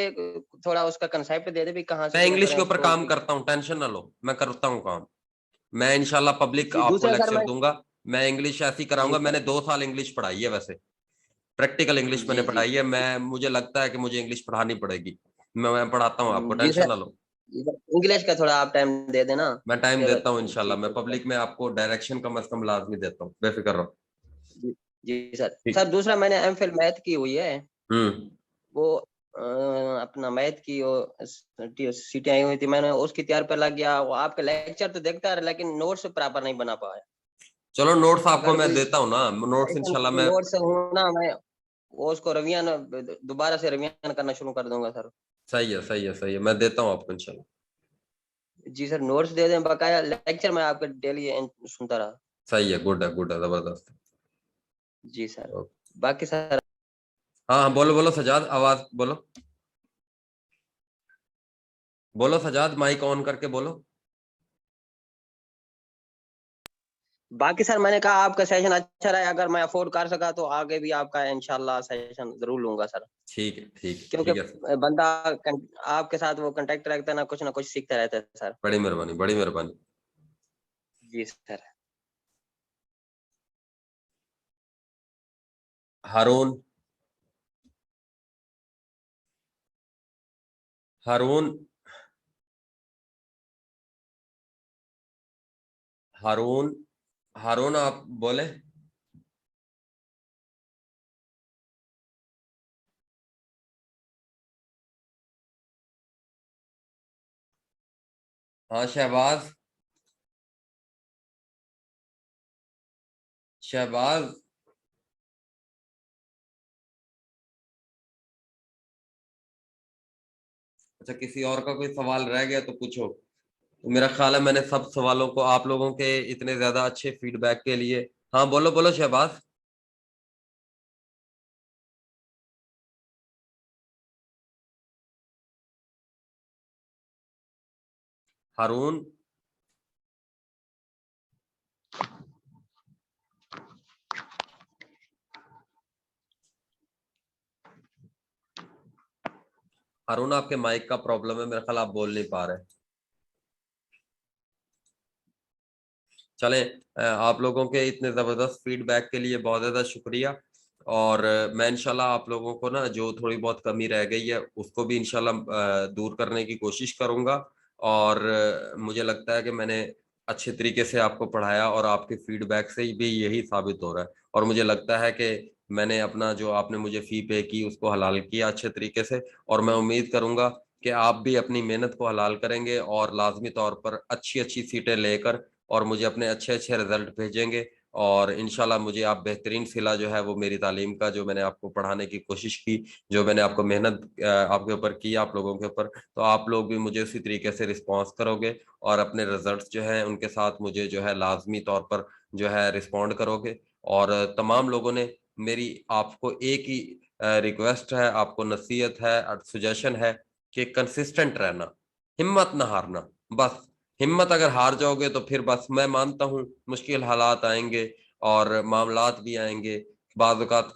थोड़ा उसका कंसेप्ट दे दे भी, कहाँ से मैं शुरू इंग्लिश करें के ऊपर उसको काम करता हूँ, टेंशन ना लो, मैं करता हूँ काम। मैं इंशाल्लाह पब्लिक जी आपको दूसरा सर लेक्चर मैं, दूंगा। मैं इंग्लिश ऐसी जी कराऊंगा, सर, मैंने 2 साल इंग्लिश पढ़ाई है, वैसे प्रैक्टिकल इंग्लिश मैंने जी जी पढ़ाई है। मैं मुझे लगता है कि मुझे इंग्लिश पढ़ानी पड़ेगी, मैं पढ़ाता हूँ आपको, जी टेंशन सर, ना लो। जी सर इंग्लिश का थोड़ा आप टाइम दे देना। मैं टाइम फिर देता हूँ इंशाल्लाह, ठीक मैं है सर। पब्लिक में आपको डायरेक्शन कम से कम लाजमी देता हूँ, बेफिक्र रहो। जी जी सर। ठीक। सर दूसरा मैंने एमफिल मैथ की हुई है, हम्म वो अपना मैथ की सीटें आई हुई थी, मैंने उसकी तैयार पर लग गया। वो आपका लेक्चर तो देखता है लेकिन नोट्स प्रॉपर नहीं बना पाया। चलो नोट्स आपको अगर मैं कोई देता हूँ ना, नोट्स इंशाल्लाह मैं। नोट्स हो ना, मैं वो उसको रिवीजन दोबारा से रिवीजन करना शुरू कर दूंगा सर। सही है सही है सही है, मैं देता हूँ आपको इंशाल्लाह। जी सर नोट्स दे दें, बकाया लेक्चर मैं आपका डेली सुनता रहा। सही है, गुड है, जबरदस्त। जी सर। बाकी सर, हाँ हाँ बोलो बोलो सजाद, आवाज बोलो, बोलो सजाद, माइक ऑन करके बोलो। बाकी सर मैंने कहा आपका सेशन अच्छा रहा, अगर मैं अफोर्ड कर सका तो आगे भी आपका इंशाल्लाह सेशन जरूर लूंगा सर। ठीक है ठीक क्योंकि ठीक है सर। बंदा आपके साथ वो कांटेक्ट रखता है ना कुछ सीखता रहता है सर। बड़ी मेहरबानी, बड़ी मेहरबानी। जी सर। हारून, हारून, हारून, हारून आप बोले? हाँ शहबाज, शहबाज। अच्छा किसी और का कोई सवाल रह गया तो पूछो। तो मेरा ख्याल है मैंने सब सवालों को, आप लोगों के इतने ज्यादा अच्छे फीडबैक के लिए। हाँ बोलो बोलो शहबाज। हारून, हारून आपके माइक का प्रॉब्लम है, मेरा ख्याल आप बोल नहीं पा रहे। चलें, आप लोगों के इतने ज़बरदस्त फीडबैक के लिए बहुत ज़्यादा शुक्रिया। और मैं इंशाल्लाह आप लोगों को ना जो थोड़ी बहुत कमी रह गई है उसको भी इंशाल्लाह दूर करने की कोशिश करूँगा। और मुझे लगता है कि मैंने अच्छे तरीके से आपको पढ़ाया और आपके फीडबैक से भी यही साबित हो रहा है। और मुझे लगता है कि मैंने अपना जो आपने मुझे फ़ी पे की उसको हलाल किया अच्छे तरीके से। और मैं उम्मीद करूँगा कि आप भी अपनी मेहनत को हलाल करेंगे और लाज़मी तौर पर अच्छी-अच्छी सीटें लेकर और मुझे अपने अच्छे-अच्छे रिज़ल्ट भेजेंगे। और इंशाल्लाह मुझे आप बेहतरीन सिला जो है वो मेरी तालीम का, जो मैंने आपको पढ़ाने की कोशिश की, जो मैंने आपको मेहनत आपके ऊपर की, आप लोगों के ऊपर, तो आप लोग भी मुझे उसी तरीके से रिस्पॉन्स करोगे और अपने रिज़ल्ट्स जो हैं उनके साथ मुझे जो है लाज़मी तौर पर जो है रिस्पॉन्ड करोगे। और तमाम लोगों ने मेरी आपको एक ही रिक्वेस्ट है, आपको नसीहत है और सजेशन है कि कंसिस्टेंट रहना, हिम्मत ना हारना। बस हिम्मत अगर हार जाओगे तो फिर बस मैं मानता हूँ मुश्किल हालात आएँगे और मामलात भी आएँगे, बाज़ औक़ात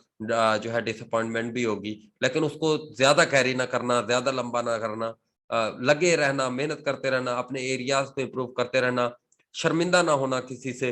जो है डिसअपॉइंटमेंट भी होगी, लेकिन उसको ज़्यादा कैरी ना करना, ज़्यादा लंबा ना करना, लगे रहना, मेहनत करते रहना, अपने एरियाज़ को इम्प्रूव करते रहना, शर्मिंदा ना होना किसी से।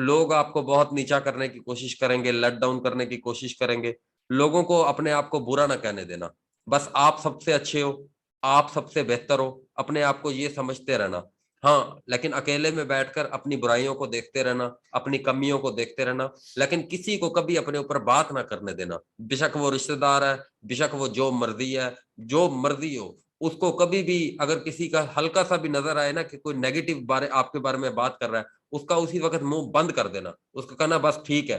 लोग आपको बहुत नीचा करने की कोशिश करेंगे, लेट डाउन करने की कोशिश करेंगे, लोगों को अपने आप को बुरा ना कहने देना। बस आप सबसे अच्छे हो, आप सबसे बेहतर हो, अपने आप को ये समझते रहना। हाँ, लेकिन अकेले में बैठकर अपनी बुराइयों को देखते रहना, अपनी कमियों को देखते रहना, लेकिन किसी को कभी अपने ऊपर बात ना करने देना। बेशक वो रिश्तेदार है, बेशक वो जो मर्ज़ी है, जो मर्ज़ी हो, उसको कभी भी अगर किसी का हल्का-सा भी नज़र आए ना कि कोई नेगेटिव आपके बारे में बात कर रहा है, उसका उसी वक़्त मुँह बंद कर देना। उसको कहना बस ठीक है,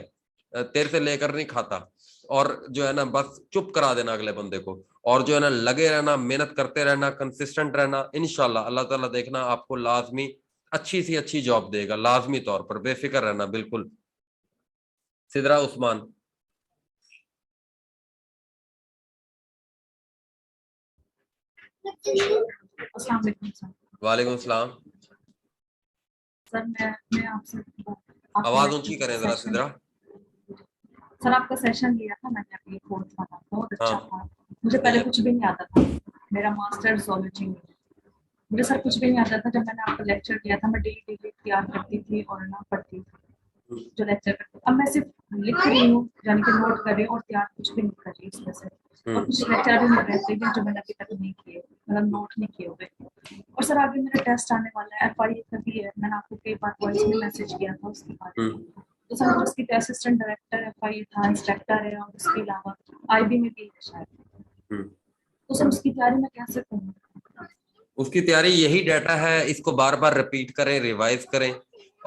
तेरे से लेकर नहीं खाता। और जो है ना बस चुप करा देना अगले बंदे को। और जो है ना लगे रहना, मेहनत करते रहना, कंसिस्टेंट रहना, इंशाल्लाह अल्लाह ताला देखना आपको लाज़मी अच्छी सी अच्छी जॉब देगा, लाज़मी तौर पर, बेफ़िक्र रहना बिल्कुल। सिदरा उस्मान। अस्सलाम वालेकुम सर। वालेकुम सलाम। सर मैं आपसे आवाज़ ऊँची करें ज़रा सिदरा। सर आपका सेशन लिया था मैंने अभी फोर्थ वाला, बहुत अच्छा हाँ। था। मुझे पहले कुछ भी नहीं आता था, मेरा मास्टर्स ज़ूलॉजी में, मुझे सर कुछ भी नहीं आता था। जब मैंने आपका लेक्चर लिया था मैं डेली तैयार करती थी और ना पढ़ती थी जो लेक्चर करती। अब मैं सिर्फ लिख रही हूँ, यानी कि नोट कर रही हूँ और तैयार कुछ भी नहीं कर रही इसमें से। और कुछ लेक्चर भी मिल रहे थे जो मैंने अभी तक नहीं किए, मतलब नोट नहीं किए हुए। और सर आगे मेरा टेस्ट आने वाला है, FIA का भी है, मैंने आपको कई बार वॉइस में मैसेज किया था उसके बारे में। तो सर उसकी असिस्टेंट डायरेक्टर FIA था, इंस्ट्रक्टर है और उसके अलावा IB में भी है शायद। तो सर उसकी तैयारी मैं कैसे करूँ? उसकी तैयारी यही डाटा है, इसको बार-बार रिपीट करें, रिवाइज करें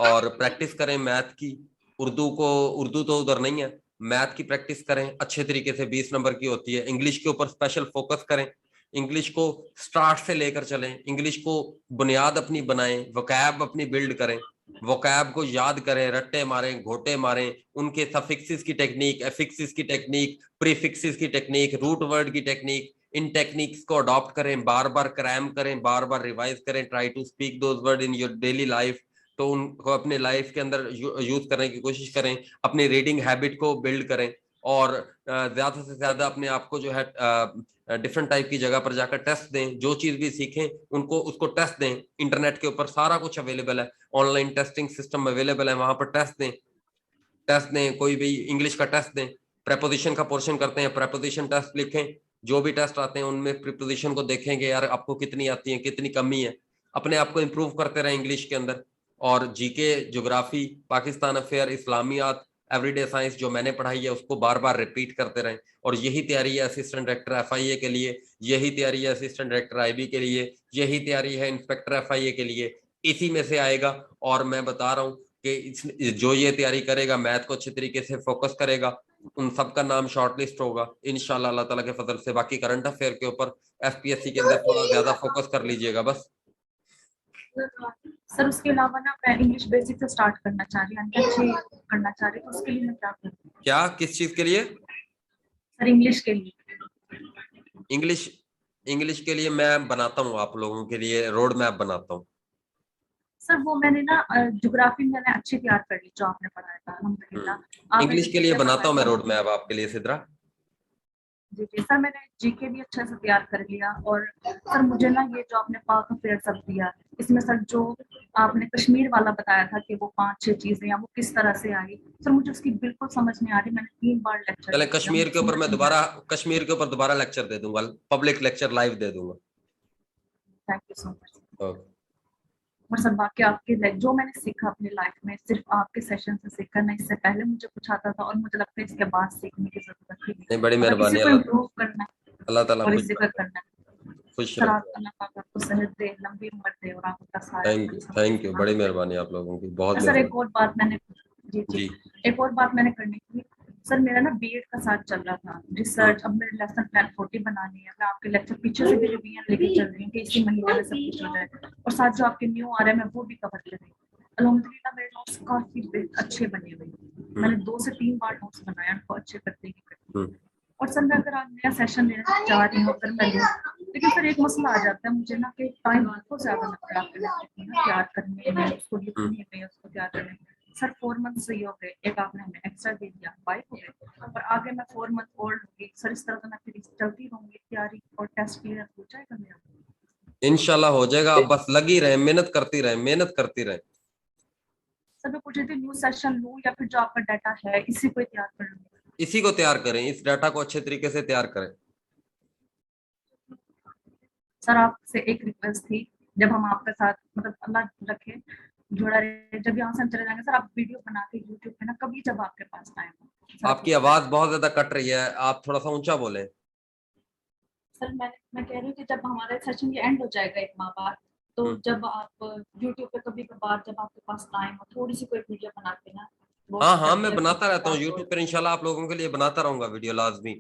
और प्रैक्टिस करें मैथ की। उर्दू तो उधर नहीं है, मैथ की प्रैक्टिस करें अच्छे तरीके से, 20 नंबर की होती है। इंग्लिश के ऊपर स्पेशल फोकस करें, इंग्लिश को स्टार्ट से लेकर चलें, इंग्लिश को बुनियाद अपनी बनाएं, वोकैब अपनी बिल्ड करें, वोकैब को याद करें, रट्टे मारें, घोटे मारें, उनके सफिक्सेस की टेक्निक, एफिक्सेस की टेक्निक, प्रीफिक्सेस की टेक्निक, रूट वर्ड की टेक्निक, इन टेक्निक्स को अडॉप्ट करें, बार बार क्रैम करें, बार बार रिवाइज करें, try to speak those words in your daily life. तो उनको अपने लाइफ के अंदर यूज करने की कोशिश करें, अपनी रीडिंग हैबिट को बिल्ड करें और ज्यादा से ज्यादा अपने आप को जो है डिफरेंट टाइप की जगह पर जाकर टेस्ट दें, जो चीज भी सीखें उनको उसको टेस्ट दें। इंटरनेट के ऊपर सारा कुछ अवेलेबल है, ऑनलाइन टेस्टिंग सिस्टम अवेलेबल है, वहां पर टेस्ट दें, कोई भी इंग्लिश का टेस्ट दें। प्रेपोजिशन का पोर्शन करते हैं, प्रेपोजिशन टेस्ट लिखें, जो भी टेस्ट आते हैं उनमें प्रीपोजिशन को देखेंगे, यार आपको कितनी आती है, कितनी कमी है, अपने आप को इम्प्रूव करते रहे इंग्लिश के अंदर। और GK, geography, Pakistan affair, Islamiyat, everyday science जो मैंने पढ़ाई है उसको बार बार रिपीट करते रहें। और यही तैयारी है असिस्टेंट डायरेक्टर FIA के लिए, यही तैयारी है असिस्टेंट डायरेक्टर IB के लिए, यही तैयारी है इंस्पेक्टर FIA के लिए, इसी में से आएगा। और मैं बता रहा हूँ कि जो ये तैयारी करेगा, मैथ को अच्छे तरीके से फोकस करेगा, उन सबका नाम शॉर्टलिस्ट होगा इंशाल्लाह अल्लाह ताला के फजल से। बाकी करंट अफेयर के ऊपर FPSC के अंदर थोड़ा ज्यादा फोकस कर लीजिएगा बस। सर उसके अलावा ना मैं इंग्लिश बेसिक से स्टार्ट करना चाह रही हूँ, अच्छी करना चाह रही हूँ, तो उसके लिए मैं क्या करूँ? क्या, किस चीज के लिए? सर इंग्लिश के लिए। इंग्लिश के लिए मैं बनाता हूँ आप लोगों के लिए रोड मैप बनाता हूँ। सर वो मैंने ना ज्योग्राफी मैंने अच्छी तैयार कर ली जो आपने पढ़ाया था, अल्हम्दुलिल्लाह। इंग्लिश के लिए बनाता हूँ मैं रोड मैप आपके लिए सिद्रा। जी जी सर, मैंने जीके भी अच्छे से तैयार कर लिया। और सर मुझे ना ये जो आपने पाक अफेयर सब दिया, इसमें सर जो आपने कश्मीर वाला बताया था कि वो 5-6 चीजें या वो किस तरह से आई, सर मुझे उसकी बिल्कुल समझ नहीं आ रही। मैंने 3 बार लेक्चर चले कश्मीर के ऊपर मैं कश्मीर के ऊपर दोबारा लेक्चर दे दूंगा, पब्लिक लेक्चर लाइव दे दूंगा। Thank you so much. और सर बाकी आपके जो मैंने सीखा अपनी लाइफ में सिर्फ आपके सेशन से सीखा, ना इससे पहले मुझे कुछ आता था और मुझे लगता है इसके बाद सीखने की जरूरत थी। नहीं, बड़ी मेहरबानी, इम्प्रूव करना अल्लाह ताला और जिक्र करना। खुश सर अल्लाह पाक आपको सेहत दे, लंबी उम्र दे और आपका सारा। थैंक यू, बड़ी मेहरबानी आप लोगों की, बहुत सर एक और बात मैंने जी एक और बात मैंने करनी थी सर। मेरा ना बीएड का साथ चल रहा था रिसर्च, अब मेरे लेसन प्लान 40 बनानी है। मैं आपके लेक्चर पीछे से भी रिवीजन लेके चल रही हूँ कि इसी महीने में सब कुछ हो जाए, और साथ जो आपके न्यू आ रहे हैं मैं वो भी कवर कर रही हूँ। अल्हम्दुलिल्लाह मेरे नोट्स काफी अच्छे बने हुए। मैंने 2 से 3 बार नोट्स बनाए, उनको अच्छे करते ही। और सर मैं अगर आज नया सेशन लेना चाह रही हूँ, अगर मैं लूँ, लेकिन फिर एक मसला आ जाता है मुझे ना कि टाइम बहुत ज्यादा लगता है आपके लेक्चर को तैयार करने में, उसको लिखने में, उसको तैयार करने में। सर 4 मंथ सही हो गए, एक आपने हमें एक्स्ट्रा दे दिया, 5 हो गए, और आगे मैं 4 मंथ ओल्ड होगी सर। इस तरह तो मैं फिर चलती रहूंगी तैयारी, और टेस्ट क्लियर हो जाएगा मेरा। इंशाल्लाह हो जाएगा, आप बस लगी रहे, मेहनत करती रहे। सर मैं पूछ रही थी न्यू सेशन लूं या फिर जो आपका डाटा है इसी को तैयार कर लूं? इसी को तैयार करें, इस डाटा को अच्छे तरीके से तैयार करें। सर आपसे एक रिक्वेस्ट थी, जब हम आपके साथ मतलब अल्लाह रखे जुड़ा रहे, जब यहाँ से हम चले जाएंगे सर, आप वीडियो बना के यूट्यूब पे ना कभी जब आपके पास टाइम हो। आपकी आवाज बहुत ज्यादा कट रही है, आप थोड़ा सा ऊंचा बोलें। सर मैं कह रही हूँ कि जब हमारा सेशन ये एंड हो जाएगा 1 माह बाद, तो जब आप यूट्यूब पे कभी कभार जब आपके पास टाइम हो थोड़ी सी कोई वीडियो बना के ना। हाँ मैं बनाता रहता हूँ यूट्यूब पर, इंशाल्लाह आप लोगों के लिए बनाता रहूंगा वीडियो लाजमी।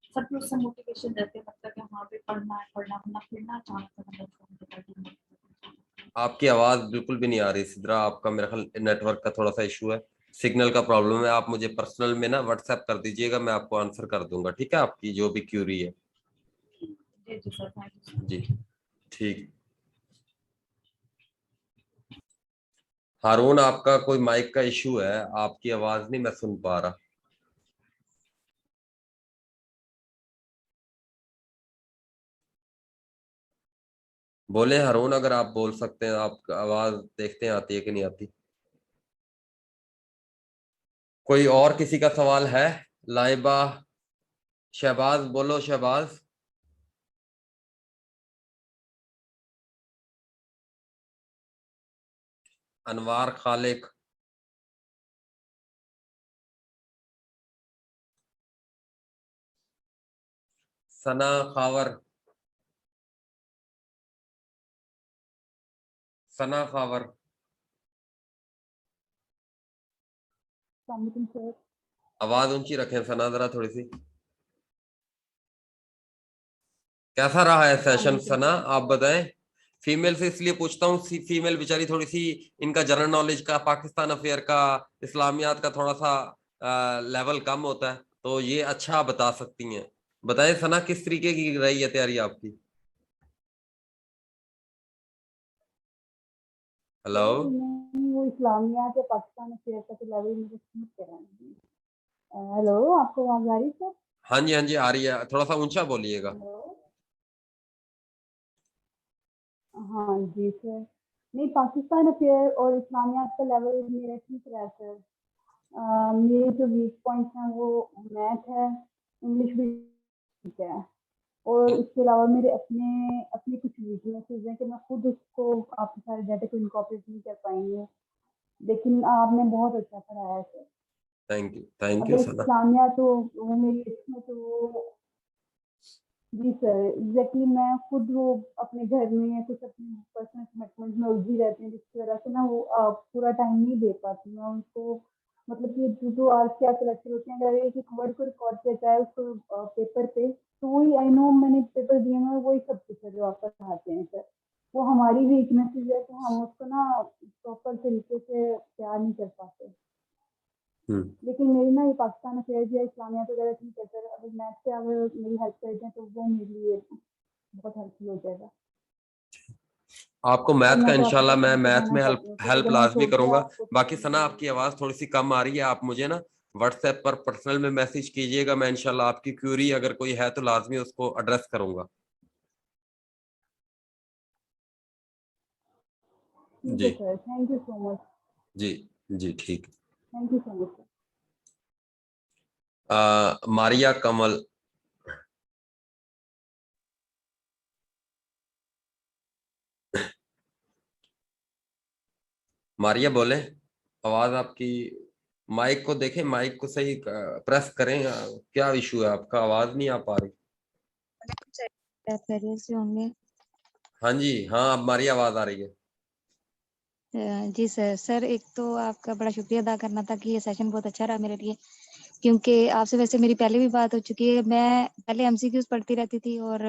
सर फिर उससे मोटिवेशन देते लगता है कि हाँ भी पढ़ना है फिरना अचानक। आपकी आवाज बिल्कुल भी नहीं आ रही सिद्रा, आपका मेरा ख्याल नेटवर्क का थोड़ा सा इशू है, सिग्नल का प्रॉब्लम है। आप मुझे पर्सनल में ना व्हाट्सएप कर दीजिएगा, मैं आपको आंसर कर दूंगा, ठीक है, आपकी जो भी क्यूरी है। जी सर, थैंक यू। जी ठीक। हारून आपका कोई माइक का इशू है, आपकी आवाज नहीं मैं सुन पा रहा। बोले हारून, अगर आप बोल सकते हैं, आप आवाज देखते हैं आती है कि नहीं आती। कोई और किसी का सवाल है? लाइबा, शहबाज, बोलो शहबाज। अनवार खालिक, सना खावर, सना खावर। आवाज ऊंची रखें सना जरा थोड़ी सी। कैसा रहा है सेशन सना, आप बताएं। फीमेल से इसलिए पूछता हूँ, फीमेल बेचारी थोड़ी सी, इनका जनरल नॉलेज का, पाकिस्तान अफेयर का, इस्लामियात का थोड़ा सा लेवल कम होता है, तो ये अच्छा बता सकती हैं। बताएं सना, किस तरीके की रही है तैयारी आपकी? हेलो, वो इस्लामियात या पाकिस्तान अफेयर का तो लेवल मुझे समझ कर रहा है। हेलो, आपको आवाज आ रही है? हाँ जी आ रही है, थोड़ा सा ऊंचा बोलिएगा। हाँ जी सर, नहीं पाकिस्तान अफेयर और इस्लामियात का लेवल मेरा ठीक रहा है सर। मेरे जो वीक पॉइंट्स हैं वो मैथ है, इंग्लिश भी ठीक है, और उसके अलावा मेरे अपने कुछ वीकनेसेस हैं कि मैं खुद उसको आपके सारे डाटा को इनकॉर्पोरेट नहीं कर पाई हूँ, लेकिन आपने बहुत अच्छा पढ़ाया है सर। थैंक यू सना। इस्लामिया तो वो मेरी इसमें तो जी सर एग्जैक्टली, मैं खुद वो अपने घर में या कुछ अपने पर्सनल कमिटमेंट में उलझी रहती हूँ, जिसकी वजह से ना वो पूरा टाइम नहीं दे पाती मैं उनको। मतलब कि जो आज के आपके लेक्चर होते हैं, अगर एक वर्ड को रिकॉर्ड किया जाए उसको पेपर पे, तो वही आई नो मैंने पेपर दिए में वही सब कुछ है जो आप पढ़ाते हैं सर। वो हमारी वीकनेसेस है कि हम उसको ना प्रॉपर तरीके से तैयार नहीं कर पाते। लेकिन मेरी ना ये पाकिस्तान अफेयर्स या इस्लामियात वगैरह ठीक है सर, अगर मैथ से अगर मेरी हेल्प कर दें तो वो मेरे लिए बहुत हेल्पफुल हो जाएगा। आपको मैथ का इंशाल्लाह मैं मैथ में हेल्प लाजमी करूंगा। बाकी सना सना आपकी आवाज थोड़ी सी कम आ रही है, आप मुझे ना व्हाट्सएप पर पर्सनल में मैसेज कीजिएगा, मैं इंशाल्लाह आपकी क्यूरी अगर कोई है तो लाजमी उसको एड्रेस करूंगा। जी थैंक यू सो मच। जी जी ठीक। Thank you so much. Maria Kamal, Maria बोले, आवाज आपकी, माइक को देखें, माइक को सही प्रेस करें, क्या इशू है आपका, आवाज नहीं आ पा रही। से होंगे। हाँ जी, हाँ अब हमारी आवाज आ रही है। जी सर एक तो आपका बड़ा शुक्रिया अदा करना था कि ये सेशन बहुत अच्छा रहा मेरे लिए, क्योंकि आपसे वैसे मेरी पहले भी बात हो चुकी है। मैं पहले एमसीक्यूज पढ़ती रहती थी और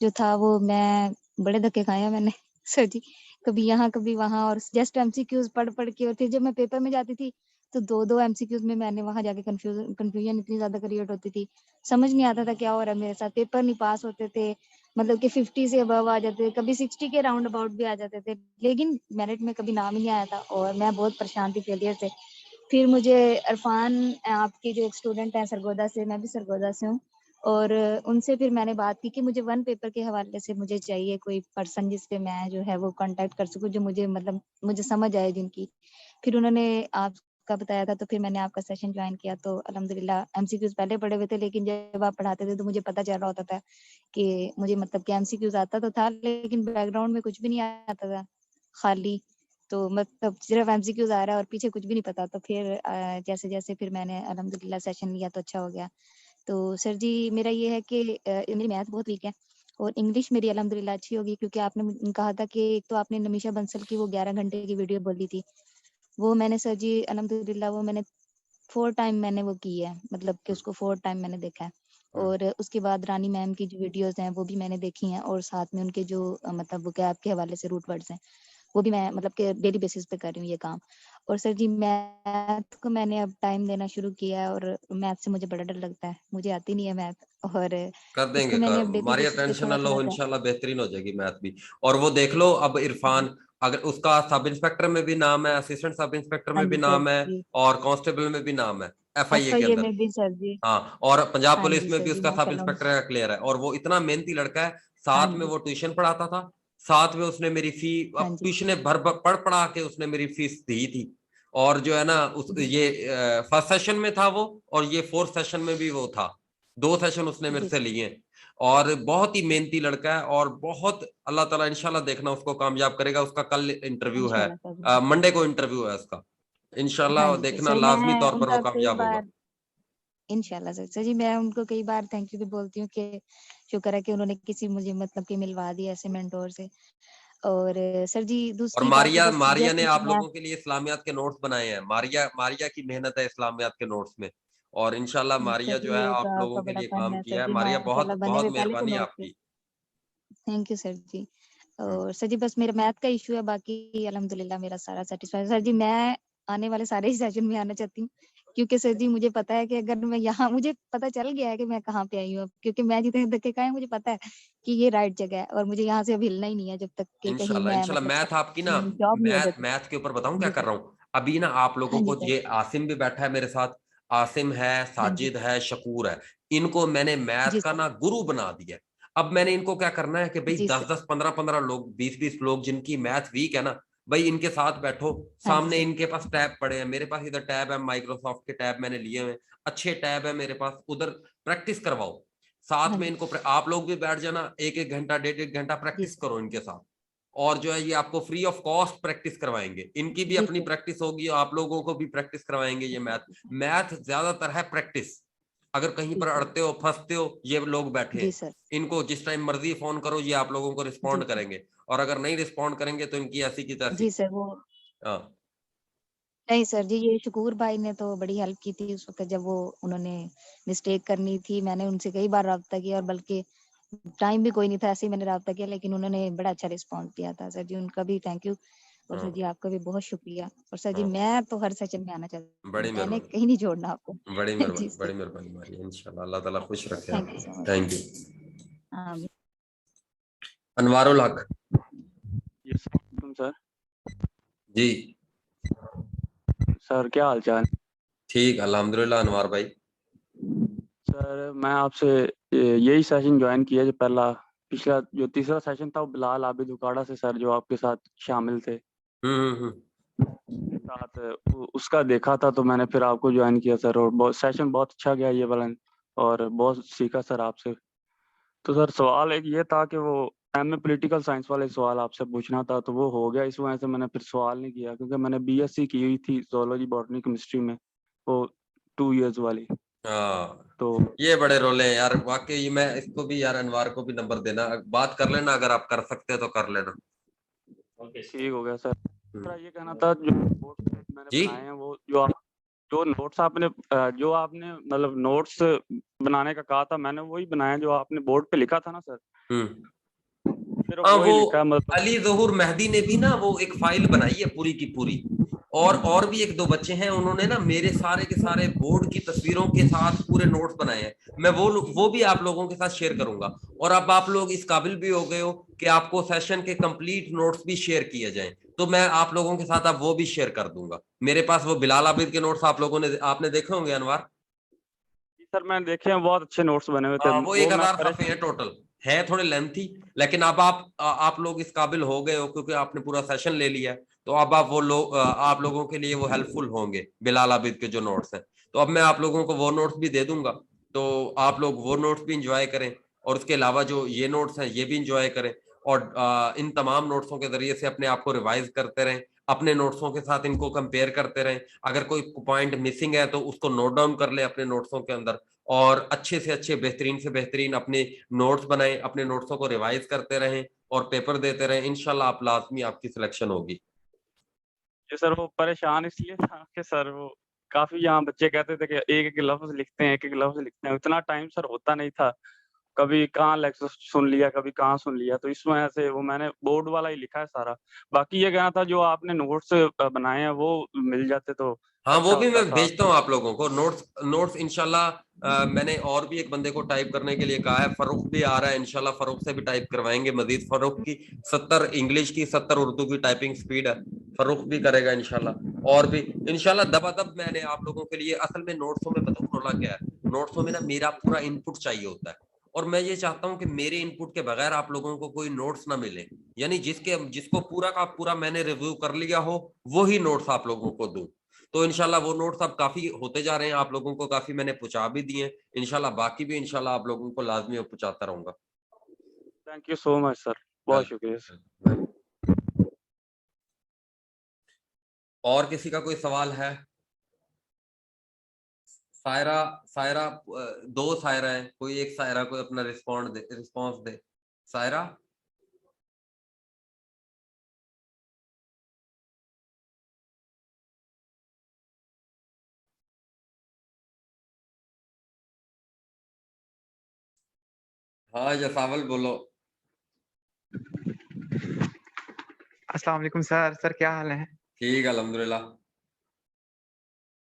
जो था वो मैं बड़े धक्के खाए हैं मैंने सर जी, कभी यहाँ कभी वहाँ, और जस्ट एमसीक्यूज पढ़ के, और फिर जब मैं पेपर में जाती थी तो दो एमसीक्यूज में मैंने वहां जाके कंफ्यूजन इतनी ज्यादा क्रिएट होती थी, समझ नहीं आता था क्या हो रहा है मेरे साथ। पेपर नहीं पास होते थे, मतलब कि 50 से अबव आ जाते थे, कभी 60 के राउंड अबाउट भी आ जाते थे, लेकिन मेरिट में कभी नाम ही नहीं आया था और मैं बहुत परेशान थी फेलियर से। फिर मुझे इरफान, आपके जो एक स्टूडेंट हैं सरगोदा से, मैं भी सरगोदा से हूँ, और उनसे फिर मैंने बात की कि मुझे वन पेपर के हवाले से मुझे चाहिए कोई पर्सन जिससे मैं जो है वो कांटेक्ट कर सकूं, जो मुझे मतलब मुझे समझ आए जिनकी। फिर उन्होंने आपका बताया था, तो फिर मैंने आपका सेशन ज्वाइन किया। तो अल्हम्दुलिल्लाह एमसीक्यूज पहले पढ़े हुए थे, लेकिन जब आप पढ़ाते थे तो मुझे पता चल रहा होता था कि मुझे मतलब कि एमसीक्यूज आता तो था, लेकिन बैकग्राउंड में कुछ भी नहीं आता था, खाली, तो मतलब सिर्फ एमसीक्यूज आ रहा है और पीछे कुछ भी नहीं पता। तो फिर जैसे जैसे फिर मैंने अल्हम्दुलिल्लाह सेशन लिया तो अच्छा हो गया। तो सर जी मेरा ये है कि मेरी मैथ बहुत वीक है और इंग्लिश मेरी अल्हम्दुलिल्लाह अच्छी होगी, क्योंकि आपने कहा था कि एक तो आपने नमीशा बंसल की वो 11 घंटे की वीडियो बोली थी, वो मैंने सर जी अल्हम्दुलिल्लाह वो मैंने 4 टाइम मैंने वो की है, मतलब कि उसको 4 टाइम मैंने देखा है। और उसके बाद रानी मैम की जो वीडियोस हैं वो भी मैंने देखी हैं, और साथ में उनके जो मतलब वो कैब के हवाले से रूट वर्ड्स हैं वो भी मैं मतलब कि डेली बेसिस पे कर रही हूँ ये काम। और सर जी मैथ को मैंने अब टाइम देना शुरू किया है, और मैथ से मुझे बड़ा डर लगता है, मुझे आती नहीं है मैथ, और कर देंगे, इसको मैंने अब डेली मारिया बेसिस पे टेंशन थोड़ा ना लो, थोड़ा सा। इंशाल्लाह बेहतरीन हो जाएगी मैथ भी। और वो देख लो अब इरफान, अगर उसका सब इंस्पेक्टर में भी नाम है, असिस्टेंट सब इंस्पेक्टर हाँ में भी जी सर नाम है, जी, और कांस्टेबल में भी नाम है एफआईए के FIA अंदर। में भी सर जी। हाँ, और पंजाब हाँ पुलिस जी में सर भी जी उसका सब माशाल्लाह। इंस्पेक्टर का क्लियर है। और वो इतना मेहनती लड़का है, हाँ साथ में जी वो ट्यूशन पढ़ाता था, साथ में उसने मेरी फी, हाँ अब जी ट्यूशन पढ़ पढ़ा के उसने मेरी फीस दी थी। और जो है ना उस जी ये फर्स्ट सेशन में था वो, और ये 4th सेशन में भी वो था, 2 सेशन उसने मेरे जी से लिए। और बहुत ही मेहनती लड़का है, और बहुत अल्लाह ताला इंशाल्लाह देखना उसको कामयाब करेगा। उसका कल इंटरव्यू है, इंशाल्लाह सर जी। मंडे को इंटरव्यू है उसका, हाँ इंशाल्लाह जी देखना सर, लाजमी मैं तौर पर वो उनका कई कामयाब होगा। बार इंशाल्लाह सर जी मैं उनको कई बार थैंक यू भी बोलती हूँ कि शुक्र है कि उन्होंने किसी मुझे मतलब कि मिलवा दिया ऐसे मेंटोर से। और सर जी और दूसरी बात तो मारिया बस मारिया जस्ट ने आप मैं, लोगों के लिए इस्लामियात के नोट्स बनाए हैं, मारिया की मेहनत है इस्लामियात के नोट्स में। और इंशाल्लाह सर मारिया जो जी है ये आप तो लोगों आपका के बड़ा लिए फन काम है सर किया है। जी, मारिया बहुत माशाल्लाह बने बहुत हुए पहले से मेहरबानी है नोट थे। आपकी। थैंक यू सर जी। और सर जी बस मेरा मैथ का इशू है, बाकी अल्हम्दुलिल्लाह मेरा सारा सेटिस्फाइड। सर जी मैं आने वाले सारे ही सेशन में आना चाहती हूँ, क्योंकि सर जी मुझे पता है कि अगर मैं यहाँ, मुझे पता चल गया है कि मैं कहाँ पे आई हूँ अब, क्योंकि मैं जितने धक्के खाए मुझे पता है कि ये राइट जगह है, और मुझे यहाँ से अब हिलना ही नहीं है जब तक कि कहीं इंशाल्लाह मैं इंशाल्लाह मतलब मैथ आपकी ना, जॉब नहीं हो मैथ जाती। मैथ के ऊपर बताऊं क्या जी कर सर। रहा हूँ अभी ना आप लोगों हाँ जी को। सर। ये आसिम भी बैठा है मेरे साथ, आसिम है, हाँ जी साजिद है, शकूर है, इनको मैंने मैथ जी का सर। ना गुरु बना दिया है। अब मैंने इनको क्या करना है कि भाई जी सर। 10-10 15-15 लोग, 20-20 लोग जिनकी मैथ वीक है ना, भाई इनके साथ बैठो, हाँ जी सामने सर। इनके पास टैब पड़े हैं, मेरे पास इधर टैब है, माइक्रोसॉफ्ट के टैब मैंने लिए हुए, अच्छे टैब है मेरे पास, उधर प्रैक्टिस करवाओ साथ हाँ में जी इनको। आप लोग भी बैठ जाना, 1-1 घंटा 1.5 घंटा जी प्रैक्टिस सर। करो इनके साथ। और जो है ये आपको फ्री ऑफ कॉस्ट प्रैक्टिस करवाएंगे, इनकी भी जी अपनी सर। प्रैक्टिस होगी, आप लोगों को भी प्रैक्टिस करवाएंगे। ये मैथ मैथ ज्यादातर है प्रैक्टिस। अगर कहीं जी पर सर। अड़ते हो फंसते हो, ये लोग बैठे जी हैं, सर। इनको जिस टाइम मर्जी फोन करो, ये आप लोगों को जी रिस्पॉन्ड सर। करेंगे। और अगर नहीं रिस्पॉन्ड करेंगे तो इनकी ऐसी की तैसी। जी सर वो हाँ नहीं सर जी, ये शकूर भाई ने तो बड़ी हेल्प की थी उस वक्त जब वो उन्होंने मिस्टेक करनी थी। मैंने उनसे कई बार राब्ता किया, और बल्कि टाइम भी कोई नहीं था, ऐसे ही मैंने राब्ता किया, लेकिन उन्होंने बड़ा अच्छा रिस्पॉन्स दिया था। सर जी उनका भी थैंक यू, और सर हाँ जी आपका भी बहुत शुक्रिया। और सर जी हाँ, मैं तो हर सेशन में आना चाहती हूँ, बड़ी मैंने मेहरबानी, कहीं नहीं छोड़ना आपको। बड़ी जी मेहरबानी, सर। बड़ी मेहरबानी हमारी। इंशाल्लाह अल्लाह ताला खुश रखे थैंक यू आपको। So thank much. यू। आमीन। अनवारुल हक यस सर। जी, सर क्या हाल चाल? ठीक, अल्हम्दुलिल्लाह अनवार भाई। सर मैं आपसे यही सेशन ज्वाइन किया जो पहला पिछला जो तीसरा सेशन था वो बिलाल आबिद उकाड़ा से सर जो आपके साथ शामिल थे साथ उसका देखा था, तो मैंने फिर आपको ज्वाइन किया सर, और बहुत सेशन बहुत अच्छा गया ये वाला, और बहुत सीखा सर आपसे। तो सर सवाल एक ये था कि वो एमए पॉलिटिकल साइंस वाले सवाल आपसे पूछना था, तो वो हो गया, इस वजह से मैंने फिर सवाल नहीं किया, क्योंकि मैंने बीएससी की हुई थी जोलॉजी बॉटनी केमिस्ट्री में, वो 2 इयर्स वाली। हाँ, तो ये बड़े रोले हैं यार वाकई। मैं इसको भी यार अनवार को भी नंबर देना, बात कर लेना, अगर आप कर सकते हो तो कर लेना। ठीक हो गया सर। मेरा ये कहना था जो नोट्स मैंने बनाए हैं वो जो नोट्स आपने मतलब नोट्स बनाने का कहा था, मैंने वही बनाया जो आपने बोर्ड पे लिखा था ना सर। सिर्फ हाँ, वही वो लिखा है, मतलब अली ज़हूर मेहदी ने भी ना वो एक फाइल बनाई है पूरी की पूरी, और भी 1-2 बच्चे हैं, उन्होंने ना मेरे सारे के सारे बोर्ड की तस्वीरों के साथ पूरे नोट्स बनाए हैं। मैं वो भी आप लोगों के साथ शेयर करूंगा। और अब आप लोग इस काबिल भी हो गए हो कि आपको सेशन के कंप्लीट नोट्स भी शेयर किए जाएं, तो मैं आप लोगों के साथ अब वो भी शेयर कर दूंगा। मेरे पास वो बिलाल आबिद के नोट्स आपने देखे होंगे अनवार? सर मैंने देखे हैं, बहुत अच्छे नोट्स बने हुए थे। वो 1000 सफ़े है टोटल, है थोड़े लेंथी, लेकिन अब आप लोग इस काबिल हो गए हो क्योंकि आपने पूरा सेशन ले लिया है, तो अब आप लोगों के लिए वो हेल्पफुल होंगे बिलाल आबिद के जो नोट्स हैं। तो अब मैं आप लोगों को वो नोट्स भी दे दूंगा, तो आप लोग वो नोट्स भी इंजॉय करें, और उसके अलावा जो ये नोट्स हैं ये भी इंजॉय करें, और इन तमाम नोट्सों के जरिए से अपने आप को रिवाइज करते रहें, अपने नोट्सों के साथ इनको कंपेयर करते रहें। अगर कोई पॉइंट मिसिंग है तो उसको नोट डाउन कर ले अपने नोट्सों के अंदर, और अच्छे से अच्छे बेहतरीन से बेहतरीन अपने नोट्स बनाएं, अपने नोट्सों को रिवाइज करते रहें और पेपर देते रहें। इंशाल्लाह आप लाजमी आपकी सिलेक्शन होगी। जी सर, वो परेशान इसलिए था कि सर वो काफी यहाँ बच्चे कहते थे कि एक एक लफ्ज लिखते हैं, एक एक लफ्ज लिखते हैं, इतना टाइम सर होता नहीं था, कभी कहाँ लेक्चर सुन लिया, कभी कहाँ सुन लिया, तो इस वजह से वो मैंने बोर्ड वाला ही लिखा है सारा। बाकी ये कहना था जो आपने नोट्स बनाए हैं वो मिल जाते तो हाँ, अच्छा वो भी होता मैं था। भेजता हूँ आप लोगों को नोट्स इंशाल्लाह। मैंने और भी एक बंदे को टाइप करने के लिए कहा है, फरूख भी आ रहा है, इंशाल्लाह फरूख से भी टाइप करवाएंगे मजीद। फरूख की 70 इंग्लिश की 70 उर्दू की टाइपिंग स्पीड है, फरूख भी करेगा इंशाल्लाह। और भी इंशाल्लाह दबादब मैंने आप लोगों के लिए, असल में नोट्सों में बताऊँ रोला क्या है, नोट्सों में ना मेरा पूरा इनपुट चाहिए होता है, और मैं ये चाहता हूँ कि मेरे इनपुट के बगैर आप लोगों को कोई नोट्स ना मिले, यानी जिसको पूरा का पूरा मैंने रिव्यू कर लिया हो वो ही नोट्स आप लोगों को दूं। तो इंशाल्लाह वो नोट्स अब काफी होते जा रहे हैं, आप लोगों को काफी मैंने पहुंचा भी दिए, इंशाल्लाह बाकी भी इंशाल्लाह आप लोगों को लाजमी पहुंचाता रहूंगा। Thank you so much sir, बहुत शुक्रिया सर। और किसी का कोई सवाल है? सायरा 2 सायरा है, कोई एक सायरा कोई अपना रिस्पॉन्स दे। सायरा हाँ जसावल बोलो। अस्सलाम वालेकुम सर क्या हाल है? ठीक अल्हम्दुलिल्लाह।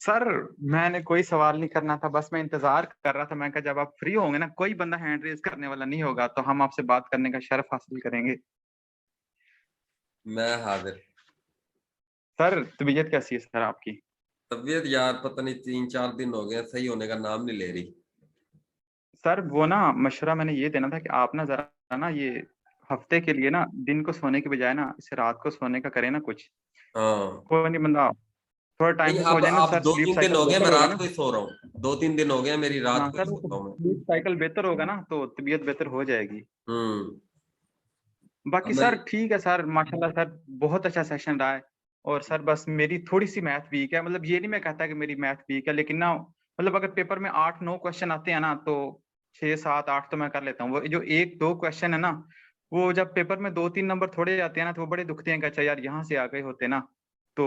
सर मैंने कोई सवाल नहीं करना था, बस मैं इंतजार कर रहा था, मैं कहा जब आप फ्री होंगे ना, कोई बंदा हैंड रेज करने वाला नहीं होगा तो हम आपसे बात करने का शर्फ हासिल करेंगे। मैं हाजिर। सर तबीयत कैसी है सर आपकी? तबीयत यार पता नहीं 3-4 दिन हो गए, सही होने का नाम नहीं ले रही। सर वो ना मशवरा मैंने ये देना था कि आप ना जरा ना ये हफ्ते के लिए ना दिन को सोने के बजाय ना इसे रात को सोने का करें ना कुछ। कोई नहीं बंदा थोड़ा टाइम से सो जाए ना सर, 2-3 दिन हो गए मैं रात को ही सो रहा हूँ, 2-3 दिन हो गए मेरी रात को ही सोता हूँ। स्लीप साइकिल बेहतर होगा ना तो तबीयत बेहतर हो जाएगी। बाकी सर ठीक है सर, माशाल्लाह सर बहुत अच्छा सेशन रहा है। और सर बस मेरी थोड़ी सी मैथ वीक है, मतलब ये नहीं मैं कहता कि मेरी मैथ वीक है, लेकिन ना मतलब अगर पेपर में 8-9 क्वेश्चन आते हैं ना तो 6-7-8 तो मैं कर लेता हूँ। वो जो 1-2 क्वेश्चन है ना, वो जब पेपर में 2-3 नंबर थोड़े आते हैं ना तो वो बड़े दुखते हैं कि अच्छा यार यहाँ से आ गए होते ना। तो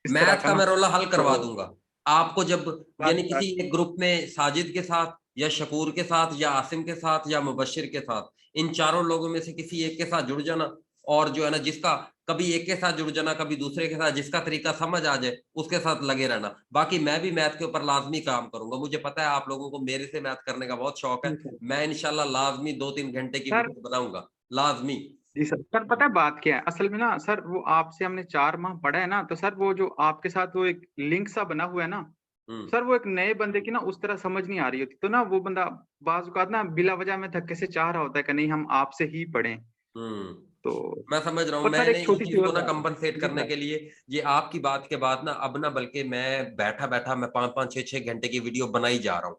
मैथ का मैं रोला हल करवा दूंगा आपको, जब यानी किसी एक ग्रुप में साजिद के साथ या शकूर के साथ या आसिम के साथ या मुबशिर के साथ, इन चारों लोगों में से किसी एक के साथ जुड़ जाना, और जो है ना जिसका कभी एक के साथ जुड़ जाना कभी दूसरे के साथ, जिसका तरीका समझ आ जाए उसके साथ लगे रहना। बाकी मैं भी मैथ के ऊपर लाजमी काम करूंगा, मुझे पता है आप लोगों को मेरे से मैथ करने का बहुत शौक है, मैं इंशाल्लाह लाजमी 2-3 घंटे की वीडियो बनाऊंगा लाजमी। जी सर पता है बात क्या है असल में ना सर, वो आपसे हमने 4 माह पढ़ा है ना, तो सर वो जो आपके साथ वो एक लिंक सा बना हुआ है ना, सर वो एक नए बंदे की ना उस तरह समझ नहीं आ रही होती, तो ना वो बंदा बाज़ औक़ात ना बिला वजह में धक्के से चाह रहा होता है कि नहीं हम आपसे ही पढ़ें। तो मैं समझ रहा हूँ। और सर मैंने एक इस छोटी चीज सी को और ना बात कंपनसेट जी करने सर। के लिए, ये आपकी बात के बाद ना अब ना बल्कि मैं बैठा मैं 5-5 6-6 घंटे की वीडियो बनाई जा रहा हूँ।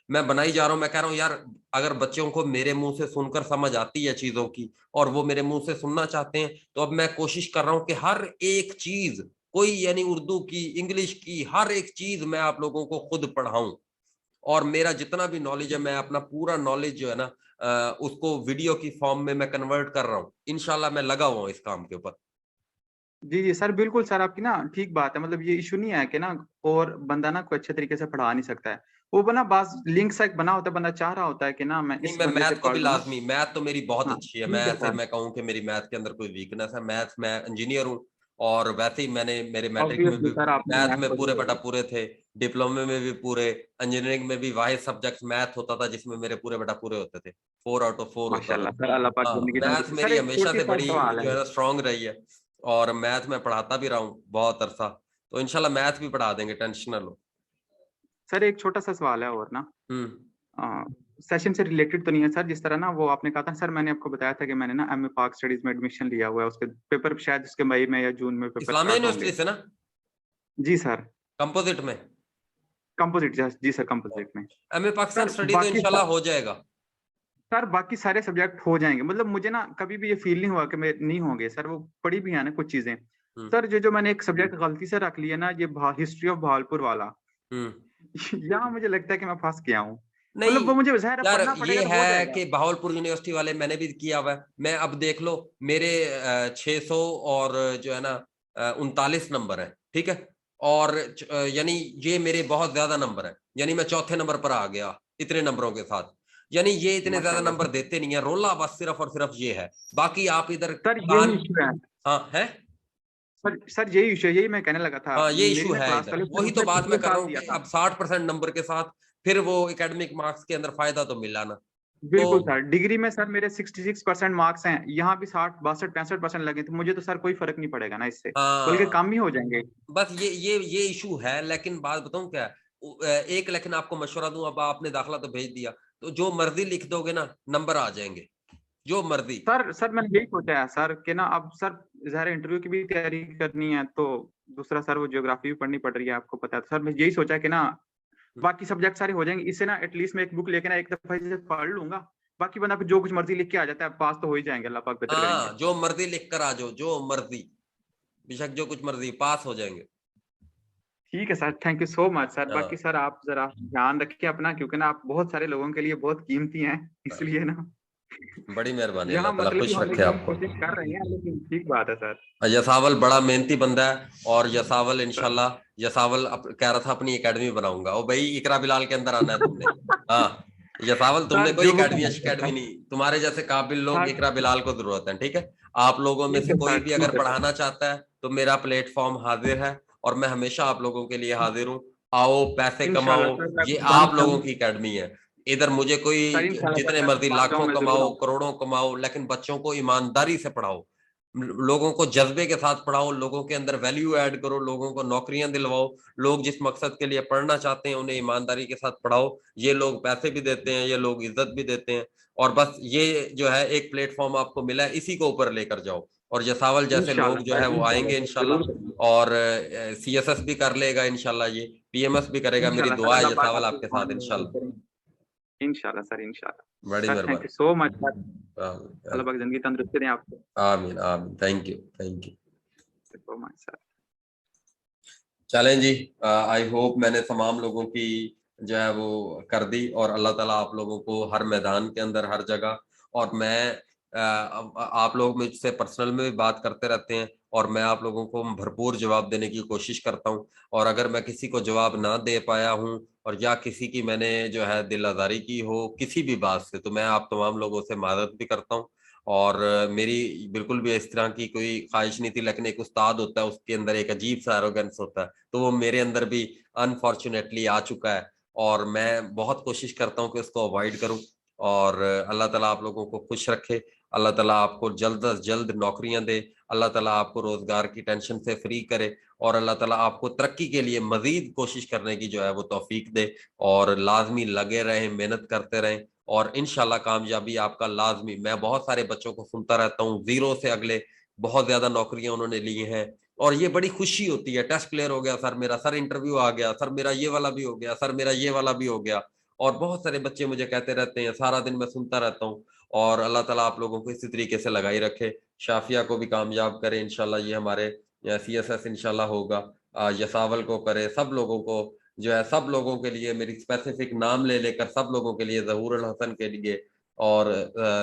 मैं बनाई जा रहा हूँ, मैं कह रहा हूँ यार अगर बच्चों को मेरे मुंह से सुनकर समझ आती है चीजों की और वो मेरे मुंह से सुनना चाहते हैं, तो अब मैं कोशिश कर रहा हूँ कि हर एक चीज, कोई यानी उर्दू की, इंग्लिश की, हर एक चीज मैं आप लोगों को खुद पढ़ाऊं। और मेरा जितना भी नॉलेज है, मैं अपना पूरा नॉलेज जो है ना उसको वीडियो की फॉर्म में मैं कन्वर्ट कर रहा हूँ। इंशाल्लाह मैं लगा हुआ हूँ इस काम के ऊपर। जी सर, बिल्कुल सर, आपकी ना ठीक बात है। मतलब ये इशू नहीं है कि ना और बंदा ना कोई अच्छे तरीके से पढ़ा नहीं सकता है। वो बना बाज़ लिंक सा एक बना होता है, बंदा चाह रहा होता है कि ना मैं नहीं, इस मैं बंदे से मैथ को भी पढ़ लूँ। लाजमी, मैथ तो मेरी बहुत हाँ, अच्छी है। ठीक मैं है ऐसे सर। मैं कहूँ कि मेरी मैथ के अंदर कोई वीकनेस है, मैथ मैं इंजीनियर हूँ और वैसे ही मैंने मेरे मैट्रिक में ऑब्वियसली भी सर आपने मैथ मैथ में पढ़ी पूरे होगी। बटा पूरे थे, डिप्लोमे में भी पूरे, इंजीनियरिंग में भी वाहिद सब्जेक्ट मैथ होता था जिसमें मेरे पूरे बटा पूरे होते थे, 4 आउट ऑफ 4 होता था। माशाल्लाह सर, अल्लाह पाक हाँ, ज़िंदगी मैथ तंदुरुस्ती। सर मेरी एक हमेशा से छोटी-सा बड़ी सवाल जो है। है ना स्ट्रांग रही है और मैथ में पढ़ाता भी रहा हूँ बहुत अरसा, तो इंशाल्लाह मैथ भी पढ़ा देंगे, टेंशन ना लो। सर एक छोटा-सा सवाल है और ना हुँ। सेशन से रिलेटेड तो नहीं है सर, जिस तरह ना वो आपने कहा था सर, मैंने आपको बताया था कि मैंने ना एमए पाक स्टडीज़ में एडमिशन लिया हुआ है, उसके पेपर शायद उसके मई में या जून में पेपर इस्लामिया स्टार्ट यूनिवर्सिटी होंगे। से ना? जी सर। कंपोजिट में? कंपोजिट जी सर, कंपोजिट में। एमए पाकिस्तान सर स्टडी तो बाकी इंशाल्लाह हो जाएगा। सर बाकी सारे सब्जेक्ट हो जाएँगे। मतलब मुझे ना कभी भी ये फ़ील नहीं हुआ कि मैं नहीं होंगे सर, वो पढ़ी भी है ना कुछ चीज़ें। हुँ। सर जो मैंने एक सब्जेक्ट गलती से रख लिया ना, ये हिस्ट्री ऑफ बहावलपुर वाला, हुँ। यहाँ मुझे लगता है कि मैं फँस गया हूँ। मतलब नहीं, वो मुझे ज़ाहिर है यार पढ़ना ये पड़ेगा तो हो है जाएगा। कि बहावलपुर यूनिवर्सिटी वाले मैंने भी किया हुआ है। मैं अब देख लो मेरे 600 और जो है ना 39 नंबर है, ठीक है? और यानी ये मेरे बहुत ज़्यादा नंबर हैं। यानी मैं चौथे नंबर पर आ गया इतने नंबरों के साथ। यानी ये इतने ज़्यादा माशाल्लाह नंबर सर। देते नहीं है, रोला बस सिर्फ़ और सिर्फ़ ये है। बाकी आप इधर सर कान यही इश्यू है। हाँ, है? सर यही इश्यू है, यही मैं कहने लगा था। हाँ, ये मेरी इश्यू ना है क्लास इधर। वाले सर वही तो उसने बात पिछले मैं कर रहा साल हूँ दिया कि था। अब 60% नंबर के साथ फिर वो एकेडमिक मार्क्स के अंदर फ़ायदा तो मिला ना। बिल्कुल तो सर, डिग्री में सर मेरे 66% मार्क्स हैं। यहाँ भी 60, 62, 65% लगे, तो मुझे तो सर कोई फ़र्क नहीं पड़ेगा ना इससे, बल्कि हाँ। कम ही हो जाएँगे। बस ये इशू है, लेकिन बात बताऊं क्या है? एक लेकिन आपको मशवरा दूं, अब आपने दाखिला तो भेज दिया, तो जो मर्जी लिख दोगे ना नंबर आ जाएंगे, जो मर्जी। सर मैंने यही सोचा है सर कि ना अब सर ज़ाहिर है इंटरव्यू की भी तैयारी करनी है, तो दूसरा सर वो ज्योग्राफी भी पढ़नी पड़ रही है, आपको पता है। तो सर मैं यही सोचा कि ना बाकी सब्जेक्ट सारे हो जाएँगे, इससे ना एटलीस्ट मैं एक बुक लेके ना एक दफ़ा इसे पढ़ लूँगा, बाकी बंदा फिर जो कुछ मर्ज़ी लिख के आ जाता है, पास तो हो ही जाएँगे, अल्लाह पाक बेहतर करेंगे। हाँ, जो मर्जी लिख कर आ जाओ, जो मर्जी, बेशक जो कुछ मर्जी, पास हो जाएंगे। ठीक है sir, thank you so much sir. बाकी हाँ। सर आप ज़रा ध्यान रखिए अपना, क्योंकि ना आप बहुत सारे लोगों के लिए बहुत कीमती हैं, इसलिए ना बड़ी मेहरबानी, अल्लाह यहाँ ताला मतलबी खुश होने रखे की हम आपको। कोशिश कर रहे हैं, लेकिन ठीक बात है सर। यसावल बड़ा मेहनती बंदा है और यसावल सर इंशाल्लाह यसावल कह रहा था अपनी एकेडमी बनाऊंगा। ओ भाई इकरा बिलाल के अंदर आना है तुमने। हाँ, यसावल तुमने सर कोई जो एकेडमी हुक्म अच्छी है एकेडमी सर। नहीं, तुम्हारे जैसे काबिल लोग सर इकरा बिलाल को जरूरत है, ठीक है? आप लोगों में ठीक से है कोई सर, भी अगर ठीक है सर। पढ़ाना चाहता है तो मेरा प्लेटफॉर्म हाजिर है और मैं हमेशा आप लोगों के लिए हाजिर हूँ। आओ, पैसे इंशाल्लाह कमाओ, सर मैं ये बन आप लोगों की एकेडमी है। इधर मुझे कोई सर इंशाल्लाह जितने सर मर्जी बन जाऊँ लाखों मैं ज़रूर कमाओ, आऊँगा। करोड़ों कमाओ, लेकिन बच्चों को ईमानदारी से पढ़ाओ, लोगों को जज्बे के साथ पढ़ाओ, लोगों के अंदर वैल्यू ऐड करो, लोगों को नौकरियां दिलवाओ। लोग जिस मकसद के लिए पढ़ना चाहते हैं उन्हें ईमानदारी के साथ पढ़ाओ। ये लोग पैसे भी देते हैं, ये लोग इज्जत भी देते हैं, और बस ये जो है एक प्लेटफॉर्म आपको मिला है, इसी को ऊपर लेकर जाओ। और यसावल जैसे लोग जो है वो आएंगे इंशाल्लाह सर, ज़रूर इंशाल्लाह, करेंगे। और सीएसएस भी कर लेगा इंशाल्लाह, ये पीएमएस भी करेगा। मेरी इंशाल्लाह सर, दुआ है अल्लाह पाक यसावल आपकी आपके साथ ज़बान नवाज़ी इंशाल्लाह। करें। इंशाल्लाह सर, इंशाल्लाह। बड़ी सर थैंक मेहरबानी। You so much sir. अल्लाह आमीन पाक ज़िंदगी तंदुरुस्ती दें आपको। आमीन आमीन, thank you, thank you. So much sir. चलें जी, आई होप मैंने तमाम लोगों की जो है वो कर दी, और अल्लाह ताला आप लोगों को हर मैदान के अंदर हर जगह, और मैं आप लोग मुझसे पर्सनल में भी बात करते रहते हैं और मैं आप लोगों को भरपूर जवाब देने की कोशिश करता हूं, और अगर मैं किसी को जवाब ना दे पाया हूं और या किसी की मैंने जो है दिल आज़ारी की हो किसी भी बात से, तो मैं आप तमाम लोगों से माज़रत भी करता हूं। और मेरी बिल्कुल भी इस तरह की कोई ख्वाहिश नहीं थी, लेकिन एक उस्ताद होता है उसके अंदर एक अजीब सा एरोगेंस होता है, तो वो मेरे अंदर भी अनफॉर्चुनेटली आ चुका है, और मैं बहुत कोशिश करता हूँ कि उसको अवॉइड करूँ। और अल्लाह ताला आप लोगों को खुश रखे, अल्लाह ताला आपको जल्द अज जल्द नौकरियां दे, अल्लाह ताला आपको रोजगार की टेंशन से फ्री करे और अल्लाह ताला आपको तरक्की के लिए मजीद कोशिश करने की जो है वो तौफीक दे और लाजमी लगे रहें, मेहनत करते रहें और इंशाल्लाह कामयाबी आपका लाजमी। मैं बहुत सारे बच्चों को सुनता रहता हूँ, जीरो से अगले बहुत ज्यादा नौकरियां उन्होंने ली हैं और ये बड़ी खुशी होती है। टेस्ट क्लियर हो गया सर मेरा, सर इंटरव्यू आ गया, सर मेरा ये वाला भी हो गया, सर मेरा ये वाला भी हो गया। और बहुत सारे बच्चे मुझे कहते रहते हैं, सारा दिन मैं सुनता रहता हूँ। और अल्लाह ताला आप लोगों को इसी तरीके से लगाई रखे, शाफिया को भी कामयाब करे इंशाल्लाह। ये हमारे CSS इंशाल्लाह होगा, यसावल को करे, सब लोगों को जो है, सब लोगों के लिए मेरी स्पेसिफिक नाम ले लेकर सब लोगों के लिए, ज़हूरुल हसन के लिए और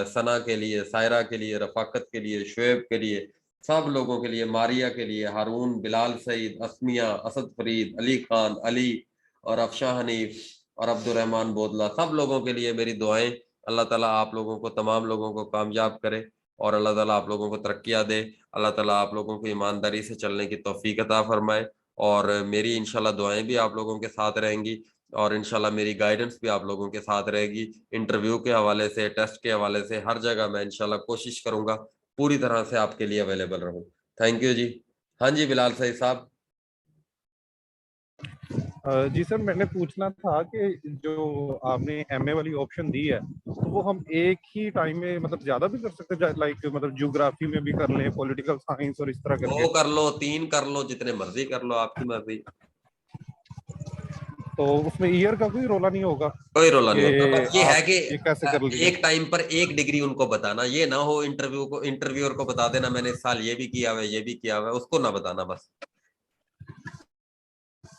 सना के लिए, सायरा के लिए, रफाकत के लिए, शुएब के लिए, सब लोगों के लिए, मारिया के लिए, हारून, बिलाल सईद, असमिया, असद फरीद, अली खान, अली और अफशा हनीफ और अब्दुर्रहमान बोदला, सब लोगों के लिए मेरी दुआएं। अल्लाह ताला आप लोगों को, तमाम लोगों को कामयाब करे और अल्लाह ताला आप लोगों को तरक्कियां दे। अल्लाह ताला आप लोगों को ईमानदारी से चलने की तौफीक अता फरमाए और मेरी इंशाल्लाह दुआएं भी आप लोगों के साथ रहेंगी और इंशाल्लाह मेरी गाइडेंस भी आप लोगों के साथ रहेगी। इंटरव्यू के हवाले से, टेस्ट के हवाले से, हर जगह मैं इंशाल्लाह कोशिश करूंगा पूरी तरह से आपके लिए अवेलेबल रहूं। थैंक यू जी। हाँ जी बिलाल सईद साहब। जी सर, मैंने पूछना था कि जो आपने MA वाली ऑप्शन दी है तो वो हम एक ही टाइम में मतलब ज्यादा भी कर सकते हैं, लाइक मतलब ज्योग्राफी में भी कर लें, पॉलिटिकल साइंस और इस तरह करके? 2 कर लो, 3 कर लो, जितने मर्जी कर लो, आपकी मर्जी। तो उसमें ईयर का कोई रोला नहीं होगा? कोई रोला नहीं होगा, बस ये है कि कैसे कर लीजिए? एक टाइम पर एक डिग्री उनको बताना, ये ना हो इंटरव्यूअर को बता देना मैंने इस साल ये भी किया हुआ है, ये भी किया हुआ है, उसको ना बताना बस।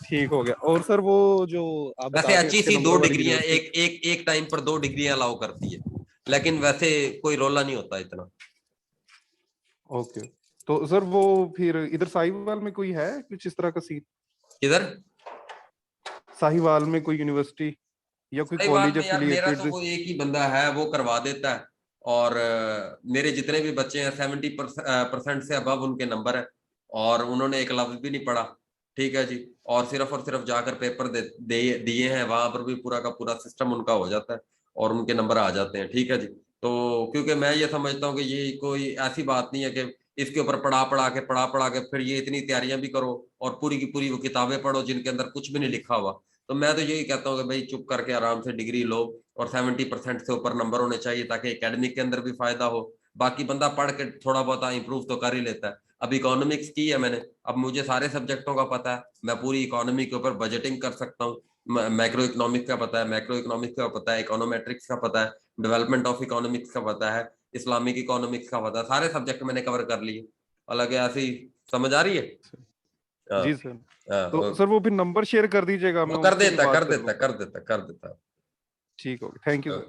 ठीक हो गया। और सर वो जो आप वैसे अच्छी सी 2 डिग्रियां एक टाइम पर 2 डिग्रियां अलाउ करती है, लेकिन वैसे कोई रोला नहीं होता इतना। ओके, तो सर वो फिर इधर साहिवाल में कोई है कुछ इस तरह का सीट? किधर साहिवाल में कोई यूनिवर्सिटी या कोई कॉलेज एफिलिएटेड? मेरा तो वो एक ही बंदा है, वो करवा देता है और मेरे जितने भी बच्चे हैं 70% से अबव उनके नंबर है और उन्होंने एक लफ्ज भी नहीं पढ़ा, ठीक है जी, और सिर्फ जाकर पेपर दिए हैं, वहां पर भी पूरा का पूरा सिस्टम उनका हो जाता है और उनके नंबर आ जाते हैं, ठीक है जी। तो क्योंकि मैं ये समझता हूँ कि ये कोई ऐसी बात नहीं है कि इसके ऊपर पढ़ा के फिर ये इतनी तैयारियां भी करो और पूरी की पूरी वो किताबें पढ़ो जिनके अंदर कुछ भी नहीं लिखा हुआ। तो मैं तो यही कहता हूँ कि भाई चुप करके आराम से डिग्री लो और 70% से ऊपर नंबर होने चाहिए ताकि एकेडमिक के अंदर भी फायदा हो। बाकी बंदा पढ़ के थोड़ा बहुत इंप्रूव तो कर ही लेता है। अब इकोनॉमिक्स की है मैंने, अब मुझे सारे सब्जेक्टों का पता है, मैं पूरी इकोनॉमी के ऊपर बजटिंग कर सकता हूँ, मैक्रो इकोनॉमिक्स का पता है, मैक्रो इकोनॉमिक्स का पता है, इकोनोमेट्रिक्स का पता है, डेवलपमेंट ऑफ इकोनॉमिक्स का पता है, इस्लामिक इकोनॉमिक्स का पता है, सारे सब्जेक्ट मैंने कवर कर लिए। अलग है, ऐसी समझ आ रही है? जी सर। तो सर वो भी नंबर शेयर कर दीजिएगा, मैं कर देता। ठीक हो, थैंक यू।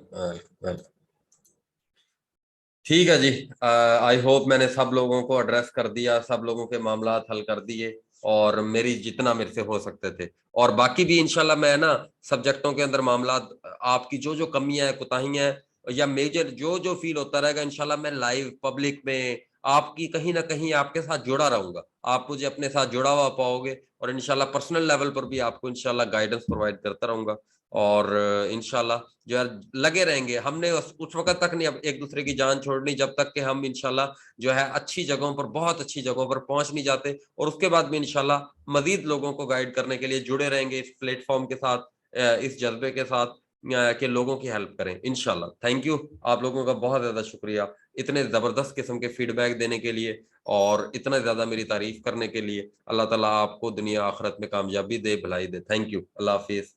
ठीक है जी, आई होप मैंने सब लोगों को एड्रेस कर दिया, सब लोगों के मामला हल कर दिए और मेरी जितना मेरे से हो सकते थे। और बाकी भी इंशाल्लाह मैं ना सब्जेक्टों के अंदर मामला, आपकी जो जो कमियां हैं, कोताहियां हैं या मेजर जो जो फील होता रहेगा, इंशाल्लाह मैं लाइव पब्लिक में आपकी कहीं ना कहीं आपके साथ जुड़ा रहूंगा, आप मुझे अपने साथ जुड़ा हुआ पाओगे और इंशाल्लाह पर्सनल लेवल पर भी आपको इंशाल्लाह गाइडेंस प्रोवाइड करता रहूंगा और इंशाल्लाह जो है लगे रहेंगे। हमने उस वक्त तक नहीं अब एक दूसरे की जान छोड़नी जब तक कि हम इंशाल्लाह जो है अच्छी जगहों पर, बहुत अच्छी जगहों पर पहुंच नहीं जाते, और उसके बाद भी इंशाल्लाह मजीद लोगों को गाइड करने के लिए जुड़े रहेंगे इस प्लेटफॉर्म के साथ, इस जज्बे के साथ कि लोगों की हेल्प करें इंशाल्लाह। थैंक यू, आप लोगों का बहुत ज्यादा शुक्रिया इतने जबरदस्त किस्म के फीडबैक देने के लिए और इतना ज्यादा मेरी तारीफ करने के लिए। अल्लाह ताला आपको दुनिया आखिरत में कामयाबी दे, भलाई दे। Thank you, Allah Hafiz.